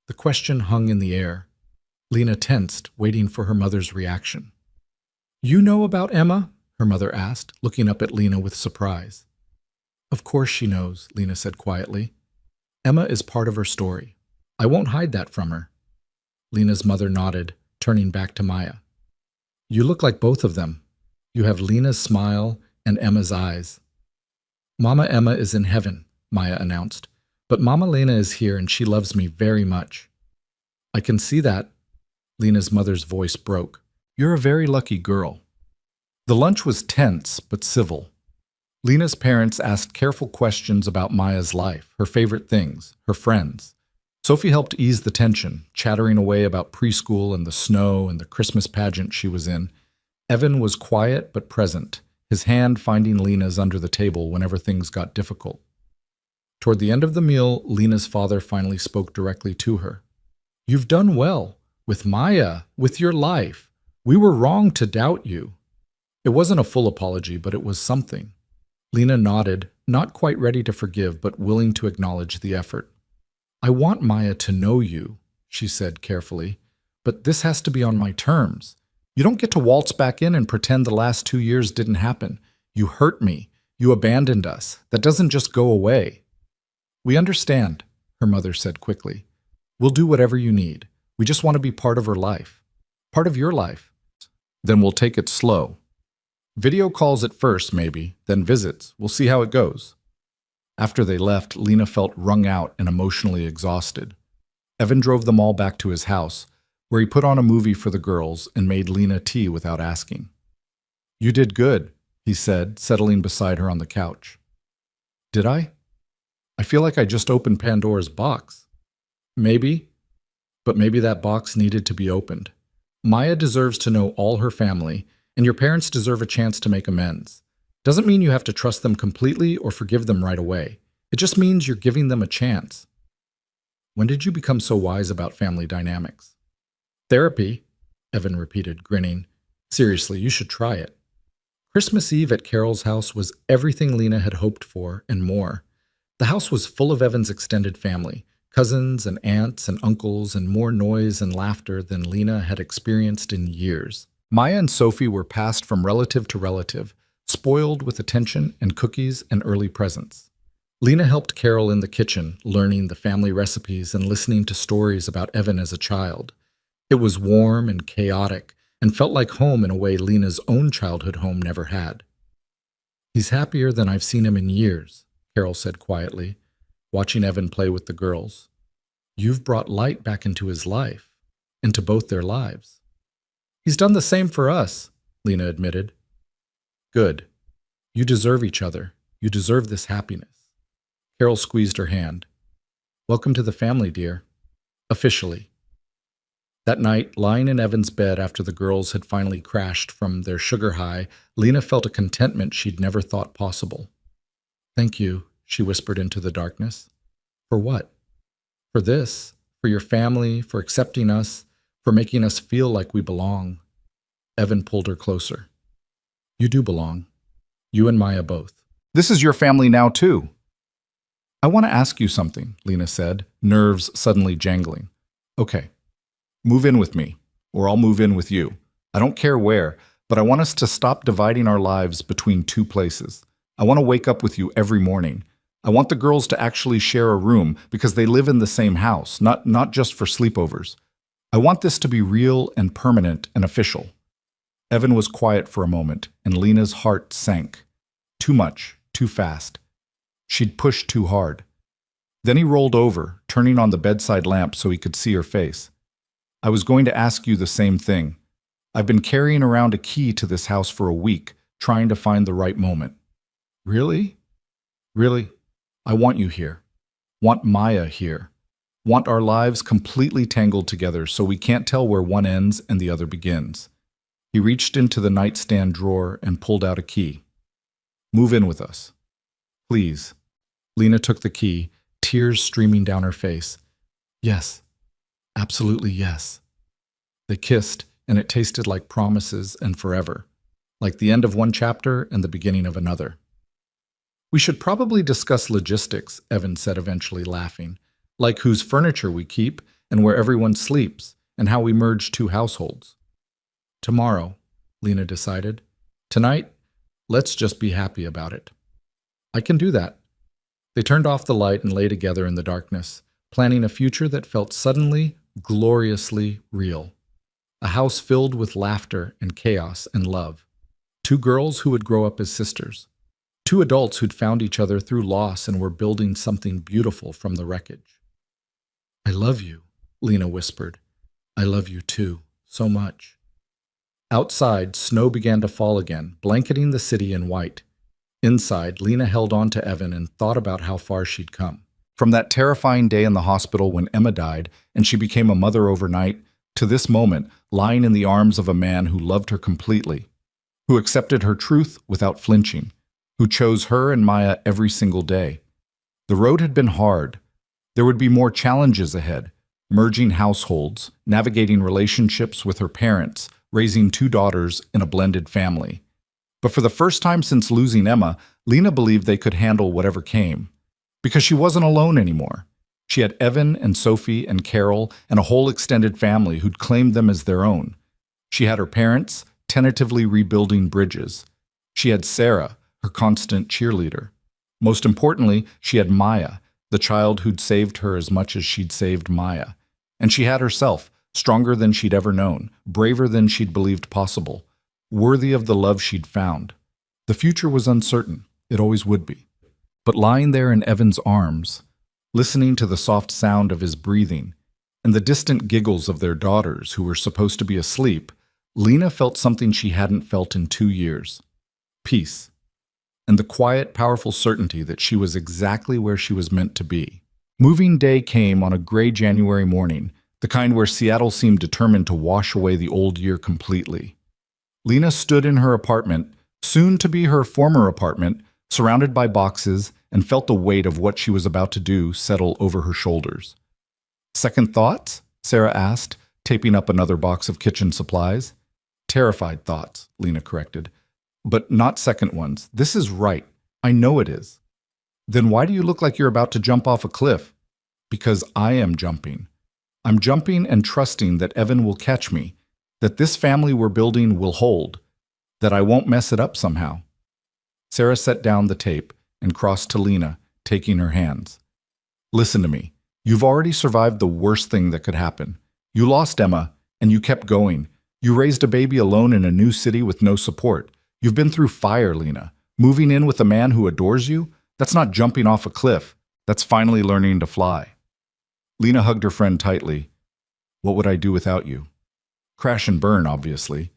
The question hung in the air. Lena tensed, waiting for her mother's reaction. You know about Emma? Her mother asked, looking up at Lena with surprise. Of course she knows, Lena said quietly. Emma is part of her story. I won't hide that from her. Lena's mother nodded, turning back to Maya. You look like both of them. You have Lena's smile and Emma's eyes. Mama Emma is in heaven, Maya announced, but Mama Lena is here and she loves me very much. I can see that. Lena's mother's voice broke. You're a very lucky girl. The lunch was tense but civil. Lena's parents asked careful questions about Maya's life, her favorite things, her friends. Sophie helped ease the tension, chattering away about preschool and the snow and the Christmas pageant she was in. Evan was quiet but present, his hand finding Lena's under the table whenever things got difficult. Toward the end of the meal, Lena's father finally spoke directly to her. "You've done well. With Maya, with your life. We were wrong to doubt you." It wasn't a full apology, but it was something. Lena nodded, not quite ready to forgive, but willing to acknowledge the effort. "I want Maya to know you," she said carefully, "but this has to be on my terms. You don't get to waltz back in and pretend the last 2 years didn't happen. You hurt me. You abandoned us. That doesn't just go away." "We understand," her mother said quickly. "We'll do whatever you need. We just want to be part of her life. Part of your life. Then we'll take it slow. Video calls at first, maybe, then visits. We'll see how it goes." After they left, Lena felt wrung out and emotionally exhausted. Evan drove them all back to his house, where he put on a movie for the girls and made Lena tea without asking. "You did good," he said, settling beside her on the couch. "Did I? I feel like I just opened Pandora's box." "Maybe, but maybe that box needed to be opened. Maya deserves to know all her family, and your parents deserve a chance to make amends. Doesn't mean you have to trust them completely or forgive them right away. It just means you're giving them a chance." "When did you become so wise about family dynamics?" "Therapy," Evan repeated, grinning. "Seriously, you should try it." Christmas Eve at Carol's house was everything Lena had hoped for and more. The house was full of Evan's extended family, cousins and aunts and uncles, and more noise and laughter than Lena had experienced in years. Maya and Sophie were passed from relative to relative, spoiled with attention and cookies and early presents. Lena helped Carol in the kitchen, learning the family recipes and listening to stories about Evan as a child. It was warm and chaotic, and felt like home in a way Lena's own childhood home never had. "He's happier than I've seen him in years," Carol said quietly, watching Evan play with the girls. "You've brought light back into his life, into both their lives." "He's done the same for us," Lena admitted. "Good. You deserve each other. You deserve this happiness." Carol squeezed her hand. "Welcome to the family, dear. Officially." That night, lying in Evan's bed after the girls had finally crashed from their sugar high, Lena felt a contentment she'd never thought possible. "Thank you," she whispered into the darkness. "For what?" "For this, for your family, for accepting us, for making us feel like we belong." Evan pulled her closer. "You do belong. You and Maya both. This is your family now, too." "I want to ask you something," Lena said, nerves suddenly jangling. "Okay. Move in with me, or I'll move in with you. I don't care where, but I want us to stop dividing our lives between two places. I want to wake up with you every morning. I want the girls to actually share a room because they live in the same house, not just for sleepovers. I want this to be real and permanent and official." Evan was quiet for a moment, and Lena's heart sank. Too much, too fast. She'd pushed too hard. Then he rolled over, turning on the bedside lamp so he could see her face. "I was going to ask you the same thing. I've been carrying around a key to this house for a week, trying to find the right moment." "Really? Really? I want you here. Want Maya here. Want our lives completely tangled together so we can't tell where one ends and the other begins." He reached into the nightstand drawer and pulled out a key. "Move in with us. Please." Lena took the key, tears streaming down her face. "Yes. Absolutely yes." They kissed, and it tasted like promises and forever, like the end of one chapter and the beginning of another. "We should probably discuss logistics," Evan said eventually, laughing, "like whose furniture we keep and where everyone sleeps and how we merge two households." "Tomorrow," Lena decided. "Tonight, let's just be happy about it." "I can do that." They turned off the light and lay together in the darkness, planning a future that felt suddenly, gloriously real. A house filled with laughter and chaos and love. Two girls who would grow up as sisters. Two adults who'd found each other through loss and were building something beautiful from the wreckage. "I love you," Lena whispered. "I love you too, so much." Outside, snow began to fall again, blanketing the city in white. Inside, Lena held on to Evan and thought about how far she'd come. From that terrifying day in the hospital when Emma died and she became a mother overnight, to this moment, lying in the arms of a man who loved her completely, who accepted her truth without flinching, who chose her and Maya every single day. The road had been hard. There would be more challenges ahead, merging households, navigating relationships with her parents, raising two daughters in a blended family. But for the first time since losing Emma, Lena believed they could handle whatever came. Because she wasn't alone anymore. She had Evan and Sophie and Carol and a whole extended family who'd claimed them as their own. She had her parents, tentatively rebuilding bridges. She had Sarah, her constant cheerleader. Most importantly, she had Maya, the child who'd saved her as much as she'd saved Maya. And she had herself, stronger than she'd ever known, braver than she'd believed possible, worthy of the love she'd found. The future was uncertain. It always would be. But lying there in Evan's arms, listening to the soft sound of his breathing and the distant giggles of their daughters who were supposed to be asleep, Lena felt something she hadn't felt in 2 years. Peace. And the quiet, powerful certainty that she was exactly where she was meant to be. Moving day came on a gray January morning, the kind where Seattle seemed determined to wash away the old year completely. Lena stood in her apartment, soon to be her former apartment, surrounded by boxes, and felt the weight of what she was about to do settle over her shoulders. "Second thoughts?" Sarah asked, taping up another box of kitchen supplies. "Terrified thoughts," Lena corrected. "But not second ones. This is right. I know it is." "Then why do you look like you're about to jump off a cliff?" "Because I am jumping. I'm jumping and trusting that Evan will catch me, that this family we're building will hold, that I won't mess it up somehow." Sarah set down the tape and crossed to Lena, taking her hands. "Listen to me. You've already survived the worst thing that could happen. You lost Emma, and you kept going. You raised a baby alone in a new city with no support. You've been through fire, Lena. Moving in with a man who adores you? That's not jumping off a cliff. That's finally learning to fly." Lena hugged her friend tightly. "What would I do without you?" "Crash and burn, obviously."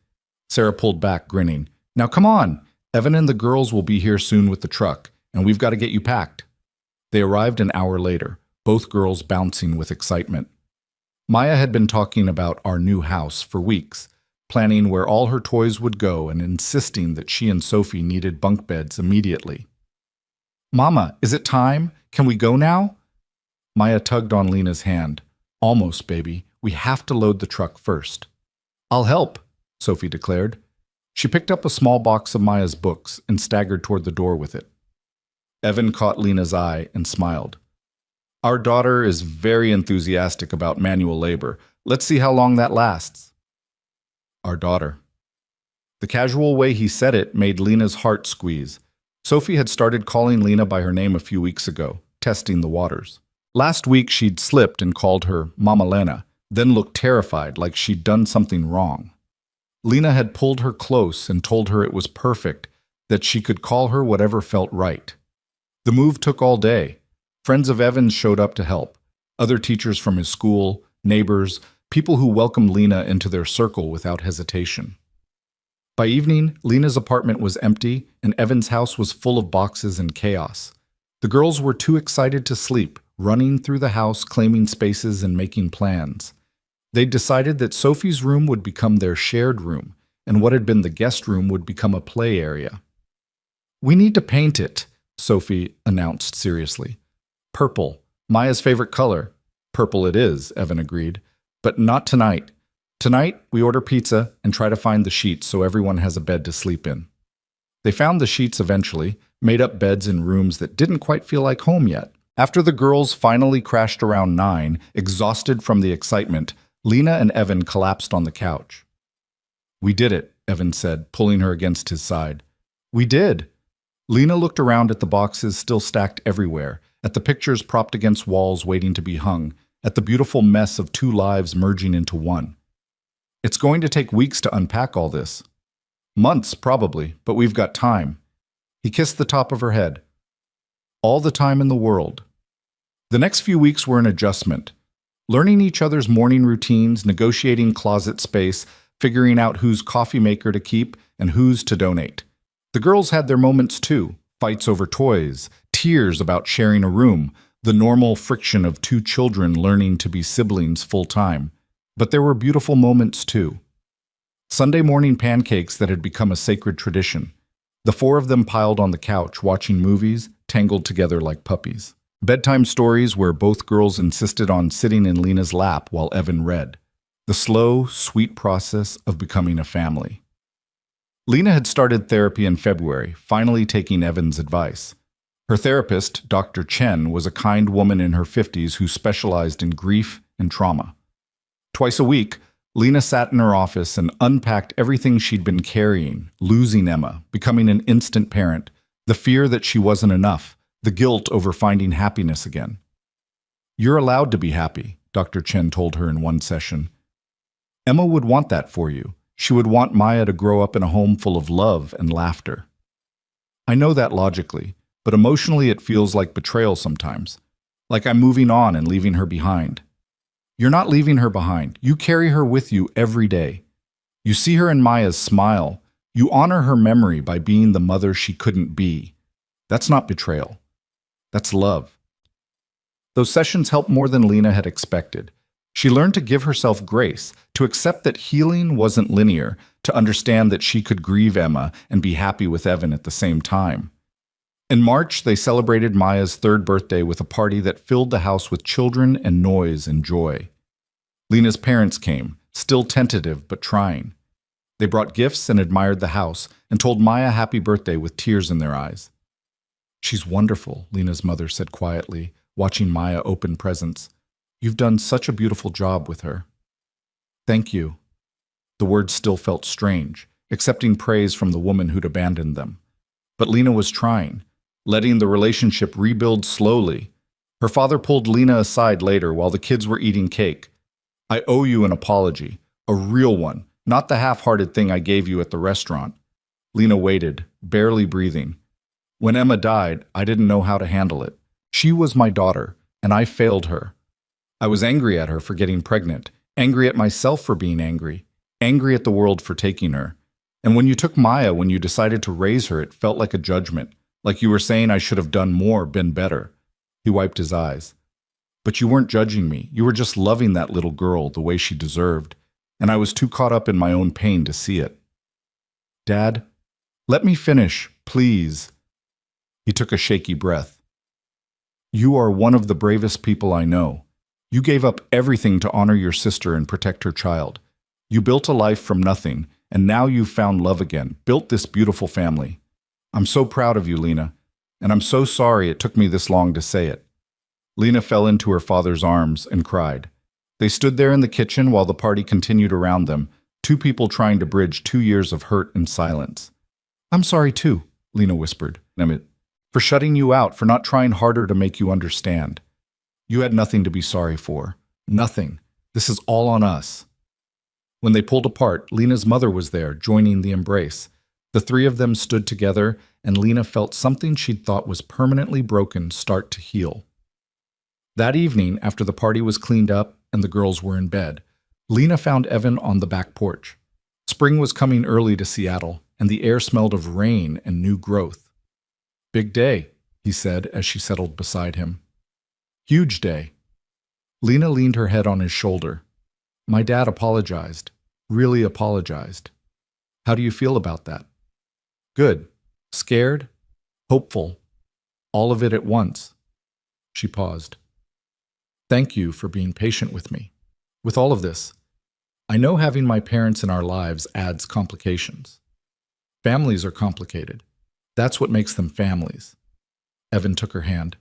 Sarah pulled back, grinning. "Now come on. Evan and the girls will be here soon with the truck, and we've got to get you packed." They arrived an hour later, both girls bouncing with excitement. Maya had been talking about our new house for weeks, planning where all her toys would go and insisting that she and Sophie needed bunk beds immediately. "Mama, is it time? Can we go now?" Maya tugged on Lena's hand. "Almost, baby. We have to load the truck first." "I'll help," Sophie declared. She picked up a small box of Maya's books and staggered toward the door with it. Evan caught Lena's eye and smiled. "Our daughter is very enthusiastic about manual labor. Let's see how long that lasts." Our daughter. The casual way he said it made Lena's heart squeeze. Sophie had started calling Lena by her name a few weeks ago, testing the waters. Last week she'd slipped and called her Mama Lena, then looked terrified like she'd done something wrong. Lena had pulled her close and told her it was perfect, that she could call her whatever felt right. The move took all day. Friends of Evan's showed up to help. Other teachers from his school, neighbors, people who welcomed Lena into their circle without hesitation. By evening, Lena's apartment was empty and Evan's house was full of boxes and chaos. The girls were too excited to sleep, running through the house, claiming spaces and making plans. They'd decided that Sophie's room would become their shared room, and what had been the guest room would become a play area. "We need to paint it," Sophie announced seriously. "Purple, Maya's favorite color." "Purple it is," Evan agreed. "But not tonight. Tonight, we order pizza and try to find the sheets so everyone has a bed to sleep in." They found the sheets eventually, made up beds in rooms that didn't quite feel like home yet. After the girls finally crashed around 9, exhausted from the excitement, Lena and Evan collapsed on the couch. "We did it," Evan said, pulling her against his side. "We did." Lena looked around at the boxes still stacked everywhere, at the pictures propped against walls waiting to be hung, at the beautiful mess of two lives merging into one. "It's going to take weeks to unpack all this." "Months, probably, but we've got time." He kissed the top of her head. "All the time in the world." The next few weeks were an adjustment. Learning each other's morning routines, negotiating closet space, figuring out whose coffee maker to keep and whose to donate. The girls had their moments too, fights over toys, tears about sharing a room, the normal friction of two children learning to be siblings full-time. But there were beautiful moments too. Sunday morning pancakes that had become a sacred tradition. The four of them piled on the couch, watching movies, tangled together like puppies. Bedtime stories where both girls insisted on sitting in Lena's lap while Evan read. The slow, sweet process of becoming a family. Lena had started therapy in February, finally taking Evan's advice. Her therapist, Dr. Chen, was a kind woman in her 50s who specialized in grief and trauma. Twice a week, Lena sat in her office and unpacked everything she'd been carrying, losing Emma, becoming an instant parent, the fear that she wasn't enough, the guilt over finding happiness again. "You're allowed to be happy," Dr. Chen told her in one session. "Emma would want that for you. She would want Maya to grow up in a home full of love and laughter." I know that logically, but emotionally it feels like betrayal sometimes, like I'm moving on and leaving her behind. You're not leaving her behind. You carry her with you every day. You see her in Maya's smile. You honor her memory by being the mother she couldn't be. That's not betrayal. That's love. Those sessions helped more than Lena had expected. She learned to give herself grace, to accept that healing wasn't linear, to understand that she could grieve Emma and be happy with Evan at the same time. In March, they celebrated Maya's 3rd birthday with a party that filled the house with children and noise and joy. Lena's parents came, still tentative but trying. They brought gifts and admired the house and told Maya happy birthday with tears in their eyes. "She's wonderful," Lena's mother said quietly, watching Maya open presents. "You've done such a beautiful job with her." "Thank you." The words still felt strange, accepting praise from the woman who'd abandoned them. But Lena was trying, letting the relationship rebuild slowly. Her father pulled Lena aside later while the kids were eating cake. "I owe you an apology, a real one, not the half-hearted thing I gave you at the restaurant." Lena waited, barely breathing. "When Emma died, I didn't know how to handle it. She was my daughter, and I failed her. I was angry at her for getting pregnant, angry at myself for being angry, angry at the world for taking her. And when you took Maya, when you decided to raise her, it felt like a judgment, like you were saying I should have done more, been better." He wiped his eyes. "But you weren't judging me. You were just loving that little girl the way she deserved, and I was too caught up in my own pain to see it." "Dad, let me finish, please." He took a shaky breath. "You are one of the bravest people I know. You gave up everything to honor your sister and protect her child. You built a life from nothing, and now you've found love again, built this beautiful family. I'm so proud of you, Lena, and I'm so sorry it took me this long to say it." Lena fell into her father's arms and cried. They stood there in the kitchen while the party continued around them, two people trying to bridge 2 years of hurt and silence. "I'm sorry too," Lena whispered, "for shutting you out, for not trying harder to make you understand. You had nothing to be sorry for. Nothing. This is all on us." When they pulled apart, Lena's mother was there, joining the embrace. The three of them stood together, and Lena felt something she'd thought was permanently broken start to heal. That evening, after the party was cleaned up and the girls were in bed, Lena found Evan on the back porch. Spring was coming early to Seattle, and the air smelled of rain and new growth. "Big day," he said as she settled beside him. "Huge day." Lena leaned her head on his shoulder. "My dad apologized. Really apologized. How do you feel about that?" "Good. Scared. Hopeful. All of it at once." She paused. "Thank you for being patient with me. With all of this, I know having my parents in our lives adds complications. Families are complicated. That's what makes them families." Evan took her hand.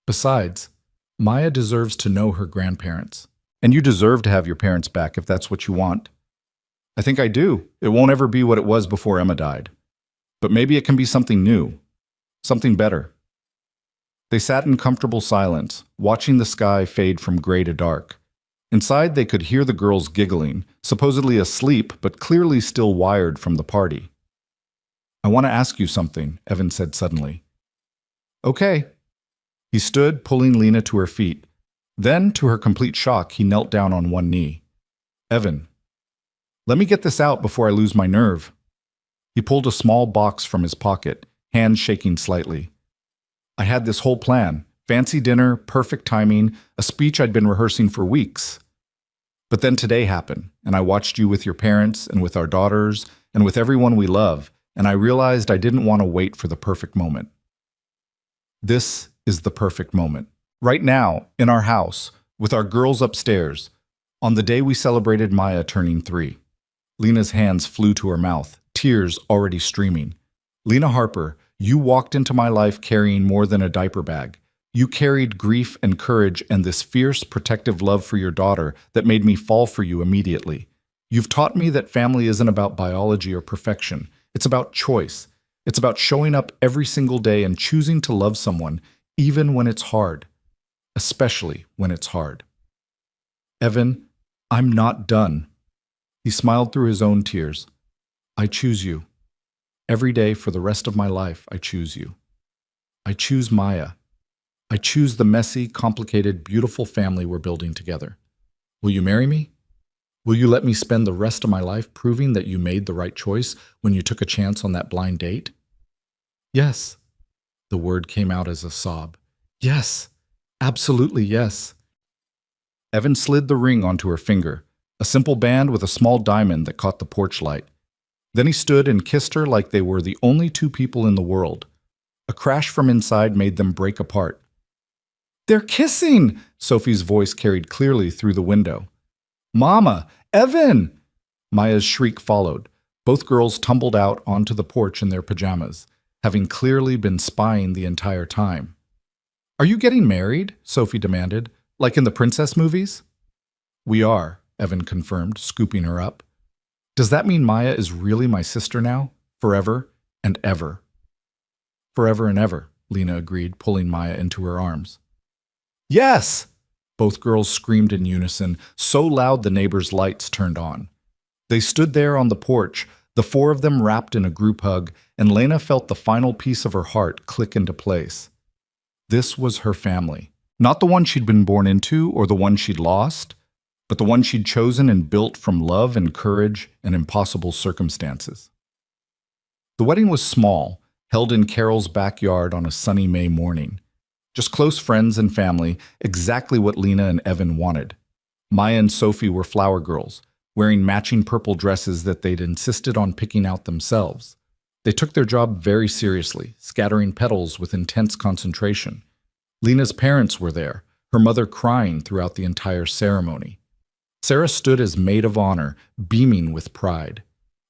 "Besides, Maya deserves to know her grandparents. And you deserve to have your parents back if that's what you want." "I think I do. It won't ever be what it was before Emma died. But maybe it can be something new. Something better." They sat in comfortable silence, watching the sky fade from gray to dark. Inside, they could hear the girls giggling, supposedly asleep but clearly still wired from the party. "I want to ask you something," Evan said suddenly. "Okay." He stood, pulling Lena to her feet. Then, to her complete shock, he knelt down on one knee. "Evan, let me get this out before I lose my nerve." He pulled a small box from his pocket, hands shaking slightly. I had this whole plan. Fancy dinner, perfect timing, a speech I'd been rehearsing for weeks. But then today happened, and I watched you with your parents and with our daughters and with everyone we love, and I realized I didn't want to wait for the perfect moment. This is the perfect moment. Right now, in our house, with our girls upstairs, on the day we celebrated Maya turning 3. Lena's hands flew to her mouth, tears already streaming. Lena Harper, you walked into my life carrying more than a diaper bag. You carried grief and courage and this fierce, protective love for your daughter that made me fall for you immediately. You've taught me that family isn't about biology or perfection. It's about choice. It's about showing up every single day and choosing to love someone, even when it's hard. Especially when it's hard. Evan, I'm not done. He smiled through his own tears. I choose you. Every day for the rest of my life, I choose you. I choose Maya. I choose the messy, complicated, beautiful family we're building together. Will you marry me? Will you let me spend the rest of my life proving that you made the right choice when you took a chance on that blind date? Yes. The word came out as a sob. Yes. Absolutely yes. Evan slid the ring onto her finger, a simple band with a small diamond that caught the porch light. Then he stood and kissed her like they were the only two people in the world. A crash from inside made them break apart. They're kissing! Sophie's voice carried clearly through the window. Mama! Evan! Maya's shriek followed. Both girls tumbled out onto the porch in their pajamas, having clearly been spying the entire time. Are you getting married? Sophie demanded, like in the princess movies. We are, Evan confirmed, scooping her up. Does that mean Maya is really my sister now? Forever and ever. Forever and ever, Lena agreed, pulling Maya into her arms. Yes! Both girls screamed in unison, so loud the neighbors' lights turned on. They stood there on the porch, the four of them wrapped in a group hug, and Lena felt the final piece of her heart click into place. This was her family. Not the one she'd been born into or the one she'd lost, but the one she'd chosen and built from love and courage and impossible circumstances. The wedding was small, held in Carol's backyard on a sunny May morning. Just close friends and family, exactly what Lena and Evan wanted. Maya and Sophie were flower girls, wearing matching purple dresses that they'd insisted on picking out themselves. They took their job very seriously, scattering petals with intense concentration. Lena's parents were there, her mother crying throughout the entire ceremony. Sarah stood as maid of honor, beaming with pride.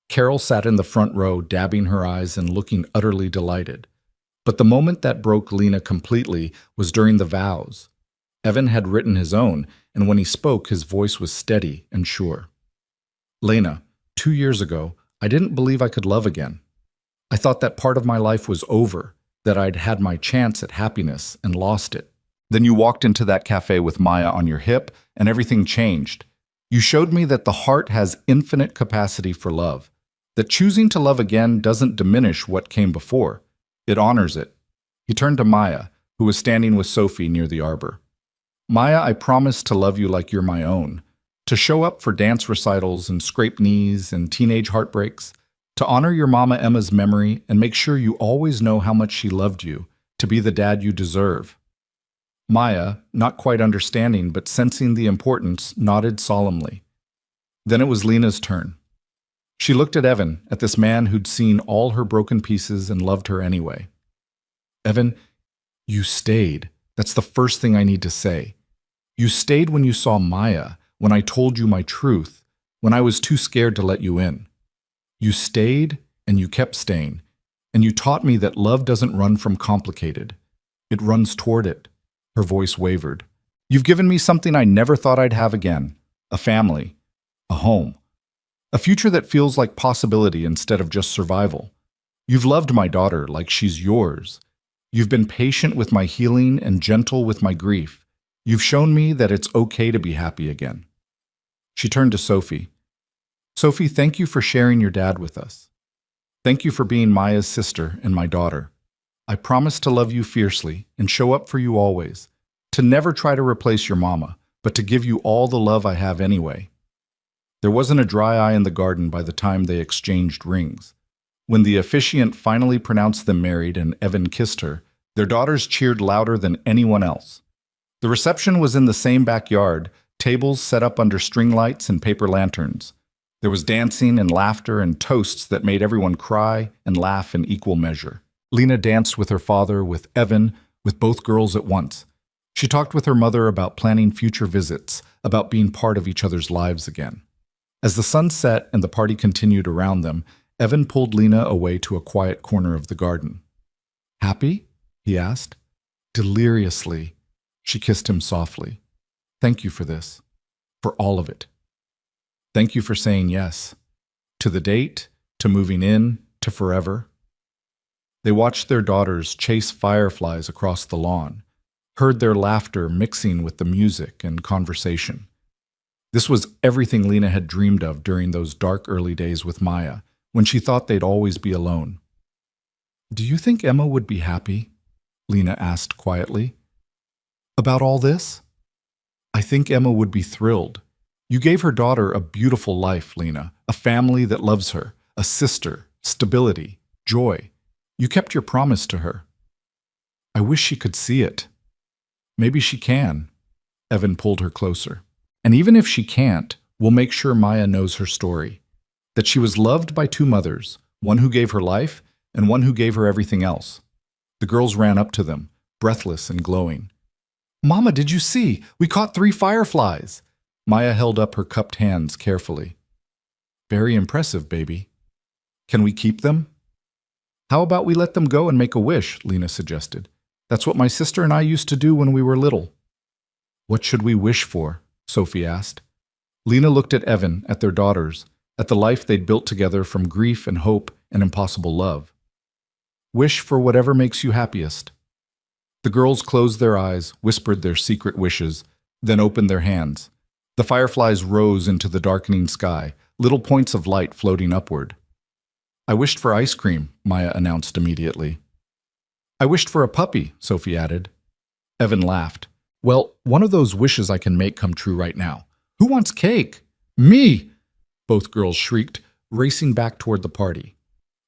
Carol sat in the front row, dabbing her eyes and looking utterly delighted. But the moment that broke Lena completely was during the vows. Evan had written his own, and when he spoke, his voice was steady and sure. Lena, 2 years ago, I didn't believe I could love again. I thought that part of my life was over, that I'd had my chance at happiness and lost it. Then you walked into that cafe with Maya on your hip, and everything changed. You showed me that the heart has infinite capacity for love, that choosing to love again doesn't diminish what came before. It honors it. He turned to Maya, who was standing with Sophie near the arbor. Maya, I promise to love you like you're my own, to show up for dance recitals and scrape knees and teenage heartbreaks, to honor your mama Emma's memory and make sure you always know how much she loved you, to be the dad you deserve. Maya, not quite understanding but sensing the importance, nodded solemnly. Then it was Lena's turn. She looked at Evan, at this man who'd seen all her broken pieces and loved her anyway. Evan, you stayed. That's the first thing I need to say. You stayed when you saw Maya, when I told you my truth, when I was too scared to let you in. You stayed and you kept staying, and you taught me that love doesn't run from complicated. It runs toward it. Her voice wavered. You've given me something I never thought I'd have again. A family. A home. A future that feels like possibility instead of just survival. You've loved my daughter like she's yours. You've been patient with my healing and gentle with my grief. You've shown me that it's okay to be happy again. She turned to Sophie. Sophie, thank you for sharing your dad with us. Thank you for being Maya's sister and my daughter. I promise to love you fiercely and show up for you always, to never try to replace your mama, but to give you all the love I have anyway. There wasn't a dry eye in the garden by the time they exchanged rings. When the officiant finally pronounced them married and Evan kissed her, their daughters cheered louder than anyone else. The reception was in the same backyard, tables set up under string lights and paper lanterns. There was dancing and laughter and toasts that made everyone cry and laugh in equal measure. Lena danced with her father, with Evan, with both girls at once. She talked with her mother about planning future visits, about being part of each other's lives again. As the sun set and the party continued around them, Evan pulled Lena away to a quiet corner of the garden. "Happy?" he asked. Deliriously, she kissed him softly. "Thank you for this. For all of it. Thank you for saying yes. To the date, to moving in, to forever." They watched their daughters chase fireflies across the lawn, heard their laughter mixing with the music and conversation. This was everything Lena had dreamed of during those dark early days with Maya, when she thought they'd always be alone. "Do you think Emma would be happy?" Lena asked quietly. "About all this?" "I think Emma would be thrilled. You gave her daughter a beautiful life, Lena, a family that loves her, a sister, stability, joy. You kept your promise to her." "I wish she could see it." "Maybe she can." Evan pulled her closer. "And even if she can't, we'll make sure Maya knows her story. That she was loved by two mothers, one who gave her life and one who gave her everything else." The girls ran up to them, breathless and glowing. "Mama, did you see? We caught 3 fireflies." Maya held up her cupped hands carefully. "Very impressive, baby. Can we keep them?" "How about we let them go and make a wish?" Lena suggested. "That's what my sister and I used to do when we were little." "What should we wish for?" Sophie asked. Lena looked at Evan, at their daughters, at the life they'd built together from grief and hope and impossible love. "Wish for whatever makes you happiest." The girls closed their eyes, whispered their secret wishes, then opened their hands. The fireflies rose into the darkening sky, little points of light floating upward. "I wished for ice cream," Maya announced immediately. "I wished for a puppy," Sophie added. Evan laughed. "Well, one of those wishes I can make come true right now. Who wants cake?" "Me!" both girls shrieked, racing back toward the party.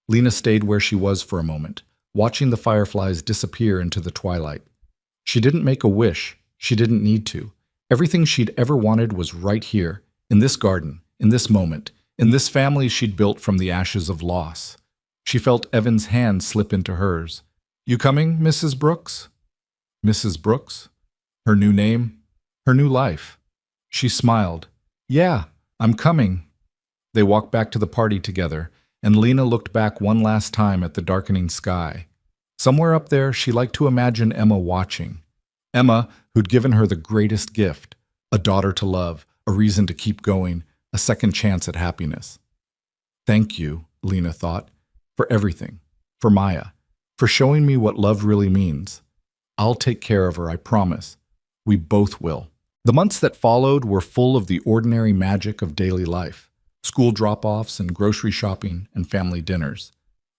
Lena stayed where she was for a moment, watching the fireflies disappear into the twilight. She didn't make a wish. She didn't need to. Everything she'd ever wanted was right here, in this garden, in this moment, in this family she'd built from the ashes of loss. She felt Evan's hand slip into hers. "You coming, Mrs. Brooks?" Mrs. Brooks? Her new name? Her new life. She smiled. "Yeah, I'm coming." They walked back to the party together, and Lena looked back one last time at the darkening sky. Somewhere up there, she liked to imagine Emma watching. Emma, who'd given her the greatest gift, a daughter to love, a reason to keep going, a second chance at happiness. "Thank you," Lena thought, "for everything, for Maya, for showing me what love really means. I'll take care of her, I promise. We both will." The months that followed were full of the ordinary magic of daily life. School drop-offs and grocery shopping and family dinners.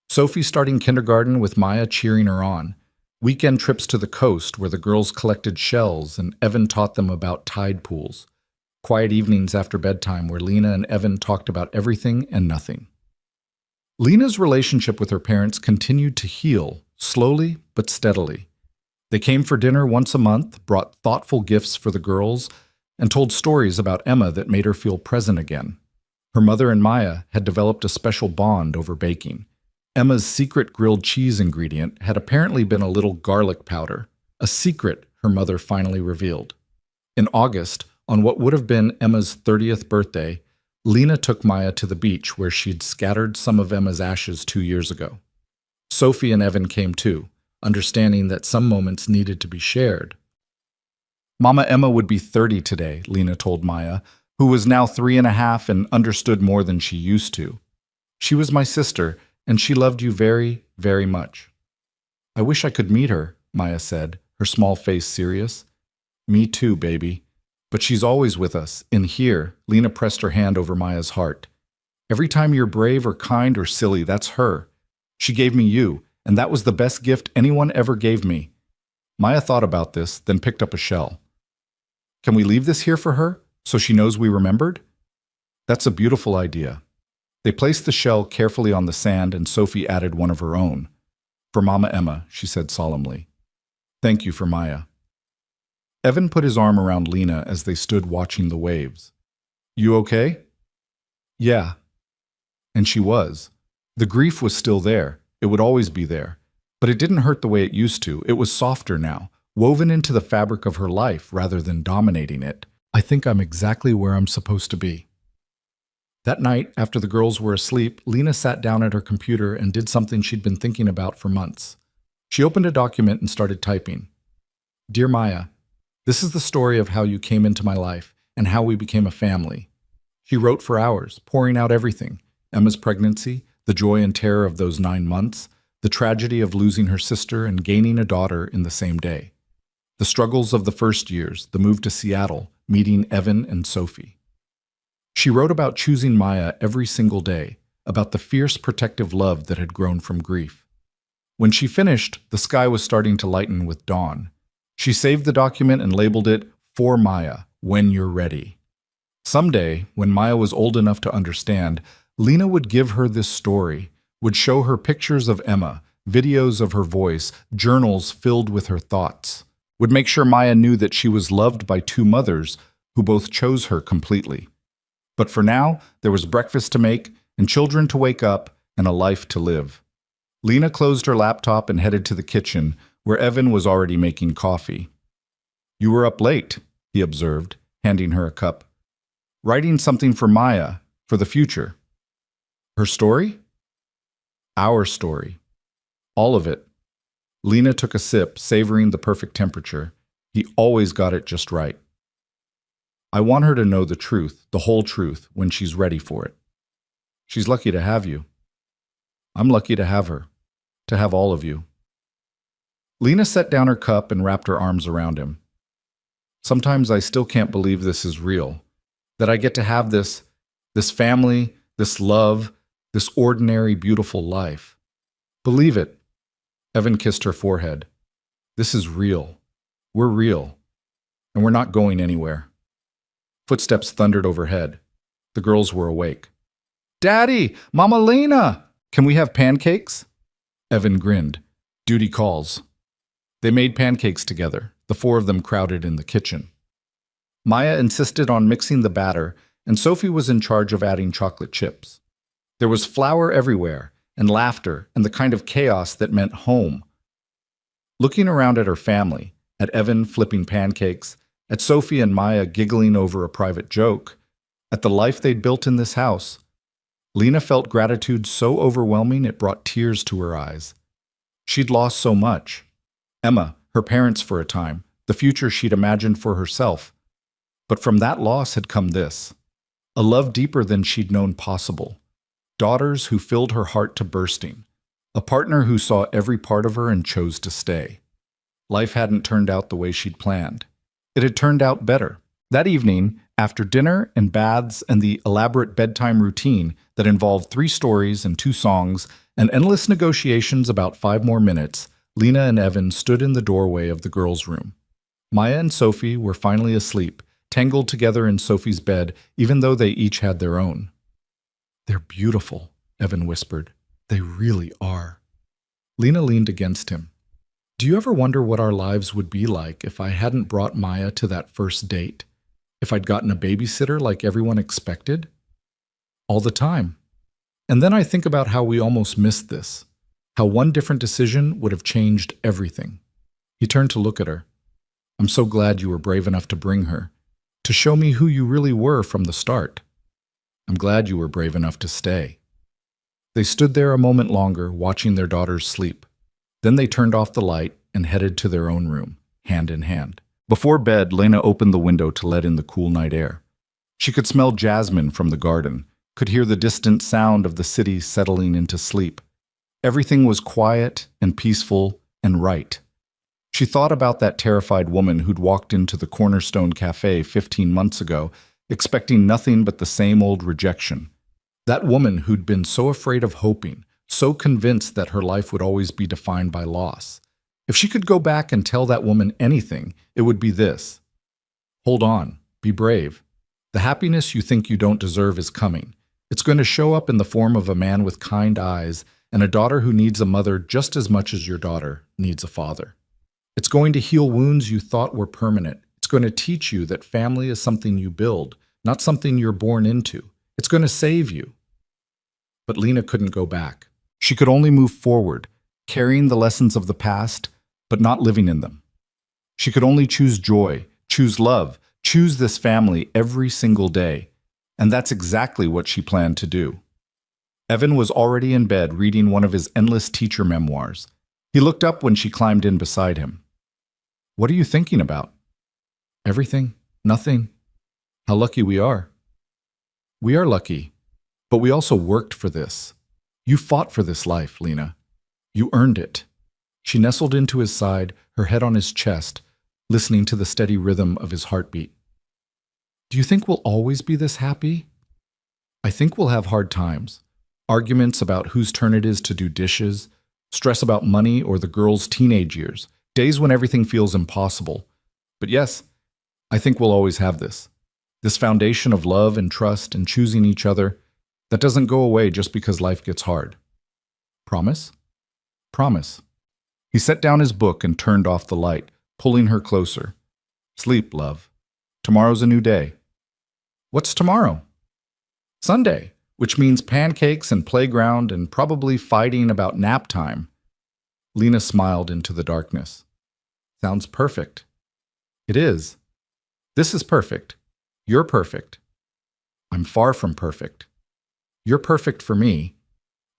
Sophie starting kindergarten with Maya cheering her on. Weekend trips to the coast where the girls collected shells and Evan taught them about tide pools. Quiet evenings after bedtime where Lena and Evan talked about everything and nothing. Lena's relationship with her parents continued to heal, slowly but steadily. They came for dinner once a month, brought thoughtful gifts for the girls, and told stories about Emma that made her feel present again. Her mother and Maya had developed a special bond over baking. Emma's secret grilled cheese ingredient had apparently been a little garlic powder, a secret her mother finally revealed. In August, on what would have been Emma's 30th birthday, Lena took Maya to the beach where she'd scattered some of Emma's ashes 2 years ago. Sophie and Evan came too, understanding that some moments needed to be shared. Mama Emma would be 30 today, Lena told Maya, who was now 3.5 and understood more than she used to. "She was my sister, and she loved you very, very much." "I wish I could meet her," Maya said, her small face serious. "Me too, baby. But she's always with us, in here." Lena pressed her hand over Maya's heart. "Every time you're brave or kind or silly, that's her. She gave me you, and that was the best gift anyone ever gave me." Maya thought about this, then picked up a shell. "Can we leave this here for her, so she knows we remembered?" "That's a beautiful idea." They placed the shell carefully on the sand, and Sophie added one of her own. "For Mama Emma," she said solemnly. "Thank you for Maya." Evan put his arm around Lena as they stood watching the waves. "You okay?" "Yeah." And she was. The grief was still there. It would always be there. But it didn't hurt the way it used to. It was softer now, woven into the fabric of her life rather than dominating it. "I think I'm exactly where I'm supposed to be." That night, after the girls were asleep, Lena sat down at her computer and did something she'd been thinking about for months. She opened a document and started typing. "Dear Maya, this is the story of how you came into my life and how we became a family." She wrote for hours, pouring out everything: Emma's pregnancy, the joy and terror of those 9 months, the tragedy of losing her sister and gaining a daughter in the same day, the struggles of the first years, the move to Seattle, meeting Evan and Sophie. She wrote about choosing Maya every single day, about the fierce protective love that had grown from grief. When she finished, the sky was starting to lighten with dawn. She saved the document and labeled it, "For Maya, when you're ready." Someday, when Maya was old enough to understand, Lena would give her this story, would show her pictures of Emma, videos of her voice, journals filled with her thoughts, would make sure Maya knew that she was loved by 2 mothers who both chose her completely. But for now, there was breakfast to make, and children to wake up, and a life to live. Lena closed her laptop and headed to the kitchen, where Evan was already making coffee. "You were up late," he observed, handing her a cup. "Writing something for Maya, for the future." "Her story?" "Our story. All of it." Lena took a sip, savoring the perfect temperature. He always got it just right. "I want her to know the truth, the whole truth, when she's ready for it." "She's lucky to have you." "I'm lucky to have her, to have all of you." Lena set down her cup and wrapped her arms around him. "Sometimes I still can't believe this is real, that I get to have this family, this love, this ordinary, beautiful life. Believe it." Evan kissed her forehead. "This is real. We're real. And we're not going anywhere." Footsteps thundered overhead. The girls were awake. "Daddy! Mama Lena! Can we have pancakes?" Evan grinned. "Duty calls." They made pancakes together, the 4 of them crowded in the kitchen. Maya insisted on mixing the batter, and Sophie was in charge of adding chocolate chips. There was flour everywhere, and laughter, and the kind of chaos that meant home. Looking around at her family, at Evan flipping pancakes, at Sophie and Maya giggling over a private joke, at the life they'd built in this house, Lena felt gratitude so overwhelming it brought tears to her eyes. She'd lost so much. Emma, her parents for a time, the future she'd imagined for herself. But from that loss had come this: a love deeper than she'd known possible. Daughters who filled her heart to bursting. A partner who saw every part of her and chose to stay. Life hadn't turned out the way she'd planned. It had turned out better. That evening, after dinner and baths and the elaborate bedtime routine that involved 3 stories and 2 songs and endless negotiations about 5 more minutes, Lena and Evan stood in the doorway of the girls' room. Maya and Sophie were finally asleep, tangled together in Sophie's bed, even though they each had their own. "They're beautiful," Evan whispered. "They really are." Lena leaned against him. "Do you ever wonder what our lives would be like if I hadn't brought Maya to that first date? If I'd gotten a babysitter like everyone expected?" "All the time. And then I think about how we almost missed this, how one different decision would have changed everything." He turned to look at her. "I'm so glad you were brave enough to bring her, to show me who you really were from the start. I'm glad you were brave enough to stay." They stood there a moment longer, watching their daughters sleep. Then they turned off the light and headed to their own room, hand in hand. Before bed, Lena opened the window to let in the cool night air. She could smell jasmine from the garden, could hear the distant sound of the city settling into sleep. Everything was quiet and peaceful and right. She thought about that terrified woman who'd walked into the Cornerstone Cafe 15 months ago, expecting nothing but the same old rejection. That woman who'd been so afraid of hoping, so convinced that her life would always be defined by loss. If she could go back and tell that woman anything, it would be this: hold on, be brave. The happiness you think you don't deserve is coming. It's going to show up in the form of a man with kind eyes and a daughter who needs a mother just as much as your daughter needs a father. It's going to heal wounds you thought were permanent. It's going to teach you that family is something you build, not something you're born into. It's going to save you. But Lena couldn't go back. She could only move forward, carrying the lessons of the past, but not living in them. She could only choose joy, choose love, choose this family every single day. And that's exactly what she planned to do. Evan was already in bed reading one of his endless teacher memoirs. He looked up when she climbed in beside him. "What are you thinking about?" "Everything. Nothing. How lucky we are." "We are lucky, but we also worked for this. You fought for this life, Lena. You earned it." She nestled into his side, her head on his chest, listening to the steady rhythm of his heartbeat. "Do you think we'll always be this happy?" "I think we'll have hard times. Arguments about whose turn it is to do dishes, stress about money or the girl's teenage years, days when everything feels impossible. But yes, I think we'll always have this. This foundation of love and trust and choosing each other that doesn't go away just because life gets hard. Promise?" "Promise." He set down his book and turned off the light, pulling her closer. "Sleep, love. Tomorrow's a new day." "What's tomorrow?" "Sunday, which means pancakes and playground and probably fighting about nap time." Lena smiled into the darkness. "Sounds perfect." "It is. This is perfect. You're perfect. I'm far from perfect. You're perfect for me,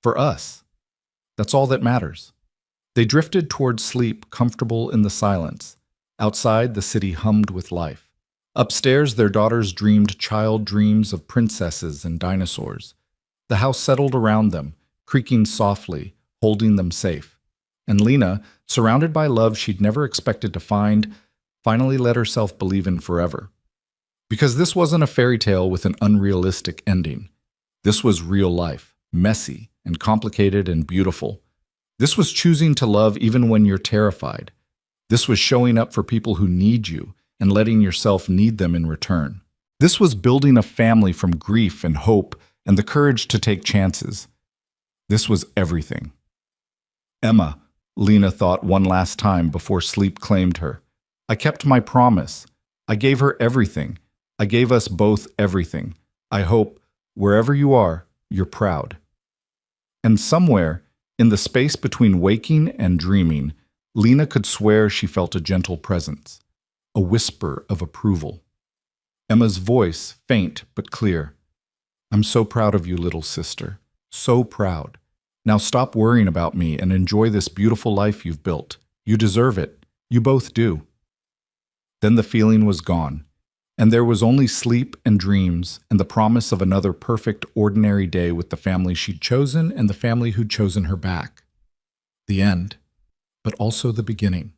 for us. That's all that matters." They drifted toward sleep, comfortable in the silence. Outside, the city hummed with life. Upstairs, their daughters dreamed child dreams of princesses and dinosaurs. The house settled around them, creaking softly, holding them safe. And Lena, surrounded by love she'd never expected to find, finally let herself believe in forever. Because this wasn't a fairy tale with an unrealistic ending. This was real life, messy and complicated and beautiful. This was choosing to love even when you're terrified. This was showing up for people who need you and letting yourself need them in return. This was building a family from grief and hope and the courage to take chances. This was everything. Emma, Lena thought one last time before sleep claimed her. I kept my promise. I gave her everything. I gave us both everything. I hope, wherever you are, you're proud. And somewhere, in the space between waking and dreaming, Lena could swear she felt a gentle presence, a whisper of approval. Emma's voice, faint but clear. I'm so proud of you, little sister. So proud. Now stop worrying about me and enjoy this beautiful life you've built. You deserve it. You both do. Then the feeling was gone, and there was only sleep and dreams and the promise of another perfect, ordinary day with the family she'd chosen and the family who'd chosen her back. The end, but also the beginning.